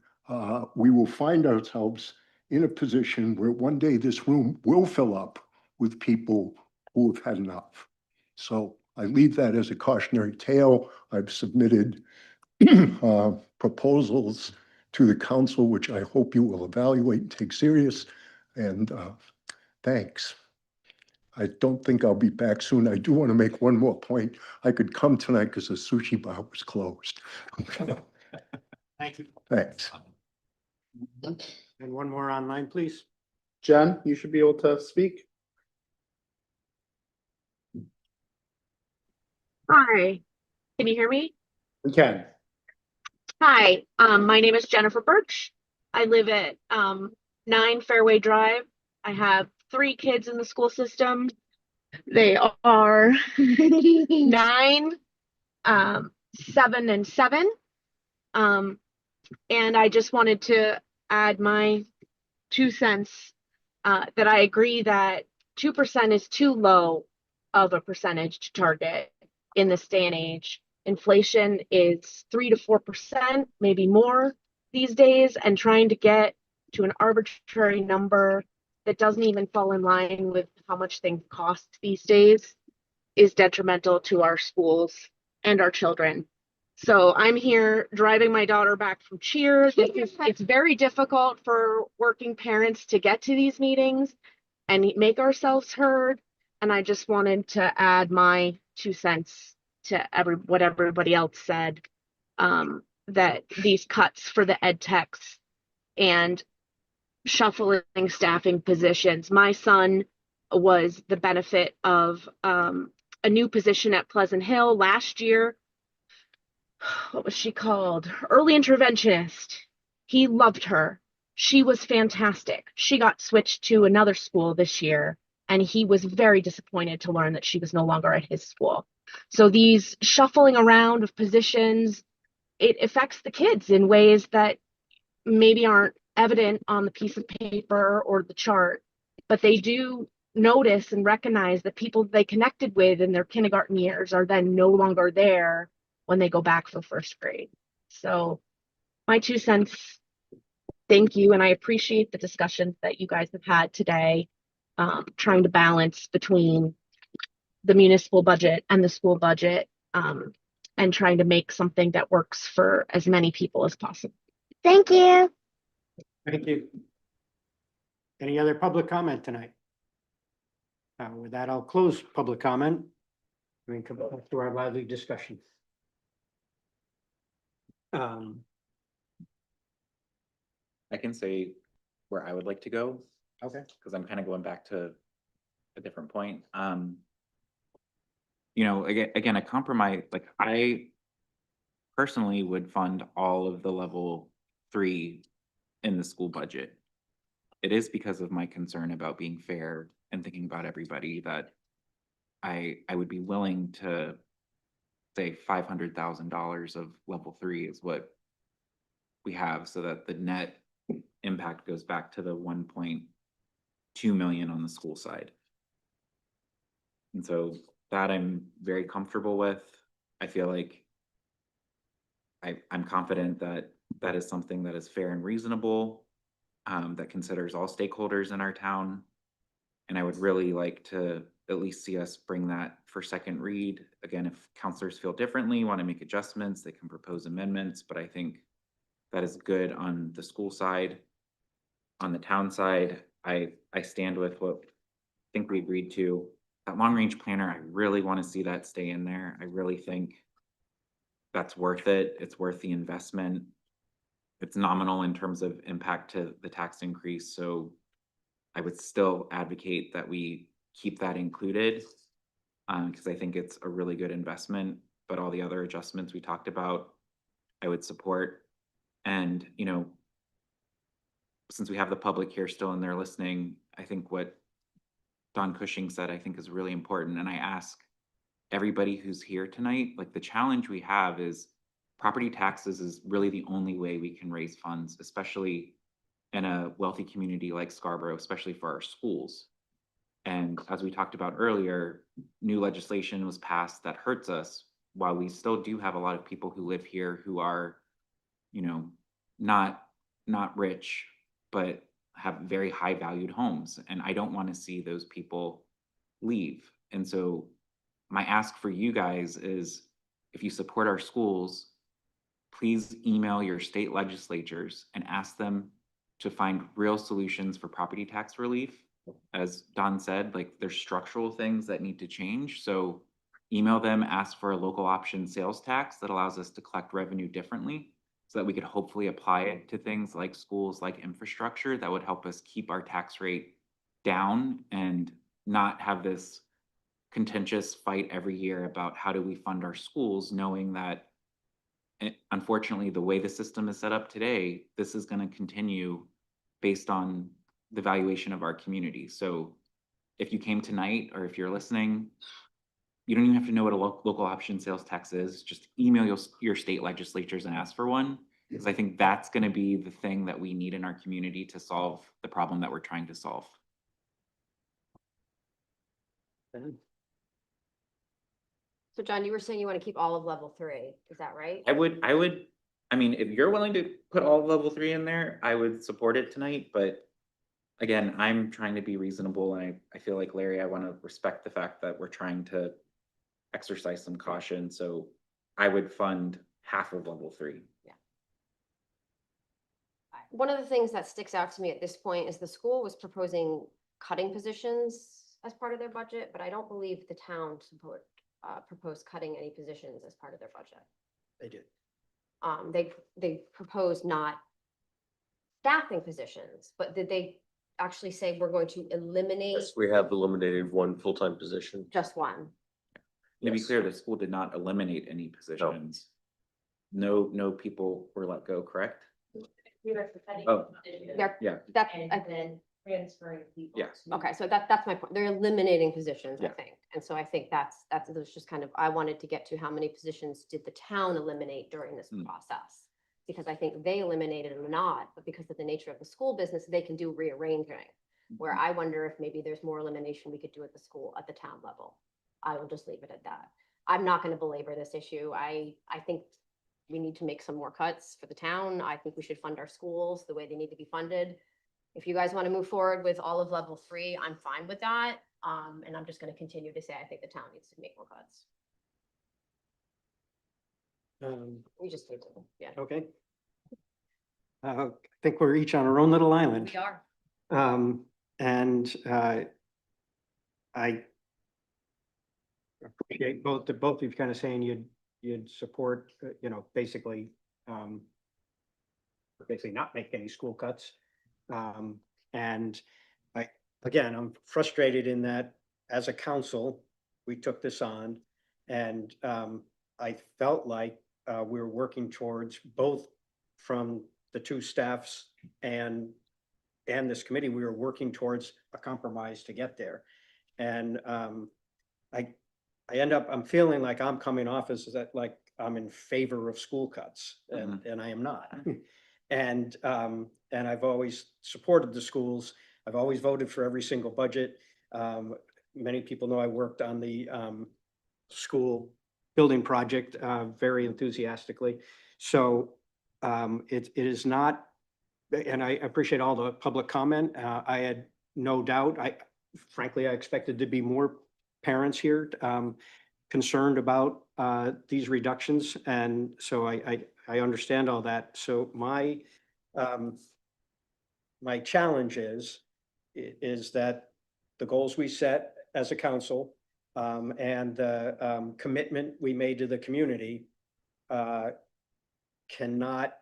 we will find ourselves in a position where one day this room will fill up with people who have had enough. So I leave that as a cautionary tale. I've submitted proposals to the council, which I hope you will evaluate and take serious. And thanks. I don't think I'll be back soon. I do want to make one more point. I could come tonight because the sushi bar was closed. Thank you. Thanks. And one more online, please. Jen, you should be able to speak. Hi, can you hear me? We can. Hi, my name is Jennifer Birch. I live at 9 Fairway Drive. I have 3 kids in the school system. They are 9, 7, and 7. And I just wanted to add my 2 cents that I agree that 2% is too low of a percentage to target in this day and age. Inflation is 3 to 4%, maybe more these days, and trying to get to an arbitrary number that doesn't even fall in line with how much things cost these days is detrimental to our schools and our children. So I'm here driving my daughter back from cheer. It's very difficult for working parents to get to these meetings and make ourselves heard. And I just wanted to add my 2 cents to what everybody else said, that these cuts for the ed techs and shuffling staffing positions. My son was the benefit of a new position at Pleasant Hill last year. What was she called? Early interventionist. He loved her. She was fantastic. She got switched to another school this year, and he was very disappointed to learn that she was no longer at his school. So these shuffling around of positions, it affects the kids in ways that maybe aren't evident on the piece of paper or the chart, but they do notice and recognize that people they connected with in their kindergarten years are then no longer there when they go back for first grade. So my 2 cents, thank you. And I appreciate the discussions that you guys have had today, trying to balance between the municipal budget and the school budget, and trying to make something that works for as many people as possible. Thank you. Thank you. Any other public comment tonight? With that, I'll close public comment. We can come back to our lively discussion. I can say where I would like to go. Okay. Because I'm kind of going back to a different point. You know, again, a compromise, like I personally would fund all of the level 3 in the school budget. It is because of my concern about being fair and thinking about everybody that I would be willing to say $500,000 of level 3 is what we have, so that the net impact goes back to the 1.2 million on the school side. And so that I'm very comfortable with. I feel like I'm confident that that is something that is fair and reasonable, that considers all stakeholders in our town. And I would really like to at least see us bring that for second read. Again, if counselors feel differently, want to make adjustments, they can propose amendments, but I think that is good on the school side. On the town side, I stand with what I think we agreed to. That long range planner, I really want to see that stay in there. I really think that's worth it. It's worth the investment. It's nominal in terms of impact to the tax increase. So I would still advocate that we keep that included. Because I think it's a really good investment, but all the other adjustments we talked about, I would support. And, you know, since we have the public here still and they're listening, I think what Don Cushing said, I think is really important. And I ask everybody who's here tonight, like the challenge we have is property taxes is really the only way we can raise funds, especially in a wealthy community like Scarborough, especially for our schools. And as we talked about earlier, new legislation was passed that hurts us, while we still do have a lot of people who live here who are, you know, not rich, but have very high valued homes. And I don't want to see those people leave. And so my ask for you guys is, if you support our schools, please email your state legislatures and ask them to find real solutions for property tax relief. As Don said, like there's structural things that need to change. So email them, ask for a local option sales tax that allows us to collect revenue differently, so that we could hopefully apply it to things like schools, like infrastructure, that would help us keep our tax rate down and not have this contentious fight every year about how do we fund our schools, knowing that unfortunately, the way the system is set up today, this is going to continue based on the valuation of our community. So if you came tonight, or if you're listening, you don't even have to know what a local option sales tax is. Just email your state legislatures and ask for one, because I think that's going to be the thing that we need in our community to solve the problem that we're trying to solve. So John, you were saying you want to keep all of level 3, is that right? I mean, if you're willing to put all of level 3 in there, I would support it tonight, but again, I'm trying to be reasonable, and I feel like, Larry, I want to respect the fact that we're trying to exercise some caution, so I would fund half of level 3. One of the things that sticks out to me at this point is the school was proposing cutting positions as part of their budget, but I don't believe the town proposed cutting any positions as part of their budget. They did. They proposed not staffing positions, but did they actually say we're going to eliminate Yes, we have eliminated one full-time position. just one? To be clear, the school did not eliminate any positions. No people were let go, correct? Oh, yeah. And then transferring people. Yes. Okay, so that's my point. They're eliminating positions, I Yeah. think. And so I think that's just kind of, I wanted to get to how many positions did the town eliminate during this process? Because I think they eliminated them not, but because of the nature of the school business, they can do rearranging. Where I wonder if maybe there's more elimination we could do at the school, at the town level. I will just leave it at that. I'm not going to belabor this issue. I think we need to make some more cuts for the town. I think we should fund our schools the way they need to be funded. If you guys want to move forward with all of level 3, I'm fine with that. And I'm just going to continue to say, I think the town needs to make more cuts. We just need to, yeah. Okay. I think we're each on our own little island. We are. And I appreciate both of you kind of saying you'd support, basically not make any school cuts. And I'm frustrated in that as a council, we took this on, and I felt like we were working towards, both from the two staffs and this committee, we were working towards a compromise to get there. And I'm feeling like I'm coming off as that, like I'm in favor of school cuts, and I am not. And I've always supported the schools. I've always voted for every single budget. Many people know I worked on the school building project very enthusiastically. So it is not, and I appreciate all the public comment. I had no doubt. Frankly, I expected to be more parents here concerned about these reductions, and so I understand all that. So my challenge is that the goals we set as a council and the commitment we made to the community cannot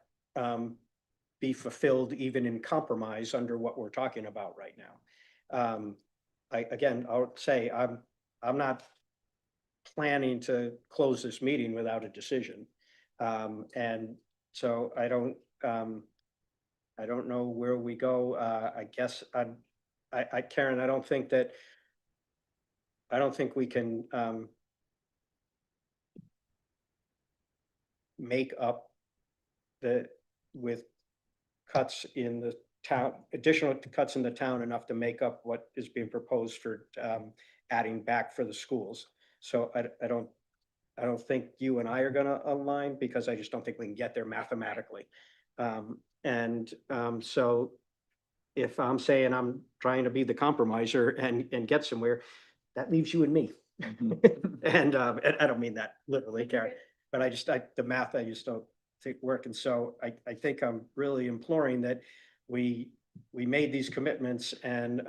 be fulfilled even in compromise under what we're talking about right now. Again, I'll say, I'm not planning to close this meeting without a decision. And so I don't know where we go. I guess Karen, I don't think we can, make up with cuts in the town, additional cuts in the town enough to make up what is being proposed for, adding back for the schools. So I don't think you and I are gonna align, because I just don't think we can get there mathematically. So if I'm saying I'm trying to be the compromiser and get somewhere, that leaves you and me. And I don't mean that literally, Karen, but the math, I just don't think work. And so I think I'm really imploring that we made these commitments, and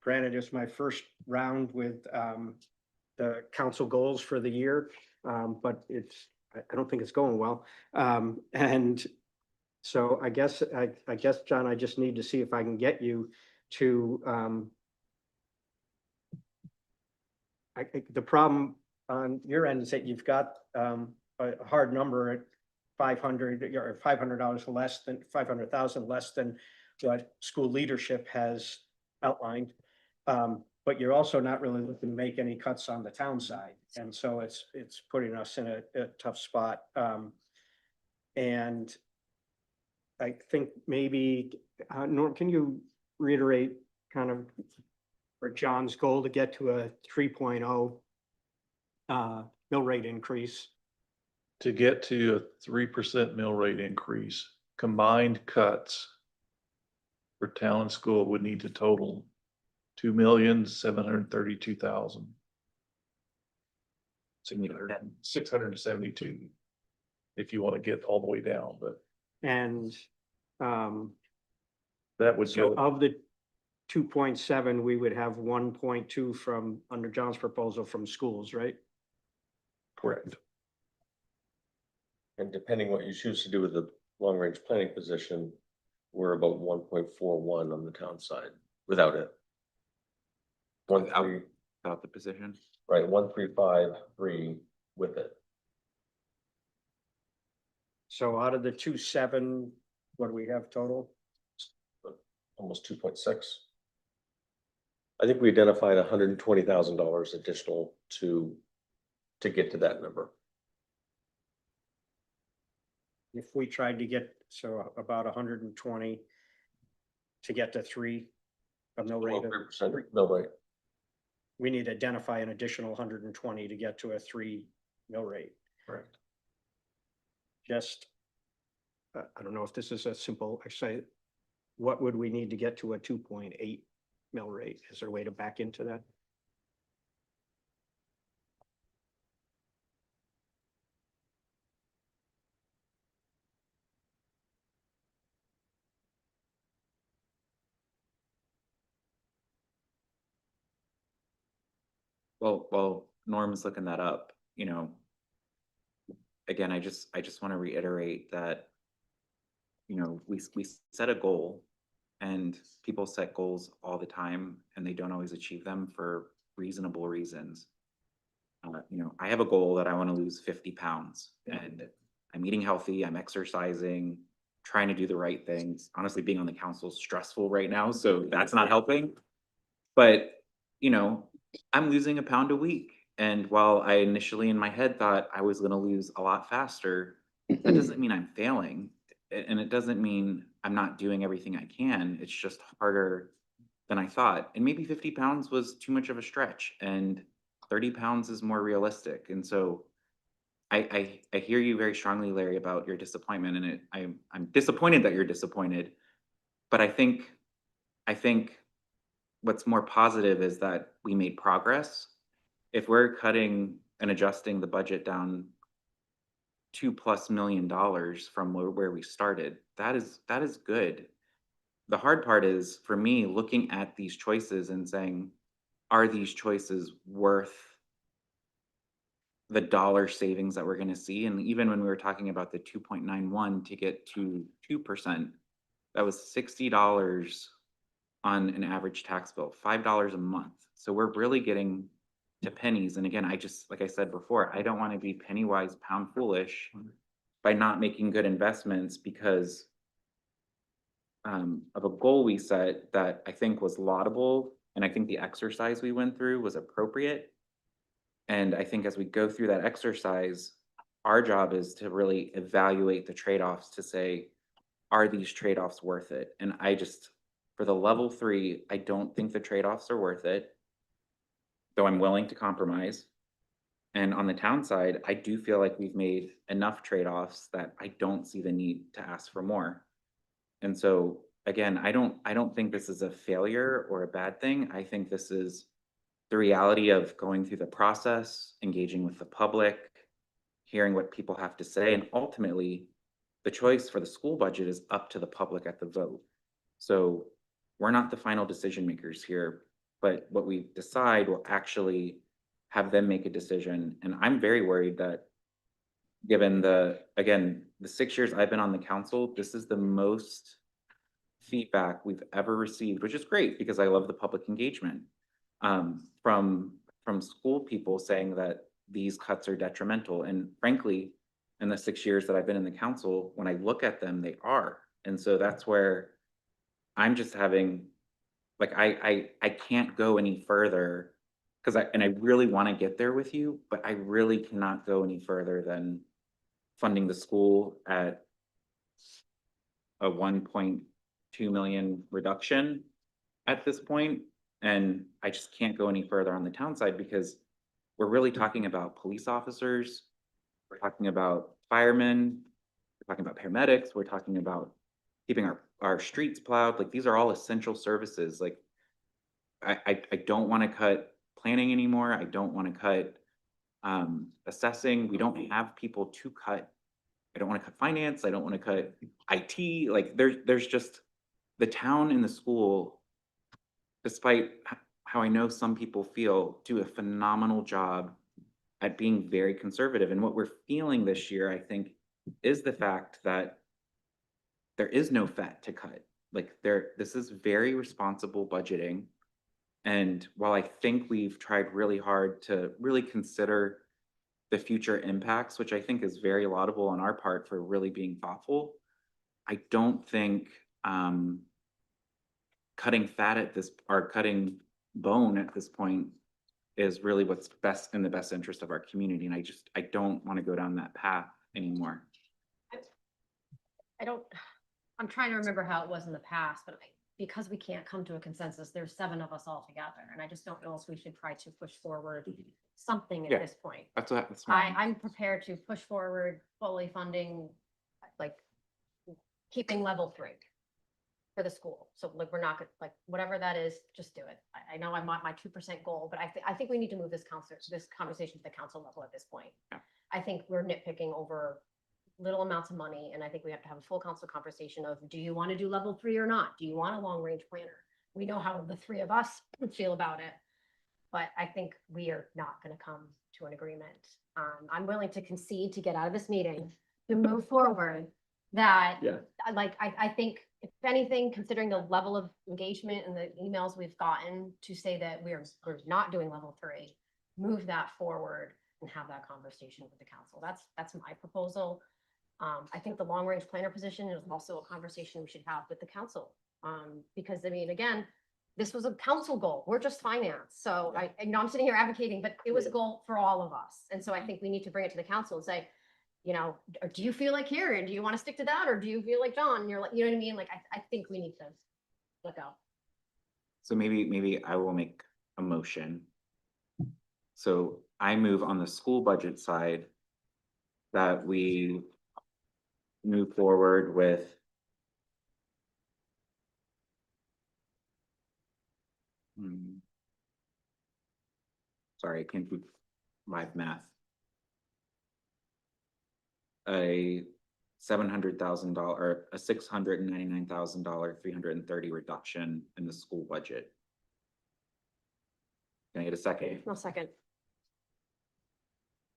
granted, it's my first round with the council goals for the year, but I don't think it's going well. And so I guess, John, I just need to see if I can get you to, the problem on your end is that you've got a hard number at 500 or $500 less than 500,000 less than what school leadership has outlined. But you're also not really looking to make any cuts on the town side. And so it's putting us in a tough spot. And I think maybe, Norm, can you reiterate kind of for John's goal to get to a 3.0 mill rate increase? To get to a 3% mill rate increase, combined cuts for town and school would need to total $2,732,000. 672, if you want to get all the way down, but. And that would so go. of the 2.7, we would have 1.2 from, under John's proposal, from schools, right? Correct. And depending what you choose to do with the long-range planning position, we're about 1.41 on the town side without it. Without the position? Right, 1,353 with it. So out of the 2.7, what do we have total? Almost 2.6. I think we identified $120,000 additional to get to that number. If we tried to get, so about 120 to get to 3, a mill rate. 3% mill rate. We need to identify an additional 120 to get to a 3 mill rate. Correct. Just, I don't know if this is a simple, actually, what would we need to get to a 2.8 mill rate? Is there a way to back into that? Well, Norm's looking that up, again, I just want to reiterate that, we set a goal, and people set goals all the time and they don't always achieve them for reasonable reasons. I have a goal that I want to lose 50 pounds, and I'm eating healthy, I'm exercising, trying to do the right things. Honestly, being on the council is stressful right now, so that's not helping. But, I'm losing a pound a week. And while I initially in my head thought I was going to lose a lot faster, that doesn't mean I'm failing. And it doesn't mean I'm not doing everything I can. It's just harder than I thought. And maybe 50 pounds was too much of a stretch, and 30 pounds is more realistic. And so I hear you very strongly, Larry, about your disappointment, and I'm disappointed that you're disappointed. But I think what's more positive is that we made progress. If we're cutting and adjusting the budget down $2+ million from where we started, that is good. The hard part is, for me, looking at these choices and saying, are these choices worth the dollar savings that we're going to see? And even when we were talking about the 2.91 to get to 2%, that was $60 on an average tax bill, $5 a month. So we're really getting to pennies. And again, like I said before, I don't want to be penny wise, pound foolish by not making good investments because of a goal we set that I think was laudable. And I think the exercise we went through was appropriate. And I think as we go through that exercise, our job is to really evaluate the trade-offs to say, are these trade-offs worth it? And for the level 3, I don't think the trade-offs are worth it, though I'm willing to compromise. And on the town side, I do feel like we've made enough trade-offs that I don't see the need to ask for more. And so again, I don't think this is a failure or a bad thing. I think this is the reality of going through the process, engaging with the public, hearing what people have to say, and ultimately the choice for the school budget is up to the public at the vote. So we're not the final decision makers here, but what we decide will actually have them make a decision. And I'm very worried that given the 6 years I've been on the council, this is the most feedback we've ever received, which is great because I love the public engagement from school people saying that these cuts are detrimental. And frankly, in the 6 years that I've been in the council, when I look at them, they are. And so that's where I'm just having, like, I can't go any further because I really want to get there with you, but I really cannot go any further than funding the school at a 1.2 million reduction at this point. And I just can't go any further on the town side because we're really talking about police officers. We're talking about firemen. We're talking about paramedics. We're talking about keeping our streets plowed. Like, these are all essential services. Like, I don't want to cut planning anymore. I don't want to cut assessing. We don't have people to cut. I don't want to cut finance. I don't want to cut IT. Like, there's just the town and the school, despite how I know some people feel, do a phenomenal job at being very conservative. And what we're feeling this year, I think, is the fact that there is no fat to cut. Like, this is very responsible budgeting. And while I think we've tried really hard to really consider the future impacts, which I think is very laudable on our part for really being thoughtful, I don't think cutting fat at this, or cutting bone at this point, is really what's best in the best interest of our community. And I don't want to go down that path anymore. I'm trying to remember how it was in the past, but because we can't come to a consensus, there's 7 of us all together. And I just don't know if we should try to push forward something Yeah, at this point. That's fine. I'm prepared to push forward fully funding, like, keeping level 3 for the school. So like, we're not gonna, like, whatever that is, just do it. I know I'm at my 2% goal, but I think we need to move this conversation to the council level at this point. Yeah. I think we're nitpicking over little amounts of money, and I think we have to have a full council conversation of, do you want to do level 3 or not? Do you want a long range planner? We know how the 3 of us feel about it, but I think we are not going to come to an agreement. I'm willing to concede to get out of this meeting to move forward. That, like, I think, if anything, considering the level of engagement and the emails we've gotten to say that we're not doing level 3, move that forward and have that conversation with the council. That's my proposal. I think the long range planner position is also a conversation we should have with the council. Because I mean, again, this was a council goal. We're just finance. So I know I'm sitting here advocating, but it was a goal for all of us. And so I think we need to bring it to the council and say, you know, do you feel like Karen? Do you want to stick to that? Or do you feel like John? You're like, you know what I mean? Like, I think we need to let go. So maybe I will make a motion. So I move on the school budget side that we move forward with sorry, I can't do live math. A $700,000 or a $699,000, 330 reduction in the school budget. Can I get a second? No, second.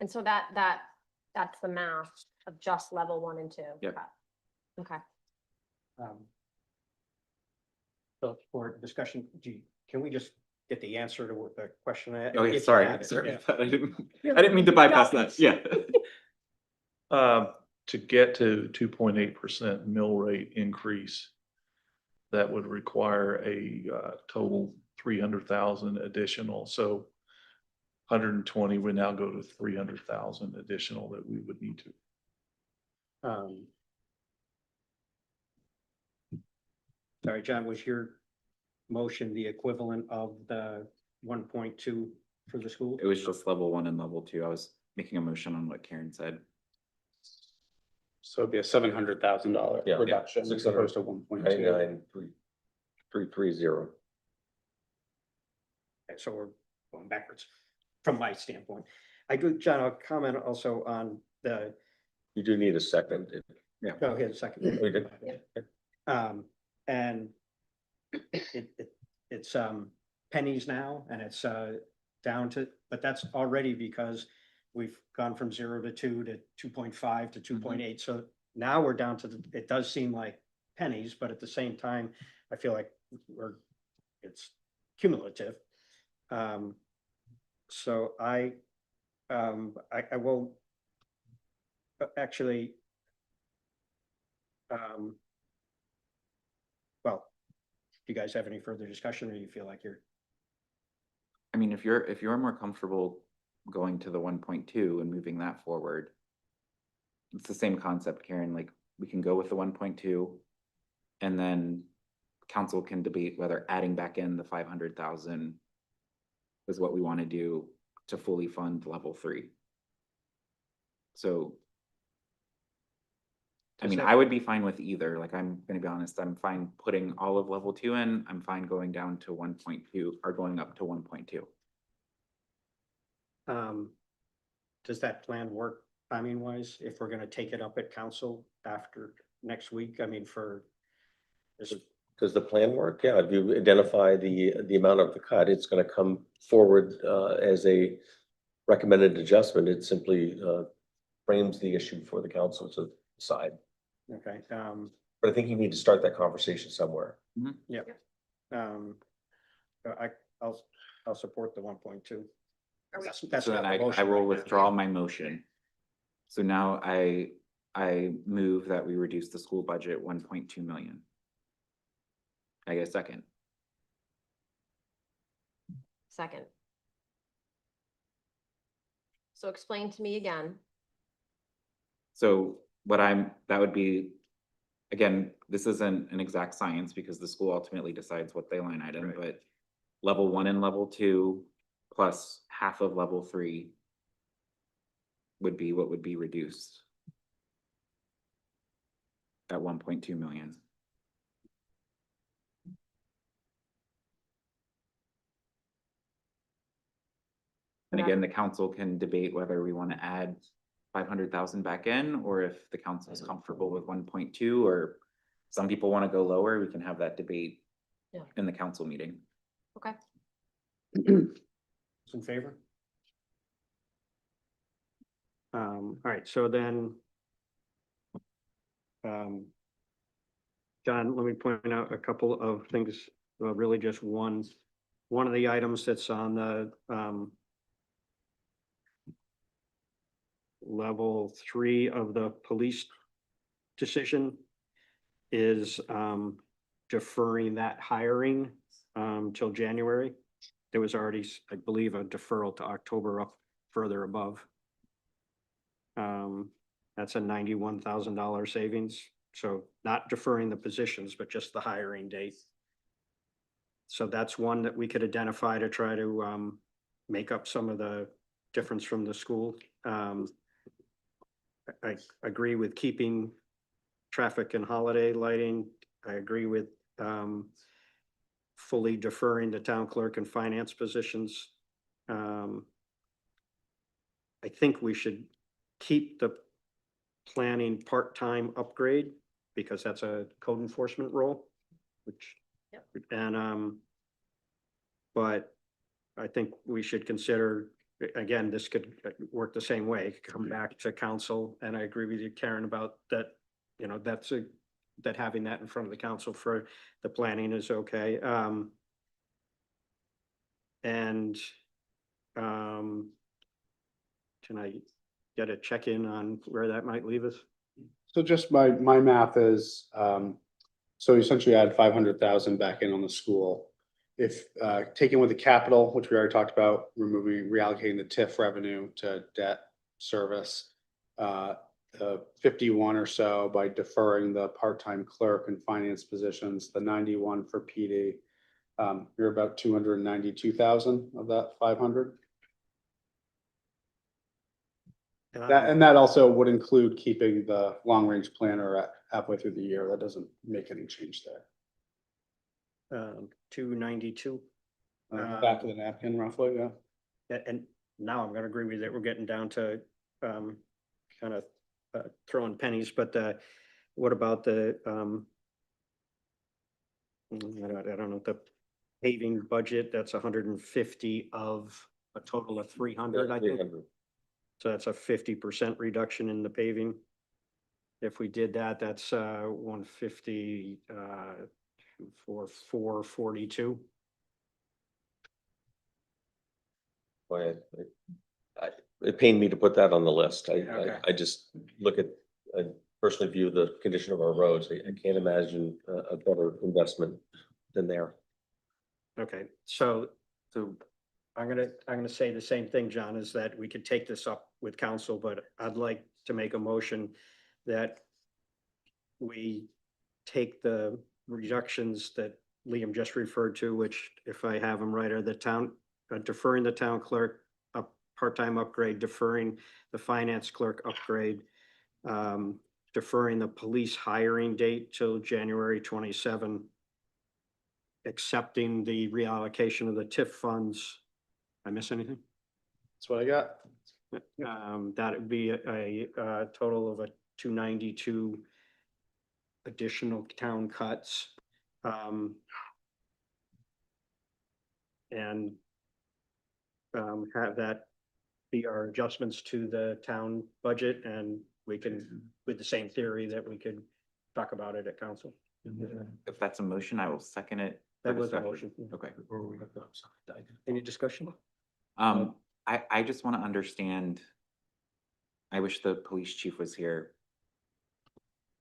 And so that's the math of just level 1 and 2. Yep. Okay. So for discussion, can we just get the answer to the question? Oh, yeah, if you sorry, have it? sorry. Yeah. I didn't mean to bypass that. Yeah. To get to 2.8% mill rate increase, that would require a total 300,000 additional. So 120 would now go to 300,000 additional that we would need to. Sorry, John, was your motion the equivalent of the 1.2 for the school? It was just level 1 and level 2. I was making a motion on what Karen said. So it'd be a $700,000 Yeah. reduction as opposed to 1.2. 99,330. Okay, so we're going backwards from my standpoint. I do, John, I'll comment also on the, You do need a second. Yeah. go ahead, second. We did. And it's pennies now, and it's down to, but that's already because we've gone from 0 to 2 to 2.5 to 2.8. So now we're down to it does seem like pennies, but at the same time, I feel like it's cumulative. So I will actually, well, do you guys have any further discussion, or you feel like you're? I mean, if you're more comfortable going to the 1.2 and moving that forward, it's the same concept, Karen. Like, we can go with the 1.2, and then council can debate whether adding back in the 500,000 is what we want to do to fully fund level 3. So, I mean, I would be fine with either. Like, I'm gonna be honest, I'm fine putting all of level 2 in. I'm fine going down to 1.2 or going up to 1.2. Does that plan work timing wise, if we're gonna take it up at council after next week? I mean, for this, Does the plan work? Yeah, if you identify the amount of the cut, it's gonna come forward as a recommended adjustment. It simply frames the issue for the council to decide. okay, But I think you need to start that conversation somewhere. yeah. I'll support the 1.2. That's So not then the motion I will right now. withdraw my motion. So now I move that we reduce the school budget 1.2 million. I get a second. Second. So explain to me again. So that would be, again, this isn't an exact science because the school ultimately decides what they line item, but level 1 and level 2 plus half of level 3 would be what would be reduced at 1.2 million. And again, the council can debate whether we want to add 500,000 back in, or if the council is comfortable with 1.2, or some people want to go lower, we can have that debate in the council meeting. Okay. In favor? All right, so then, John, let me point out a couple of things, really just one of the items that's on the, level 3 of the police decision is, deferring that hiring, till January. There was already, I believe, a deferral to October up further above. That's a $91,000 savings. So not deferring the positions, but just the hiring date. So that's one that we could identify to try to make up some of the difference from the school. I agree with keeping traffic and holiday lighting. I agree with fully deferring the town clerk and finance positions. I think we should keep the planning part-time upgrade because that's a code enforcement role, which, and, but I think we should consider, again, this could work the same way, come back to council, and I agree with you, Karen, about that, you know, that's that having that in front of the council for the planning is okay. And can I get a check-in on where that might leave us? So just my math is, so essentially add 500,000 back in on the school. If, taking with the capital, which we already talked about, reallocating the TIF revenue to debt service, 51 or so by deferring the part-time clerk and finance positions, the 91 for PD. You're about 292,000 of that 500. And that also would include keeping the long-range planner at halfway through the year. That doesn't make any change there. 292. Back of the napkin roughly, yeah. And now I'm gonna agree with that. We're getting down to kind of throwing pennies, but what about the I don't know, the paving budget? That's 150 of a total of 300, I think. 300. So that's a 50% reduction in the paving. If we did that, that's 150 for 442. Boy, it pained me to put that on the list. Okay. I just look at, I personally view the condition of our roads. I can't imagine a better investment than there. Okay, so I'm gonna say the same thing, John, is that we could take this up with council, but I'd like to make a motion that we take the reductions that Liam just referred to, which, if I have them right, are the town, deferring the town clerk up, part-time upgrade, deferring the finance clerk upgrade, deferring the police hiring date till January 27, accepting the reallocation of the TIF funds. I miss anything? That's what I got. That would be a total of a 292 additional town cuts. And have that be our adjustments to the town budget, and we can, with the same theory, that we could talk about it at council. If that's a motion, I will second it. for That was a discussion. motion. Okay. Any discussion? I just want to understand. I wish the police chief was here.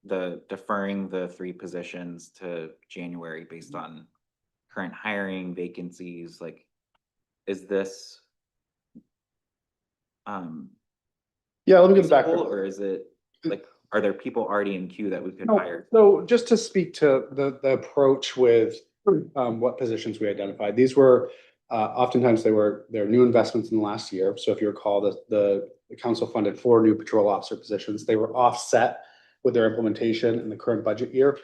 The deferring the 3 positions to January based on current hiring vacancies, like, is this? Yeah, let me get back. Or is it like, are there people already in queue that we could No, hire? So just to speak to the approach with what positions we identified, these were oftentimes they're new investments in the last year. So if you recall, the council funded 4 new patrol officer positions. They were offset with their implementation in the current budget year.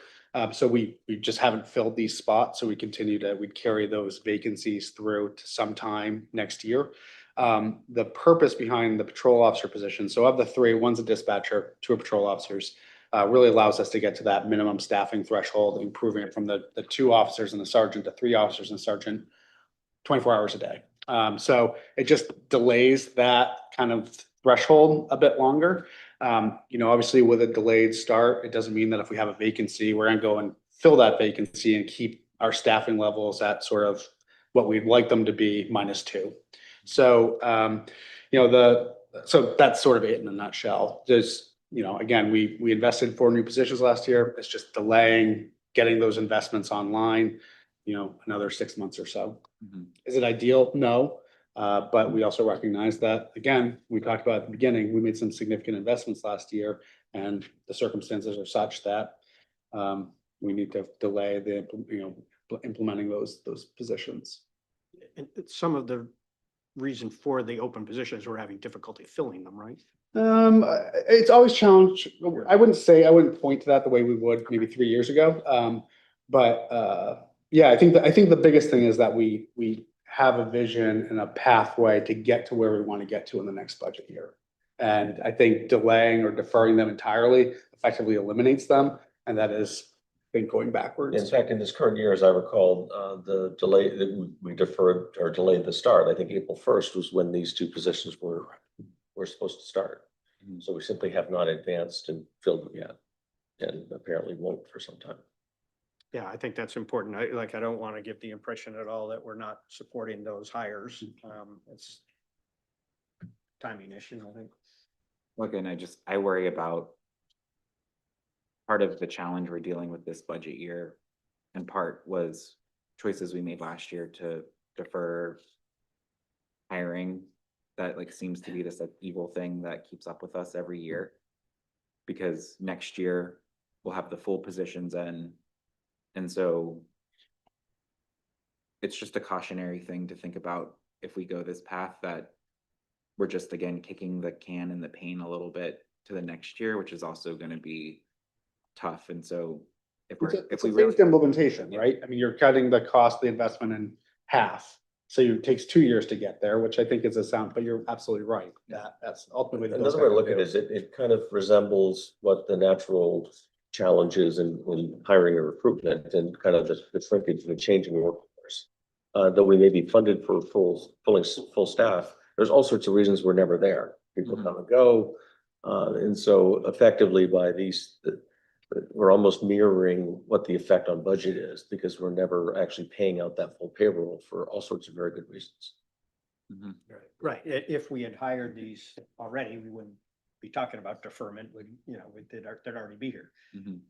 So we just haven't filled these spots. So we'd carry those vacancies through to sometime next year. The purpose behind the patrol officer position, so of the 3, one's a dispatcher, 2 are patrol officers, really allows us to get to that minimum staffing threshold, improving it from the 2 officers and the sergeant to 3 officers and sergeant 24 hours a day. So it just delays that kind of threshold a bit longer. Obviously with a delayed start, it doesn't mean that if we have a vacancy, we're gonna go and fill that vacancy and keep our staffing levels at sort of what we'd like them to be -2. So, so that's sort of it in a nutshell. There's, again, we invested 4 new positions last year. It's just delaying getting those investments online, another 6 months or so. Is it ideal? No. But we also recognize that, again, we talked about at the beginning, we made some significant investments last year, and the circumstances are such that we need to delay implementing those positions. And some of the reason for the open positions, we're having difficulty filling them, right? It's always challenged. I wouldn't point to that the way we would maybe 3 years ago. Yeah, I think the biggest thing is that we have a vision and a pathway to get to where we want to get to in the next budget year. And I think delaying or deferring them entirely effectively eliminates them. And that is, I think, going backwards. In fact, in this current year, as I recall, the delay that we deferred or delayed the start, I think April 1st was when these 2 positions were supposed to start. So we simply have not advanced and filled them yet. and apparently won't for some time. Yeah, I think that's important. I don't want to give the impression at all that we're not supporting those hires. It's timing issue, I think. Look, and I worry about part of the challenge we're dealing with this budget year, in part was choices we made last year to defer hiring. That like seems to be this like evil thing that keeps up with us every year. Because next year we'll have the full positions in. And so it's just a cautionary thing to think about if we go this path, that we're just again kicking the can in the pain a little bit to the next year, which is also going to be tough. And so if we're, It's if a we really, phased implementation, right? I mean, you're cutting the cost, of the investment in half. So it takes 2 years to get there, which I think is a sound, but you're absolutely right. That's ultimately. the Another way to look at it is it kind of resembles what the natural challenge is in hiring and recruitment and kind of the shrinkage and the changing workforce. Though we may be funded for full staff, there's all sorts of reasons we're never there. People come and go. And so effectively by these, we're almost mirroring what the effect on budget is because we're never actually paying out that full payroll for all sorts of very good reasons. Right. If we had hired these already, we wouldn't be talking about deferment. They'd already be here.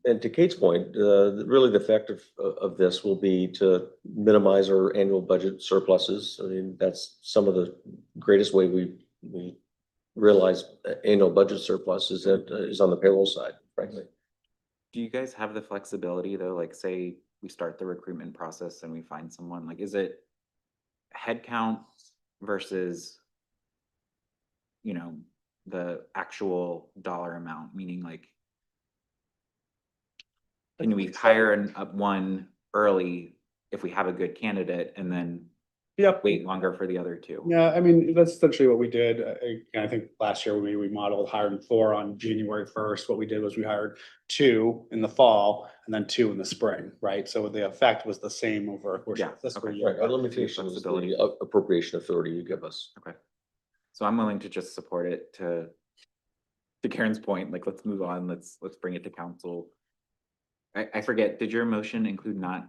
And to Kate's point, really the effect of this will be to minimize our annual budget surpluses. I mean, that's some of the greatest way we realize annual budget surpluses is on the payroll side, frankly. do you guys have the flexibility though? Like say we start the recruitment process and we find someone, like, is it head count versus, you know, the actual dollar amount, meaning like, can we hire one early if we have a good candidate and then wait longer for the other two? Yeah, I mean, that's essentially what we did. I think last year we modeled hiring 4 on January 1st. What we did was we hired 2 in the fall and then 2 in the spring, right? So the effect was the same over a course of this year. Right, our limitation is the appropriation authority you give us. Okay. So I'm willing to just support it to Karen's point, like, let's move on, let's bring it to council. I forget, did your motion include not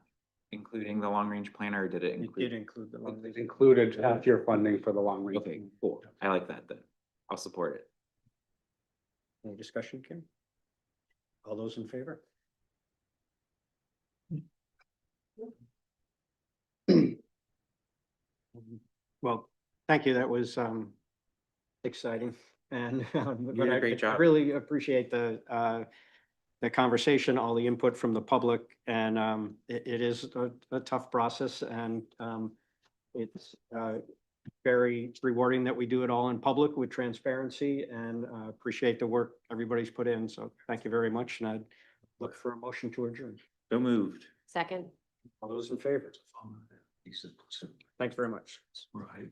including the long range plan, or did it include? It did include the long. It included half-year funding for the long range. Okay, cool. I like that then. I'll support it. Any discussion, Kim? All those in favor? Well, thank you. That was exciting and You did a great I job. really appreciate the conversation, all the input from the public, and it is a tough process, and it's very rewarding that we do it all in public with transparency, and appreciate the work everybody's put in. So thank you very much, and I'd look for a motion to adjourn. So moved. Second. All those in favor? Thanks very much. Right.